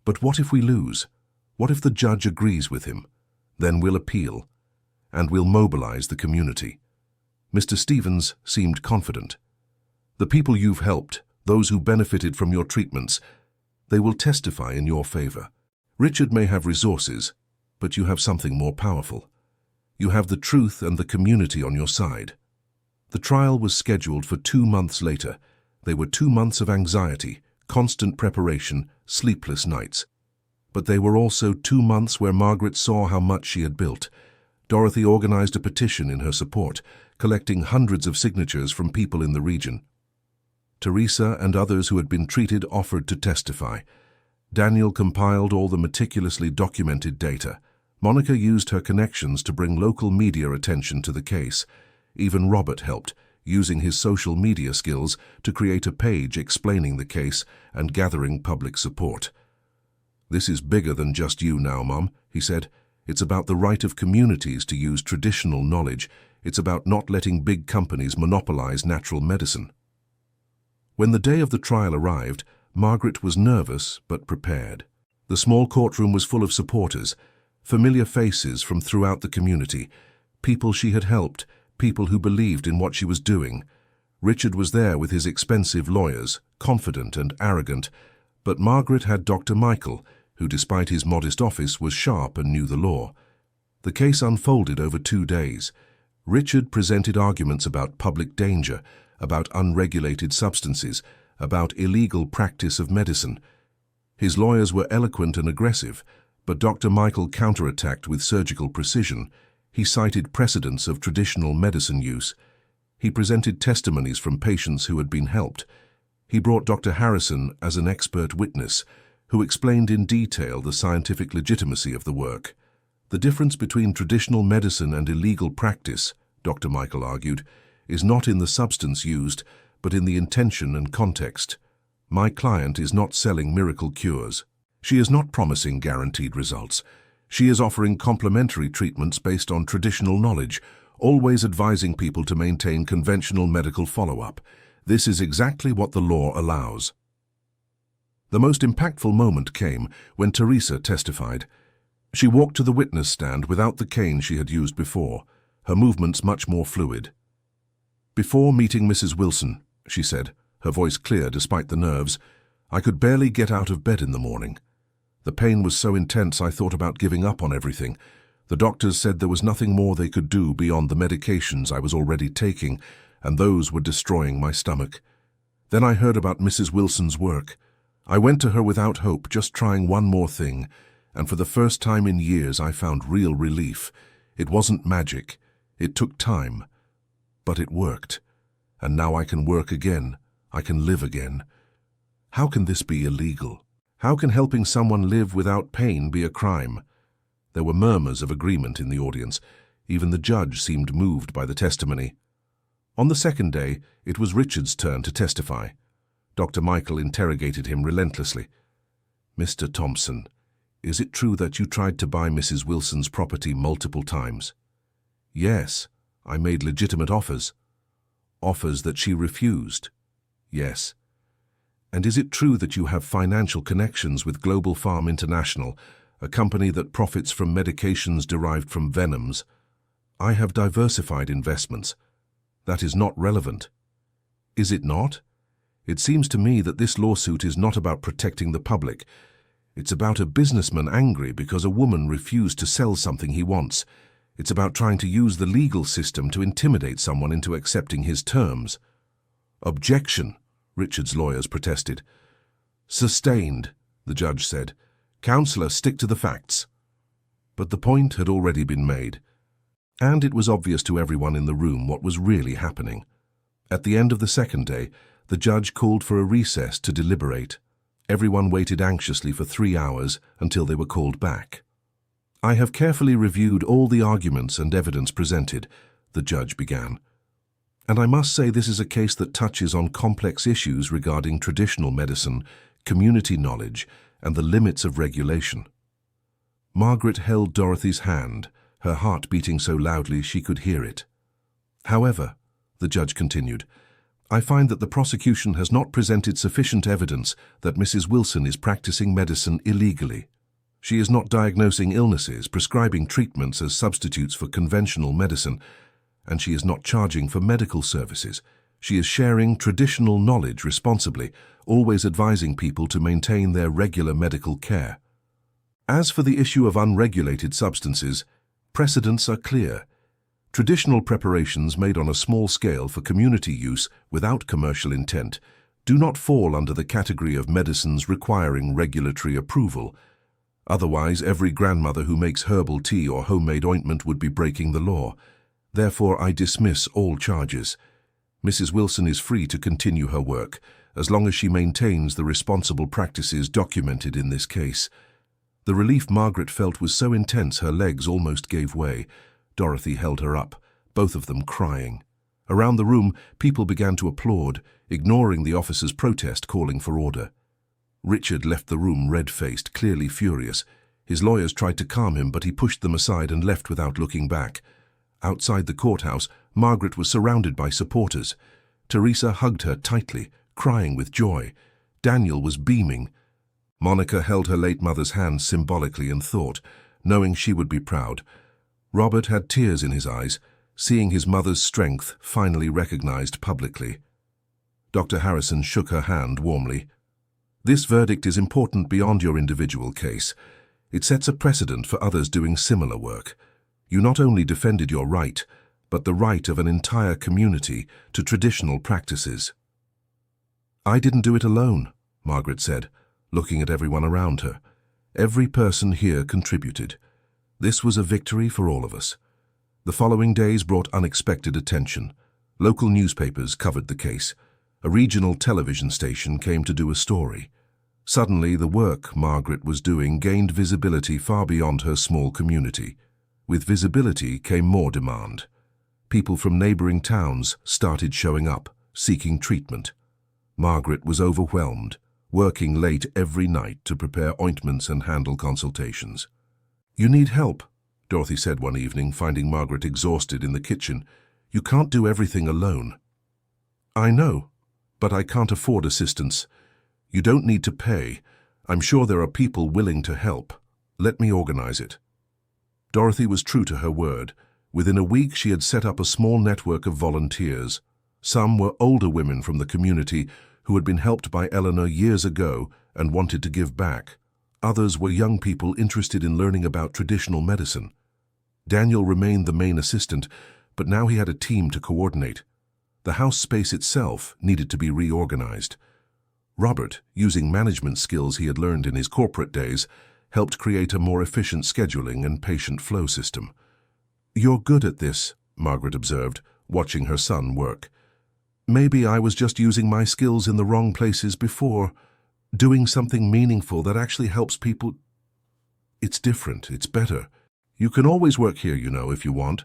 But what if we lose? What if the judge agrees with him? Then we'll appeal, and we'll mobilize the community." Mr. Stevens seemed confident. "The people you've helped, those who benefited from your treatments, they will testify in your favor. Richard may have resources, but you have something more powerful. You have the truth and the community on your side." The trial was scheduled for 2 months later. They were 2 months of anxiety, constant preparation, sleepless nights. But they were also 2 months where Margaret saw how much she had built. Dorothy organized a petition in her support, collecting hundreds of signatures from people in the region. Teresa and others who had been treated offered to testify. Daniel compiled all the meticulously documented data. Monica used her connections to bring local media attention to the case. Even Robert helped, using his social media skills to create a page explaining the case and gathering public support. "This is bigger than just you now, Mum," he said. "It's about the right of communities to use traditional knowledge. It's about not letting big companies monopolize natural medicine." When the day of the trial arrived, Margaret was nervous but prepared. The small courtroom was full of supporters, familiar faces from throughout the community, people she had helped, people who believed in what she was doing. Richard was there with his expensive lawyers, confident and arrogant, but Margaret had Dr. Michael, who despite his modest office was sharp and knew the law. The case unfolded over 2 days. Richard presented arguments about public danger, about unregulated substances, about illegal practice of medicine. His lawyers were eloquent and aggressive, but Dr. Michael counterattacked with surgical precision. He cited precedents of traditional medicine use. He presented testimonies from patients who had been helped. He brought Dr. Harrison as an expert witness, who explained in detail the scientific legitimacy of the work. "The difference between traditional medicine and illegal practice," Dr. Michael argued, "is not in the substance used, but in the intention and context. My client is not selling miracle cures. She is not promising guaranteed results. She is offering complementary treatments based on traditional knowledge, always advising people to maintain conventional medical follow-up. This is exactly what the law allows." The most impactful moment came when Teresa testified. She walked to the witness stand without the cane she had used before, her movements much more fluid. "Before meeting Mrs. Wilson," she said, her voice clear despite the nerves, "I could barely get out of bed in the morning. The pain was so intense I thought about giving up on everything. The doctors said there was nothing more they could do beyond the medications I was already taking, and those were destroying my stomach. Then I heard about Mrs. Wilson's work. I went to her without hope, just trying one more thing, and for the first time in years I found real relief. It wasn't magic. It took time. But it worked. And now I can work again. I can live again. How can this be illegal? How can helping someone live without pain be a crime?" There were murmurs of agreement in the audience. Even the judge seemed moved by the testimony. On the second day, it was Richard's turn to testify. Dr. Michael interrogated him relentlessly. "Mr. Thompson, is it true that you tried to buy Mrs. Wilson's property multiple times? Yes, I made legitimate offers. Offers that she refused? Yes. And is it true that you have financial connections with Global Farm International, a company that profits from medications derived from venoms? I have diversified investments. That is not relevant. Is it not? It seems to me that this lawsuit is not about protecting the public. It's about a businessman angry because a woman refused to sell something he wants. It's about trying to use the legal system to intimidate someone into accepting his terms. Objection, Richard's lawyers protested. Sustained, the judge said. Counselor, stick to the facts. But the point had already been made, and it was obvious to everyone in the room what was really happening. At the end of the second day, the judge called for a recess to deliberate. Everyone waited anxiously for 3 hours until they were called back. I have carefully reviewed all the arguments and evidence presented, the judge began. And I must say this is a case that touches on complex issues regarding traditional medicine, community knowledge, and the limits of regulation. Margaret held Dorothy's hand, her heart beating so loudly she could hear it. However, the judge continued, I find that the prosecution has not presented sufficient evidence that Mrs. Wilson is practicing medicine illegally. She is not diagnosing illnesses, prescribing treatments as substitutes for conventional medicine, and she is not charging for medical services. She is sharing traditional knowledge responsibly, always advising people to maintain their regular medical care. As for the issue of unregulated substances, precedents are clear. Traditional preparations made on a small scale for community use without commercial intent do not fall under the category of medicines requiring regulatory approval. Otherwise, every grandmother who makes herbal tea or homemade ointment would be breaking the law. Therefore, I dismiss all charges. Mrs. Wilson is free to continue her work, as long as she maintains the responsible practices documented in this case. The relief Margaret felt was so intense her legs almost gave way. Dorothy held her up, both of them crying. Around the room, people began to applaud, ignoring the officer's protest calling for order. Richard left the room red-faced, clearly furious. His lawyers tried to calm him, but he pushed them aside and left without looking back. Outside the courthouse, Margaret was surrounded by supporters. Teresa hugged her tightly, crying with joy. Daniel was beaming. Monica held her late mother's hand symbolically and thought, knowing she would be proud. Robert had tears in his eyes, seeing his mother's strength finally recognized publicly. Dr. Harrison shook her hand warmly. This verdict is important beyond your individual case. It sets a precedent for others doing similar work. You not only defended your right, but the right of an entire community to traditional practices. I didn't do it alone, Margaret said, looking at everyone around her. Every person here contributed. This was a victory for all of us. The following days brought unexpected attention. Local newspapers covered the case. A regional television station came to do a story. Suddenly, the work Margaret was doing gained visibility far beyond her small community. With visibility came more demand. People from neighboring towns started showing up, seeking treatment. Margaret was overwhelmed, working late every night to prepare ointments and handle consultations. You need help, Dorothy said one evening, finding Margaret exhausted in the kitchen. You can't do everything alone. I know, but I can't afford assistance. You don't need to pay. I'm sure there are people willing to help. Let me organize it. Dorothy was true to her word. Within a week, she had set up a small network of volunteers. Some were older women from the community who had been helped by Eleanor years ago and wanted to give back. Others were young people interested in learning about traditional medicine. Daniel remained the main assistant, but now he had a team to coordinate. The house space itself needed to be reorganized. Robert, using management skills he had learned in his corporate days, helped create a more efficient scheduling and patient flow system. You're good at this, Margaret observed, watching her son work. Maybe I was just using my skills in the wrong places before. Doing something meaningful that actually helps people. It's different, it's better. You can always work here, you know, if you want.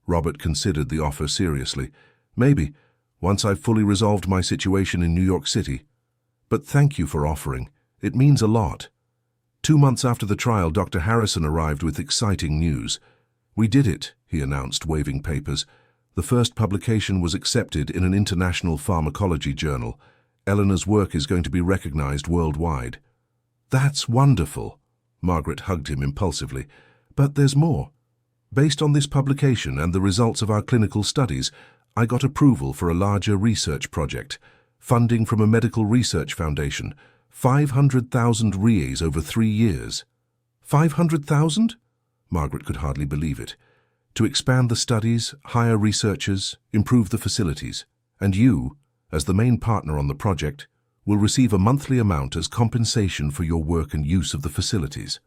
Robert considered the offer seriously. Maybe, once I've fully resolved my situation in New York City. But thank you for offering. It means a lot. 2 months after the trial, Dr. Harrison arrived with exciting news. "We did it," he announced, waving papers. "The first publication was accepted in an international pharmacology journal. Eleanor's work is going to be recognized worldwide." "That's wonderful." Margaret hugged him impulsively. "But there's more. Based on this publication and the results of our clinical studies, I got approval for a larger research project, funding from a medical research foundation, 500,000 reais over 3 years. 500,000? Margaret could hardly believe it. To expand the studies, hire researchers, improve the facilities. And you, as the main partner on the project, will receive a monthly amount as compensation for your work and use of the facilities.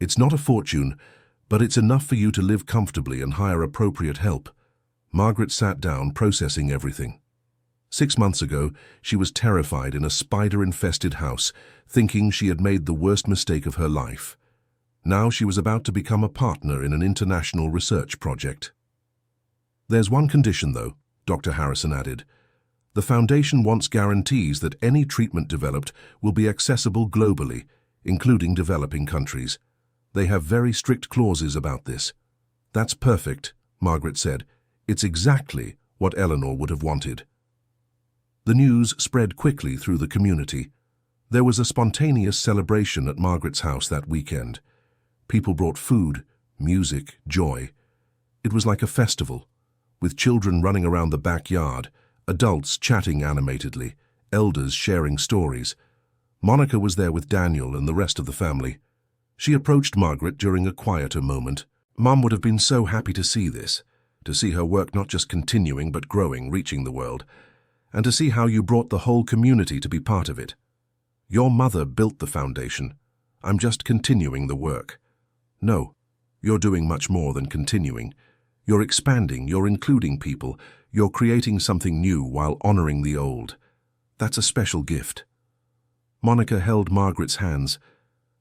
It's not a fortune, but it's enough for you to live comfortably and hire appropriate help. Margaret sat down, processing everything. 6 months ago, she was terrified in a spider-infested house, thinking she had made the worst mistake of her life. Now she was about to become a partner in an international research project. "There's one condition, though," Dr. Harrison added. "The Foundation wants guarantees that any treatment developed will be accessible globally, including developing countries. They have very strict clauses about this." "That's perfect," Margaret said. "It's exactly what Eleanor would have wanted." The news spread quickly through the community. There was a spontaneous celebration at Margaret's house that weekend. People brought food, music, joy. It was like a festival, with children running around the backyard, adults chatting animatedly, elders sharing stories. Monica was there with Daniel and the rest of the family. She approached Margaret during a quieter moment. "Mum would have been so happy to see this, to see her work not just continuing but growing, reaching the world, and to see how you brought the whole community to be part of it. Your mother built the foundation. I'm just continuing the work." "No, you're doing much more than continuing. You're expanding, you're including people, you're creating something new while honoring the old. That's a special gift." Monica held Margaret's hands.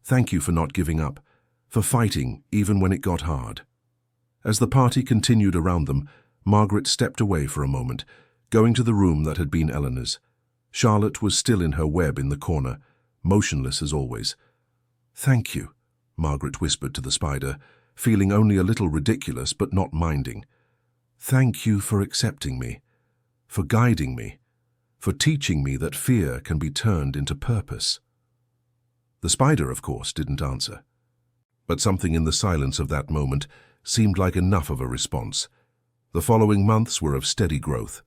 "Thank you for not giving up, for fighting even when it got hard." As the party continued around them, Margaret stepped away for a moment, going to the room that had been Eleanor's. Charlotte was still in her web in the corner, motionless as always. "Thank you," Margaret whispered to the spider, feeling only a little ridiculous but not minding. "Thank you for accepting me, for guiding me, for teaching me that fear can be turned into purpose." The spider, of course, didn't answer. But something in the silence of that moment seemed like enough of a response. The following months were of steady growth.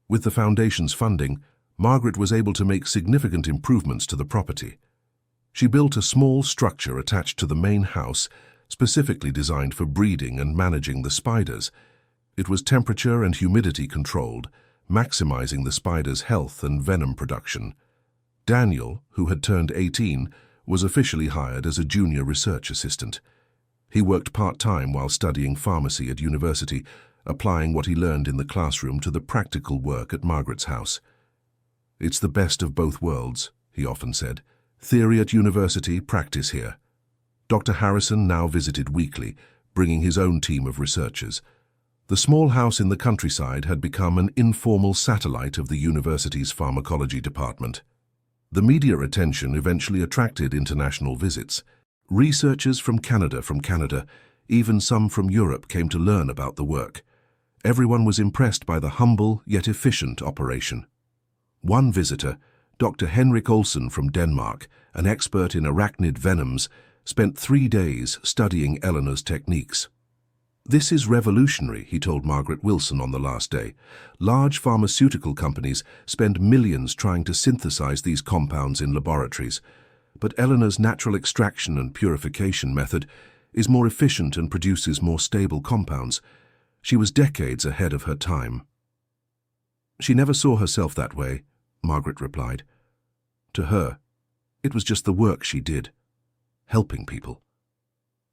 With the Foundation's funding, Margaret was able to make significant improvements to the property. She built a small structure attached to the main house, specifically designed for breeding and managing the spiders. It was temperature and humidity controlled, maximizing the spiders' health and venom production. Daniel, who had turned 18, was officially hired as a junior research assistant. He worked part-time while studying pharmacy at university, applying what he learned in the classroom to the practical work at Margaret's house. "It's the best of both worlds," he often said. "Theory at university, practice here." Dr. Harrison now visited weekly, bringing his own team of researchers. The small house in the countryside had become an informal satellite of the university's pharmacology department. The media attention eventually attracted international visits. Researchers from Canada, even some from Europe, came to learn about the work. Everyone was impressed by the humble yet efficient operation. One visitor, Dr. Henrik Olsen from Denmark, an expert in arachnid venoms, spent 3 days studying Eleanor's techniques. "This is revolutionary," he told Margaret Wilson on the last day. "Large pharmaceutical companies spend millions trying to synthesize these compounds in laboratories, but Eleanor's natural extraction and purification method is more efficient and produces more stable compounds. She was decades ahead of her time." "She never saw herself that way," Margaret replied. To her, it was just the work she did, helping people.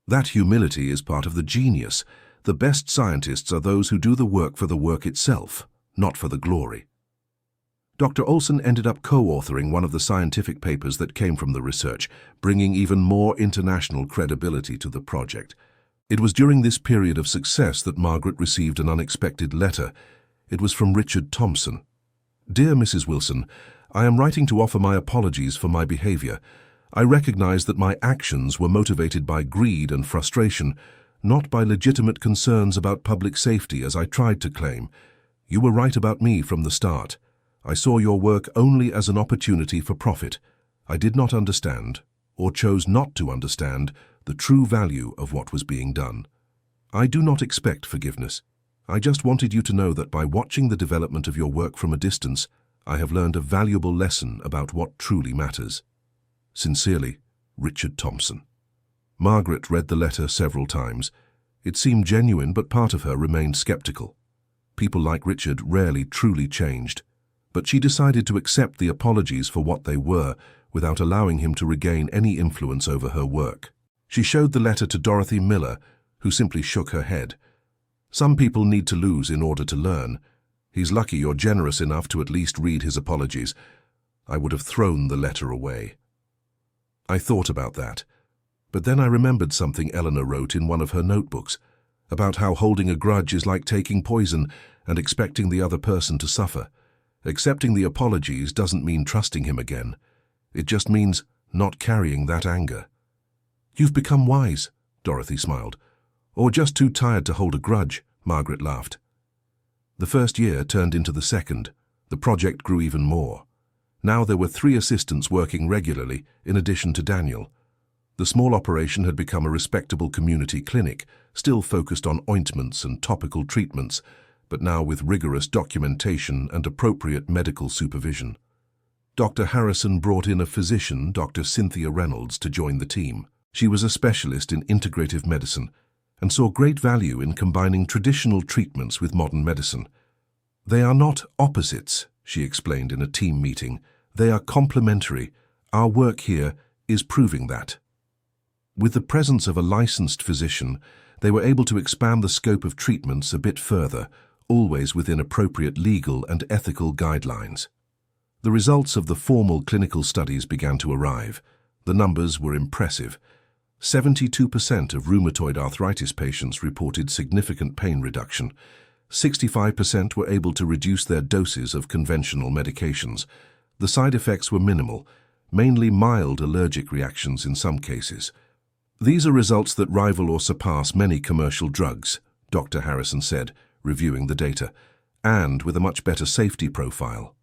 That humility is part of the genius. The best scientists are those who do the work for the work itself, not for the glory. Dr. Olsen ended up co-authoring one of the scientific papers that came from the research, bringing even more international credibility to the project. It was during this period of success that Margaret received an unexpected letter. It was from Richard Thompson. "Dear Mrs. Wilson, I am writing to offer my apologies for my behavior. I recognized that my actions were motivated by greed and frustration, not by legitimate concerns about public safety as I tried to claim. You were right about me from the start. I saw your work only as an opportunity for profit. I did not understand, or chose not to understand, the true value of what was being done. I do not expect forgiveness. I just wanted you to know that by watching the development of your work from a distance, I have learned a valuable lesson about what truly matters. Sincerely, Richard Thompson. Margaret read the letter several times. It seemed genuine, but part of her remained skeptical. People like Richard rarely truly changed. But she decided to accept the apologies for what they were without allowing him to regain any influence over her work. She showed the letter to Dorothy Miller, who simply shook her head. Some people need to lose in order to learn. He's lucky you're generous enough to at least read his apologies. I would have thrown the letter away. I thought about that. But then I remembered something Eleanor wrote in one of her notebooks, about how holding a grudge is like taking poison and expecting the other person to suffer. Accepting the apologies doesn't mean trusting him again. It just means not carrying that anger. You've become wise, Dorothy smiled. Or just too tired to hold a grudge, Margaret laughed. The first year turned into the second. The project grew even more. Now there were 3 assistants working regularly, in addition to Daniel. The small operation had become a respectable community clinic, still focused on ointments and topical treatments, but now with rigorous documentation and appropriate medical supervision. Dr. Harrison brought in a physician, Dr. Cynthia Reynolds, to join the team. She was a specialist in integrative medicine and saw great value in combining traditional treatments with modern medicine. They are not opposites, she explained in a team meeting. They are complementary. Our work here is proving that. With the presence of a licensed physician, they were able to expand the scope of treatments a bit further, always within appropriate legal and ethical guidelines. The results of the formal clinical studies began to arrive. The numbers were impressive. 72% of rheumatoid arthritis patients reported significant pain reduction. 65% were able to reduce their doses of conventional medications. The side effects were minimal, mainly mild allergic reactions in some cases. These are results that rival or surpass many commercial drugs, Dr. Harrison said, reviewing the data, and with a much better safety profile.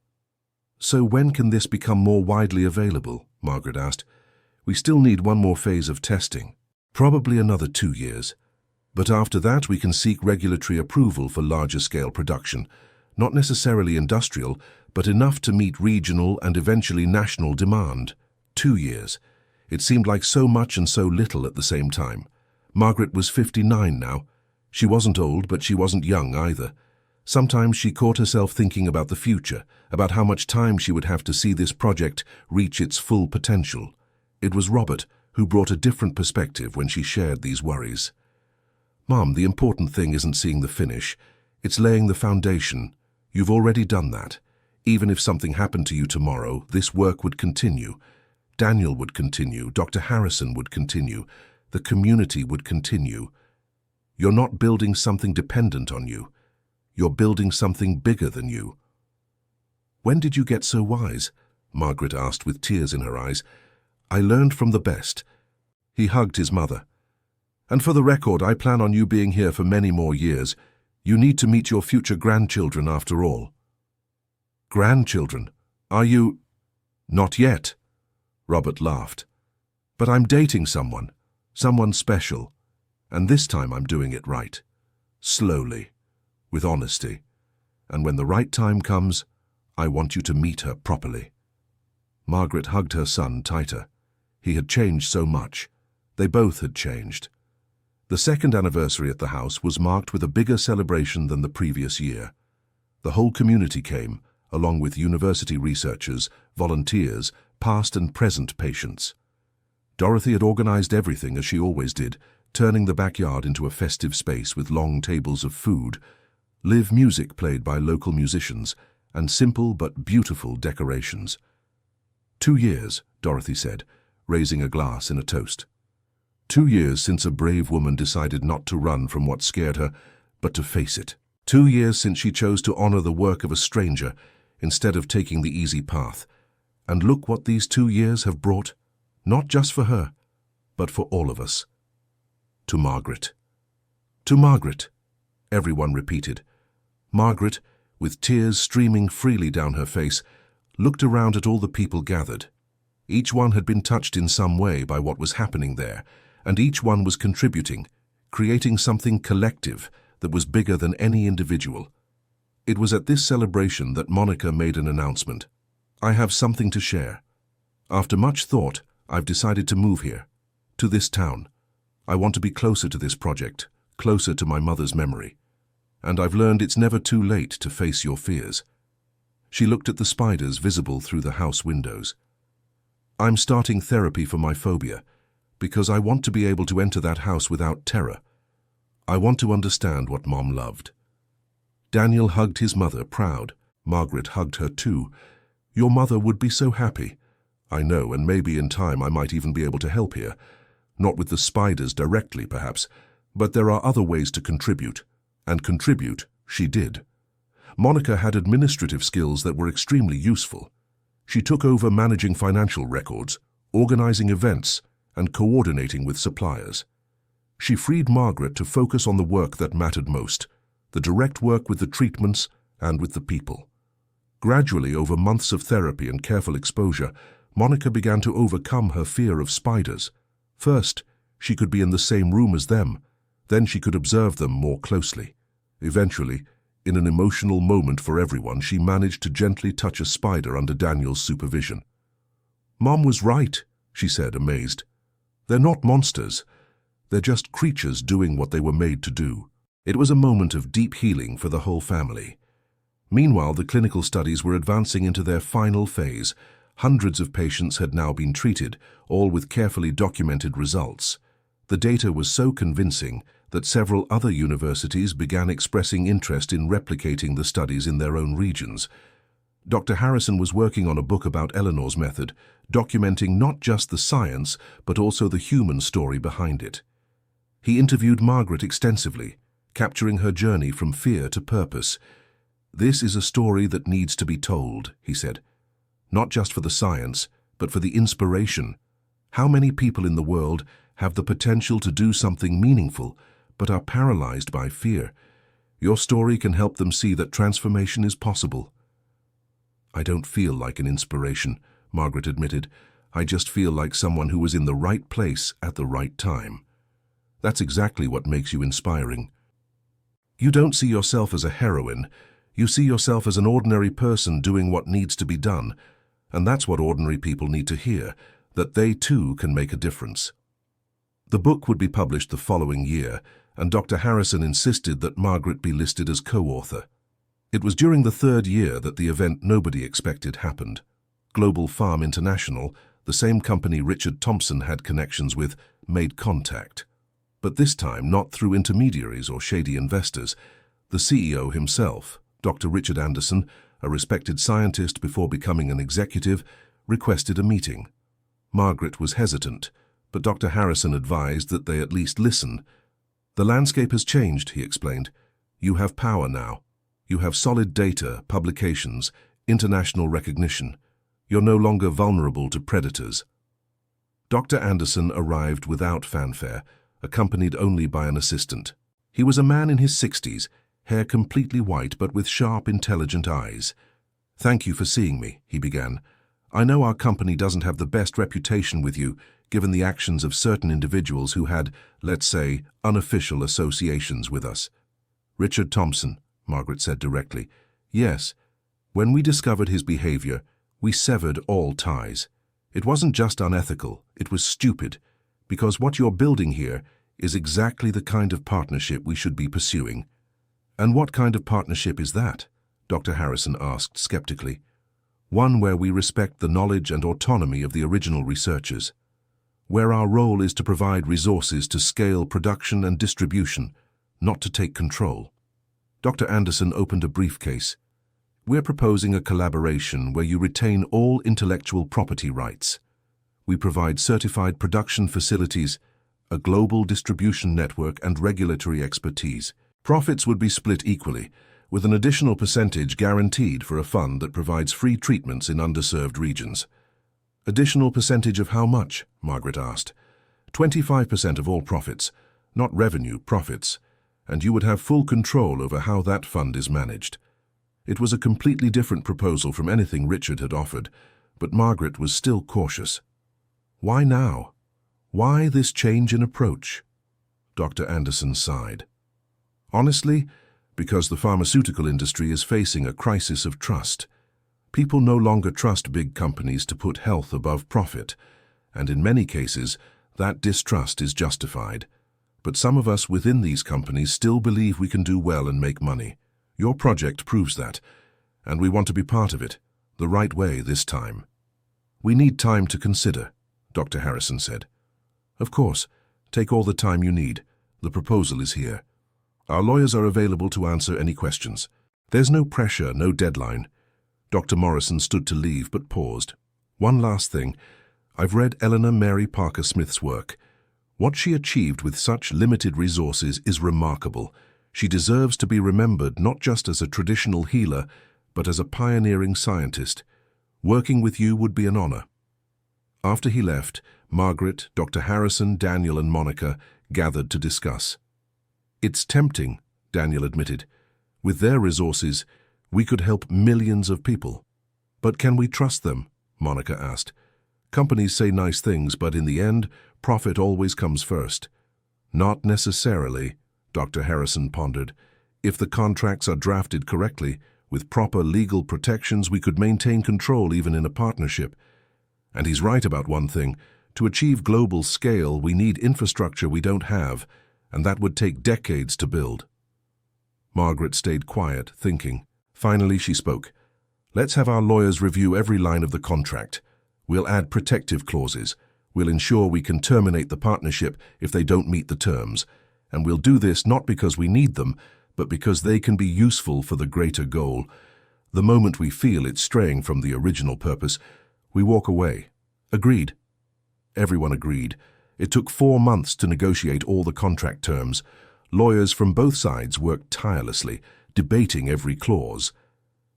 So when can this become more widely available? Margaret asked. We still need one more phase of testing, probably another 2 years. But after that we can seek regulatory approval for larger-scale production, not necessarily industrial, but enough to meet regional and eventually national demand. 2 years. It seemed like so much and so little at the same time. Margaret was 59 now. She wasn't old, but she wasn't young either. Sometimes she caught herself thinking about the future, about how much time she would have to see this project reach its full potential. It was Robert who brought a different perspective when she shared these worries. Mom, the important thing isn't seeing the finish. It's laying the foundation. You've already done that. Even if something happened to you tomorrow, this work would continue. Daniel would continue, Dr. Harrison would continue, the community would continue. You're not building something dependent on you. You're building something bigger than you. When did you get so wise? Margaret asked with tears in her eyes. I learned from the best. He hugged his mother. And for the record, I plan on you being here for many more years. You need to meet your future grandchildren after all. Grandchildren? Are you? Not yet. Robert laughed. But I'm dating someone special, and this time I'm doing it right. Slowly, with honesty. And when the right time comes, I want you to meet her properly. Margaret hugged her son tighter. He had changed so much. They both had changed. The second anniversary at the house was marked with a bigger celebration than the previous year. The whole community came, along with university researchers, volunteers, past and present patients. Dorothy had organized everything as she always did, turning the backyard into a festive space with long tables of food, live music played by local musicians, and simple but beautiful decorations. 2 years, Dorothy said, raising a glass in a toast. 2 years since a brave woman decided not to run from what scared her, but to face it. 2 years since she chose to honor the work of a stranger instead of taking the easy path. And look what these 2 years have brought. not just for her, but for all of us. To Margaret. To Margaret, everyone repeated. Margaret, with tears streaming freely down her face, looked around at all the people gathered. Each one had been touched in some way by what was happening there, and each one was contributing, creating something collective that was bigger than any individual. It was at this celebration that Monica made an announcement. I have something to share. After much thought, I've decided to move here, to this town. I want to be closer to this project, closer to my mother's memory. And I've learned it's never too late to face your fears. She looked at the spiders visible through the house windows. I'm starting therapy for my phobia, because I want to be able to enter that house without terror. I want to understand what Mom loved. Daniel hugged his mother, proud. Margaret hugged her too. Your mother would be so happy. I know, and maybe in time I might even be able to help here. Not with the spiders directly, perhaps, but there are other ways to contribute. And contribute she did. Monica had administrative skills that were extremely useful. She took over managing financial records, organizing events, and coordinating with suppliers. She freed Margaret to focus on the work that mattered most, the direct work with the treatments and with the people. Gradually, over months of therapy and careful exposure, Monica began to overcome her fear of spiders. First, she could be in the same room as them. Then she could observe them more closely. Eventually, in an emotional moment for everyone, she managed to gently touch a spider under Daniel's supervision. Mom was right, she said, amazed. They're not monsters. They're just creatures doing what they were made to do. It was a moment of deep healing for the whole family. Meanwhile, the clinical studies were advancing into their final phase. Hundreds of patients had now been treated, all with carefully documented results. The data was so convincing that several other universities began expressing interest in replicating the studies in their own regions. Dr. Harrison was working on a book about Eleanor's method, documenting not just the science, but also the human story behind it. He interviewed Margaret extensively, capturing her journey from fear to purpose. This is a story that needs to be told, he said. Not just for the science, but for the inspiration. How many people in the world have the potential to do something meaningful, but are paralyzed by fear? Your story can help them see that transformation is possible. I don't feel like an inspiration, Margaret admitted. I just feel like someone who was in the right place at the right time. That's exactly what makes you inspiring. You don't see yourself as a heroine. You see yourself as an ordinary person doing what needs to be done. And that's what ordinary people need to hear, that they too can make a difference. The book would be published the following year, and Dr. Harrison insisted that Margaret be listed as co-author. It was during the third year that the event nobody expected happened. Global Farm International, the same company Richard Thompson had connections with, made contact. But this time not through intermediaries or shady investors. The CEO himself, Dr. Richard Anderson, a respected scientist before becoming an executive, requested a meeting. Margaret was hesitant, but Dr. Harrison advised that they at least listen. The landscape has changed, he explained. You have power now. You have solid data, publications, international recognition. You're no longer vulnerable to predators. Dr. Anderson arrived without fanfare, accompanied only by an assistant. He was a man in his 60s, hair completely white but with sharp, intelligent eyes. Thank you for seeing me, he began. I know our company doesn't have the best reputation with you, given the actions of certain individuals who had, let's say, unofficial associations with us. Richard Thompson, Margaret said directly. Yes. When we discovered his behavior, we severed all ties. It wasn't just unethical, it was stupid, because what you're building here is exactly the kind of partnership we should be pursuing. And what kind of partnership is that? Dr. Harrison asked skeptically. One where we respect the knowledge and autonomy of the original researchers, where our role is to provide resources to scale production and distribution, not to take control. Dr. Anderson opened a briefcase. We're proposing a collaboration where you retain all intellectual property rights. We provide certified production facilities, a global distribution network, and regulatory expertise. Profits would be split equally, with an additional percentage guaranteed for a fund that provides free treatments in underserved regions. Additional percentage of how much? Margaret asked. 25% of all profits, not revenue, profits, and you would have full control over how that fund is managed. It was a completely different proposal from anything Richard had offered, but Margaret was still cautious. Why now? Why this change in approach? Dr. Anderson sighed. Honestly, because the pharmaceutical industry is facing a crisis of trust. People no longer trust big companies to put health above profit, and in many cases, that distrust is justified. But some of us within these companies still believe we can do well and make money. Your project proves that, and we want to be part of it, the right way this time. We need time to consider, Dr. Harrison said. Of course, take all the time you need. The proposal is here. Our lawyers are available to answer any questions. There's no pressure, no deadline. Dr. Morrison stood to leave but paused. One last thing. I've read Eleanor Mary Parker Smith's work. What she achieved with such limited resources is remarkable. She deserves to be remembered not just as a traditional healer, but as a pioneering scientist. Working with you would be an honor. After he left, Margaret, Dr. Harrison, Daniel, and Monica gathered to discuss. It's tempting, Daniel admitted. With their resources, we could help millions of people. But can we trust them? Monica asked. Companies say nice things, but in the end, profit always comes first. Not necessarily, Dr. Harrison pondered. If the contracts are drafted correctly, with proper legal protections, we could maintain control even in a partnership. And he's right about one thing. To achieve global scale, we need infrastructure we don't have, and that would take decades to build. Margaret stayed quiet, thinking. Finally, she spoke. Let's have our lawyers review every line of the contract. We'll add protective clauses. We'll ensure we can terminate the partnership if they don't meet the terms. And we'll do this not because we need them, but because they can be useful for the greater goal. The moment we feel it's straying from the original purpose, we walk away. Agreed. Everyone agreed. It took 4 months to negotiate all the contract terms. Lawyers from both sides worked tirelessly, debating every clause.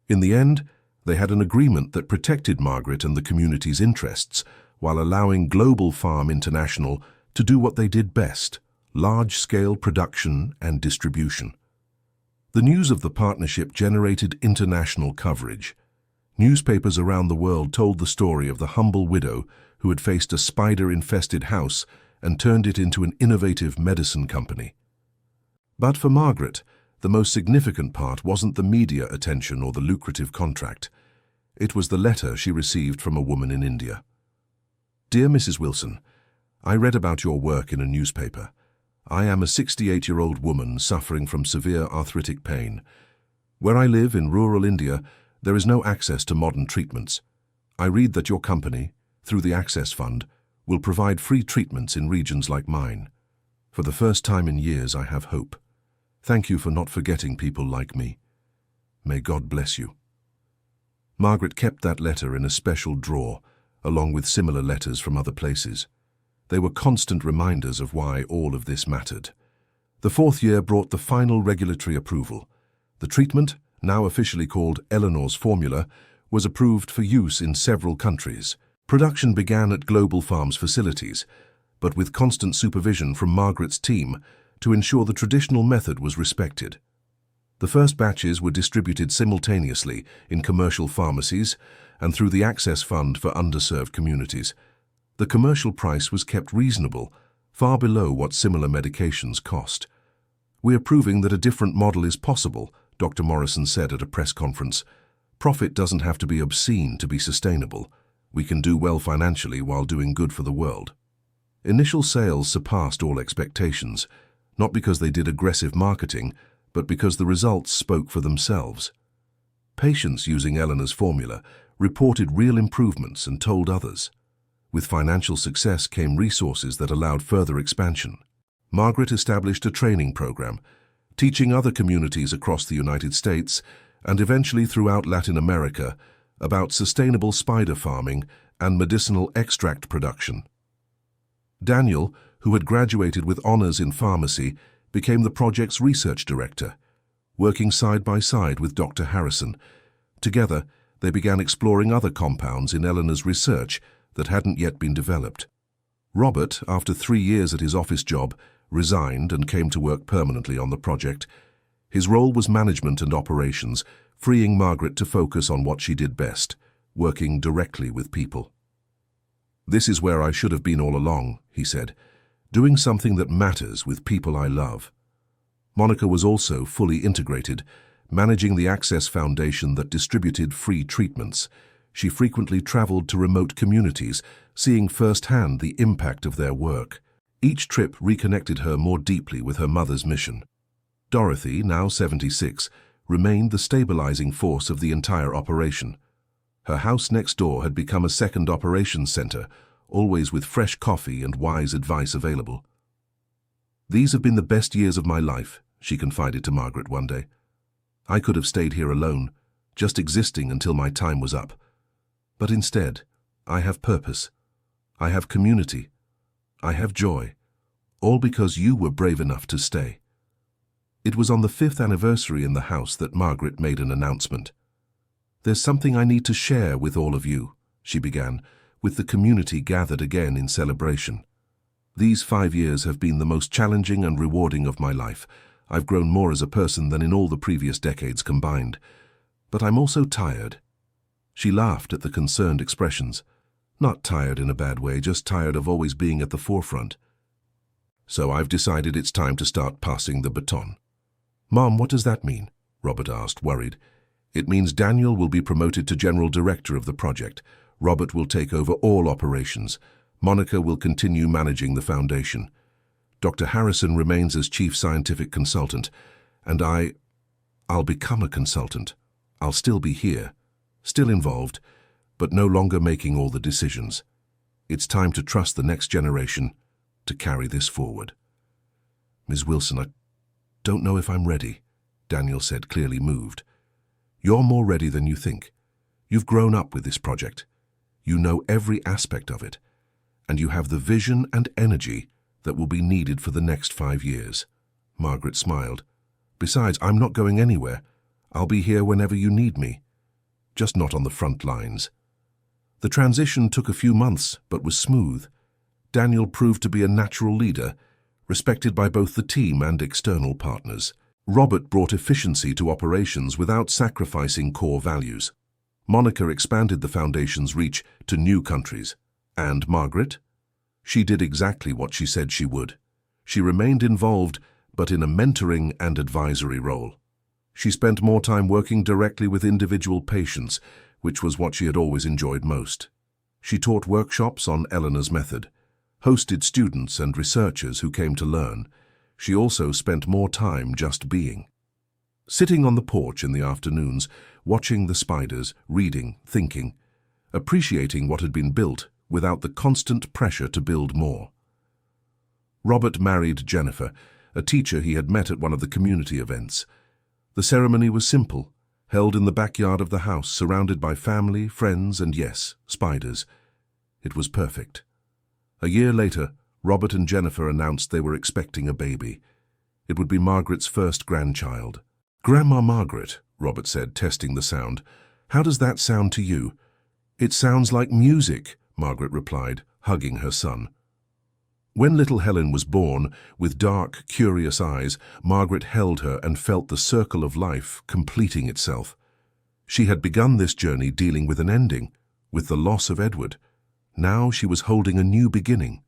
In the end, they had an agreement that protected Margaret and the community's interests, while allowing Global Farm International to do what they did best, large-scale production and distribution. The news of the partnership generated international coverage. Newspapers around the world told the story of the humble widow who had faced a spider-infested house and turned it into an innovative medicine company. But for Margaret, the most significant part wasn't the media attention or the lucrative contract. It was the letter she received from a woman in India. Dear Mrs. Wilson, I read about your work in a newspaper. I am a 68-year-old woman suffering from severe arthritic pain. Where I live in rural India, there is no access to modern treatments. I read that your company, through the Access Fund, will provide free treatments in regions like mine. For the first time in years, I have hope. Thank you for not forgetting people like me. May God bless you. Margaret kept that letter in a special drawer, along with similar letters from other places. They were constant reminders of why all of this mattered. The 4th year brought the final regulatory approval. The treatment, now officially called Eleanor's Formula, was approved for use in several countries. Production began at Global Farm's facilities, but with constant supervision from Margaret's team to ensure the traditional method was respected. The first batches were distributed simultaneously in commercial pharmacies and through the Access Fund for underserved communities. The commercial price was kept reasonable, far below what similar medications cost. We're proving that a different model is possible, Dr. Morrison said at a press conference. Profit doesn't have to be obscene to be sustainable. We can do well financially while doing good for the world. Initial sales surpassed all expectations, not because they did aggressive marketing, but because the results spoke for themselves. Patients using Eleanor's Formula reported real improvements and told others. With financial success came resources that allowed further expansion. Margaret established a training program, teaching other communities across the United States and eventually throughout Latin America about sustainable spider farming and medicinal extract production. Daniel, who had graduated with honors in pharmacy, became the project's research director, working side by side with Dr. Harrison. Together, they began exploring other compounds in Eleanor's research that hadn't yet been developed. Robert, after 3 years at his office job, resigned and came to work permanently on the project. His role was management and operations, freeing Margaret to focus on what she did best, working directly with people. "This is where I should have been all along," he said, "doing something that matters with people I love." Monica was also fully integrated, managing the Access Foundation that distributed free treatments. She frequently traveled to remote communities, seeing firsthand the impact of their work. Each trip reconnected her more deeply with her mother's mission. Dorothy, now 76, remained the stabilizing force of the entire operation. Her house next door had become a second operations center, always with fresh coffee and wise advice available. "These have been the best years of my life," she confided to Margaret one day. "I could have stayed here alone, just existing until my time was up. But instead, I have purpose. I have community. I have joy. All because you were brave enough to stay." It was on the 5th anniversary in the house that Margaret made an announcement. "There's something I need to share with all of you," she began, with the community gathered again in celebration. "These 5 years have been the most challenging and rewarding of my life. I've grown more as a person than in all the previous decades combined. But I'm also tired." She laughed at the concerned expressions. "Not tired in a bad way, just tired of always being at the forefront. So I've decided it's time to start passing the baton." "Mom, what does that mean?" Robert asked, worried. "It means Daniel will be promoted to General Director of the project. Robert will take over all operations. Monica will continue managing the foundation. Dr. Harrison remains as Chief Scientific Consultant, and I'll become a consultant. I'll still be here, still involved, but no longer making all the decisions. It's time to trust the next generation to carry this forward." "Ms. Wilson, I don't know if I'm ready," Daniel said, clearly moved. "You're more ready than you think. You've grown up with this project. You know every aspect of it, and you have the vision and energy that will be needed for the next 5 years." Margaret smiled. "Besides, I'm not going anywhere. I'll be here whenever you need me, just not on the front lines." The transition took a few months, but was smooth. Daniel proved to be a natural leader, respected by both the team and external partners. Robert brought efficiency to operations without sacrificing core values. Monica expanded the foundation's reach to new countries. And Margaret? She did exactly what she said she would. She remained involved, but in a mentoring and advisory role. She spent more time working directly with individual patients, which was what she had always enjoyed most. She taught workshops on Eleanor's method, hosted students and researchers who came to learn. She also spent more time just being. Sitting on the porch in the afternoons, watching the spiders, reading, thinking, appreciating what had been built without the constant pressure to build more. Robert married Jennifer, a teacher he had met at one of the community events. The ceremony was simple, held in the backyard of the house, surrounded by family, friends, and yes, spiders. It was perfect. A year later, Robert and Jennifer announced they were expecting a baby. It would be Margaret's first grandchild. "Grandma Margaret," Robert said, testing the sound. "How does that sound to you?" "It sounds like music," Margaret replied, hugging her son. When little Helen was born, with dark, curious eyes, Margaret held her and felt the circle of life completing itself. She had begun this journey dealing with an ending, with the loss of Edward. Now she was holding a new beginning.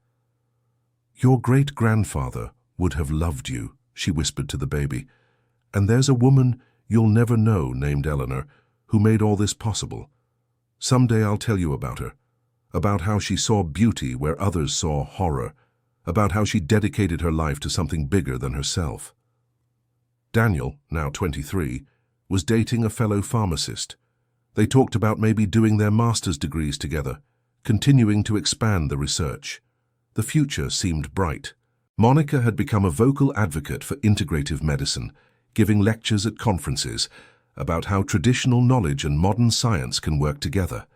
"Your great-grandfather would have loved you," she whispered to the baby. "And there's a woman you'll never know named Eleanor who made all this possible. Someday I'll tell you about her, about how she saw beauty where others saw horror, about how she dedicated her life to something bigger than herself." Daniel, now 23, was dating a fellow pharmacist. They talked about maybe doing their master's degrees together, continuing to expand the research. The future seemed bright. Monica had become a vocal advocate for integrative medicine, giving lectures at conferences about how traditional knowledge and modern science can work together.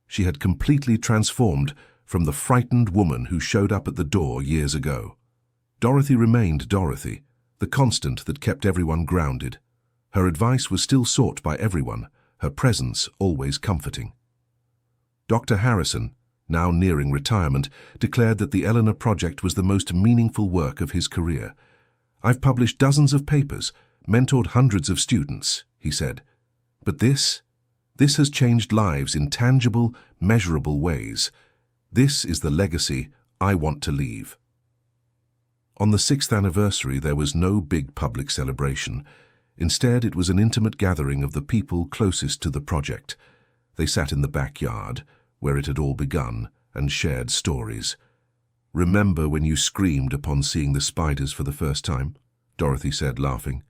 She had completely transformed from the frightened woman who showed up at the door years ago. Dorothy remained Dorothy, the constant that kept everyone grounded. Her advice was still sought by everyone, her presence always comforting. Dr. Harrison, now nearing retirement, declared that the Eleanor Project was the most meaningful work of his career. "I've published dozens of papers, mentored hundreds of students," he said. "But this has changed lives in tangible, measurable ways. This is the legacy I want to leave." On the 6th anniversary, there was no big public celebration. Instead, it was an intimate gathering of the people closest to the project. They sat in the backyard, where it had all begun, and shared stories. "Remember when you screamed upon seeing the spiders for the first time?" Dorothy said, laughing.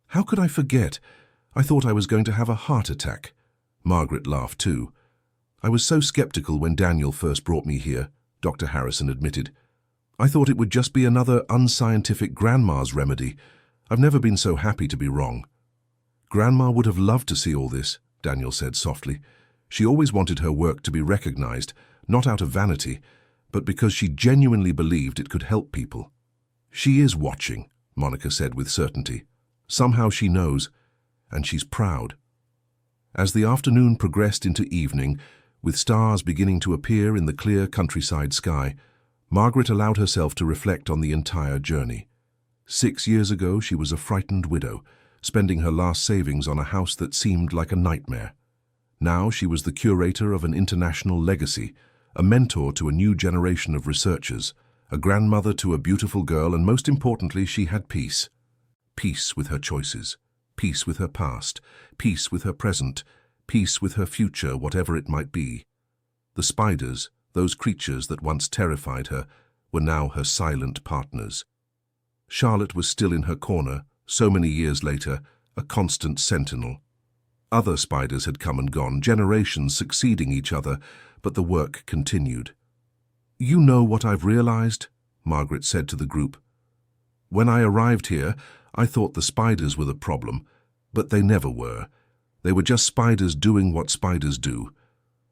"How could I forget? I thought I was going to have a heart attack." Margaret laughed too. "I was so skeptical when Daniel first brought me here," Dr. Harrison admitted. "I thought it would just be another unscientific grandma's remedy. I've never been so happy to be wrong." "Grandma would have loved to see all this," Daniel said softly. "She always wanted her work to be recognized, not out of vanity, but because she genuinely believed it could help people." "She is watching," Monica said with certainty. "Somehow she knows, and she's proud." As the afternoon progressed into evening, with stars beginning to appear in the clear countryside sky, Margaret allowed herself to reflect on the entire journey. 6 years ago, she was a frightened widow, spending her last savings on a house that seemed like a nightmare. Now she was the curator of an international legacy, a mentor to a new generation of researchers, a grandmother to a beautiful girl, and most importantly, she had peace. Peace with her choices, peace with her past, peace with her present, peace with her future, whatever it might be. The spiders, those creatures that once terrified her, were now her silent partners. Charlotte was still in her corner, so many years later, a constant sentinel. Other spiders had come and gone, generations succeeding each other, but the work continued. "You know what I've realized?" Margaret said to the group. "When I arrived here, I thought the spiders were the problem, but they never were. They were just spiders doing what spiders do.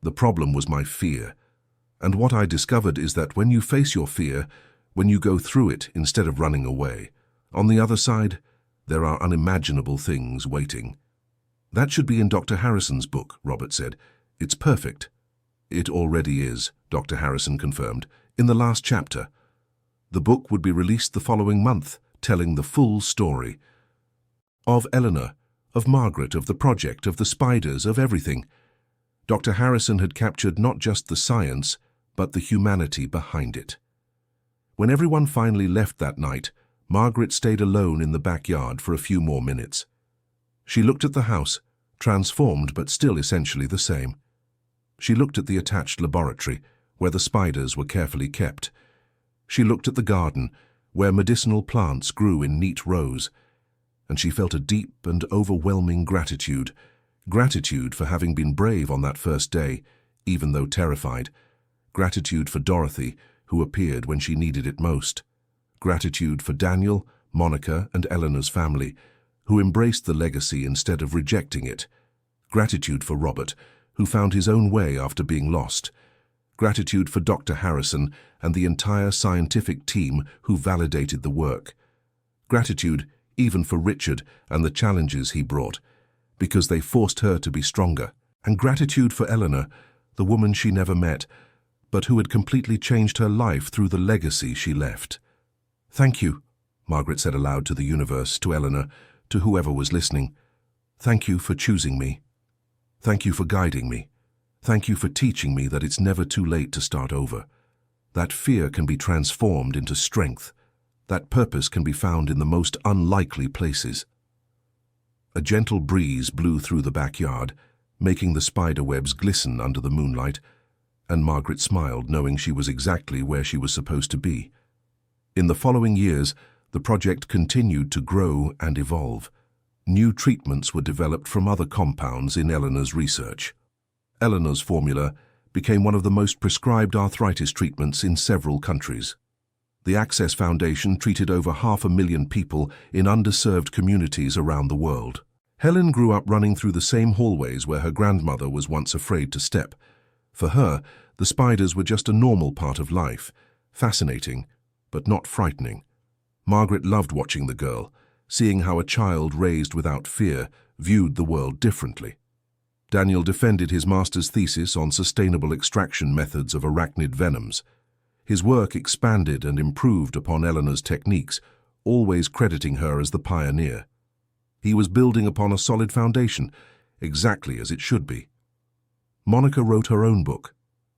The problem was my fear. And what I discovered is that when you face your fear, when you go through it instead of running away, on the other side, there are unimaginable things waiting." "That should be in Dr. Harrison's book," Robert said. "It's perfect." "It already is," Dr. Harrison confirmed, "in the last chapter." The book would be released the following month, telling the full story. Of Eleanor, of Margaret, of the project, of the spiders, of everything. Dr. Harrison had captured not just the science, but the humanity behind it. When everyone finally left that night, Margaret stayed alone in the backyard for a few more minutes. She looked at the house, transformed but still essentially the same. She looked at the attached laboratory, where the spiders were carefully kept. She looked at the garden, where medicinal plants grew in neat rows, and she felt a deep and overwhelming gratitude. Gratitude for having been brave on that first day, even though terrified. Gratitude for Dorothy, who appeared when she needed it most. Gratitude for Daniel, Monica, and Eleanor's family, who embraced the legacy instead of rejecting it. Gratitude for Robert, who found his own way after being lost. Gratitude for Dr. Harrison and the entire scientific team who validated the work. Gratitude even for Richard and the challenges he brought, because they forced her to be stronger. And gratitude for Eleanor, the woman she never met, but who had completely changed her life through the legacy she left. "Thank you," Margaret said aloud to the universe, to Eleanor, to whoever was listening. "Thank you for choosing me. Thank you for guiding me. Thank you for teaching me that it's never too late to start over. That fear can be transformed into strength. That purpose can be found in the most unlikely places." A gentle breeze blew through the backyard, making the spider webs glisten under the moonlight, and Margaret smiled, knowing she was exactly where she was supposed to be. In the following years, the project continued to grow and evolve. New treatments were developed from other compounds in Eleanor's research. Eleanor's formula became one of the most prescribed arthritis treatments in several countries. The Access Foundation treated over 500,000 people in underserved communities around the world. Helen grew up running through the same hallways where her grandmother was once afraid to step. For her, the spiders were just a normal part of life, fascinating, but not frightening. Margaret loved watching the girl, seeing how a child raised without fear viewed the world differently. Daniel defended his master's thesis on sustainable extraction methods of arachnid venoms. His work expanded and improved upon Eleanor's techniques, always crediting her as the pioneer. He was building upon a solid foundation, exactly as it should be. Monica wrote her own book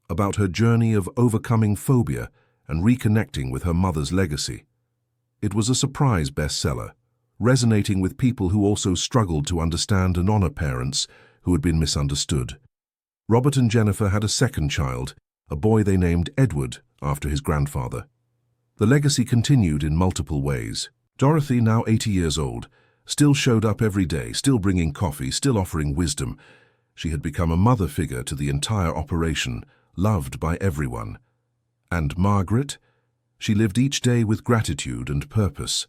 about her journey of overcoming phobia and reconnecting with her mother's legacy. It was a surprise bestseller, resonating with people who also struggled to understand and honor parents who had been misunderstood. Robert and Jennifer had a second child, a boy they named Edward after his grandfather. The legacy continued in multiple ways. Dorothy, now 80 years old, still showed up every day, still bringing coffee, still offering wisdom. She had become a mother figure to the entire operation, loved by everyone. And Margaret? She lived each day with gratitude and purpose.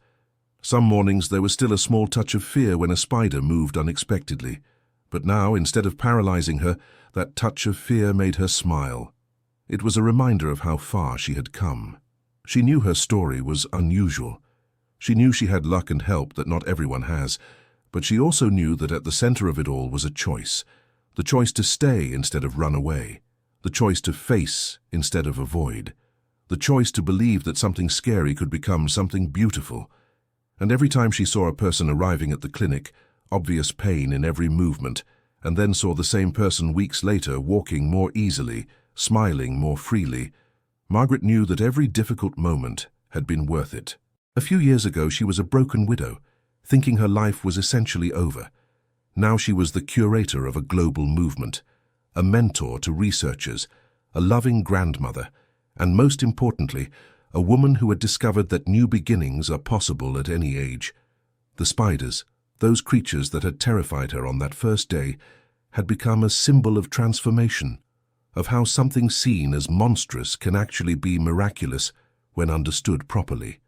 Some mornings there was still a small touch of fear when a spider moved unexpectedly. But now, instead of paralyzing her, that touch of fear made her smile. It was a reminder of how far she had come. She knew her story was unusual. She knew she had luck and help that not everyone has, but she also knew that at the center of it all was a choice. The choice to stay instead of run away. The choice to face instead of avoid. The choice to believe that something scary could become something beautiful. And every time she saw a person arriving at the clinic, obvious pain in every movement, and then saw the same person weeks later walking more easily, smiling more freely, Margaret knew that every difficult moment had been worth it. A few years ago she was a broken widow, thinking her life was essentially over. Now she was the curator of a global movement, a mentor to researchers, a loving grandmother, and most importantly, a woman who had discovered that new beginnings are possible at any age. The spiders, those creatures that had terrified her on that first day, had become a symbol of transformation, of how something seen as monstrous can actually be miraculous when understood properly,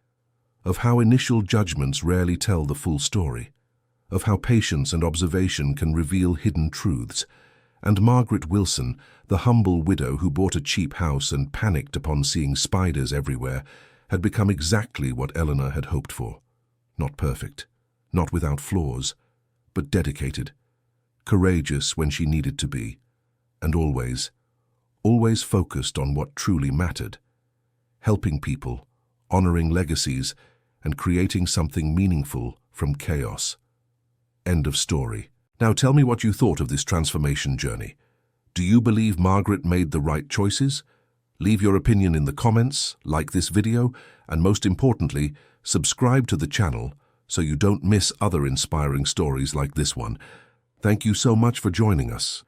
of how initial judgments rarely tell the full story, of how patience and observation can reveal hidden truths. And Margaret Wilson, the humble widow who bought a cheap house and panicked upon seeing spiders everywhere, had become exactly what Eleanor had hoped for. Not perfect, not without flaws, but dedicated, courageous when she needed to be, and always focused on what truly mattered, helping people, honoring legacies, and creating something meaningful from chaos. End of story. Now tell me what you thought of this transformation journey. Do you believe Margaret made the right choices? Leave your opinion in the comments, like this video, and most importantly, subscribe to the channel so you don't miss other inspiring stories like this one. Thank you so much for joining us.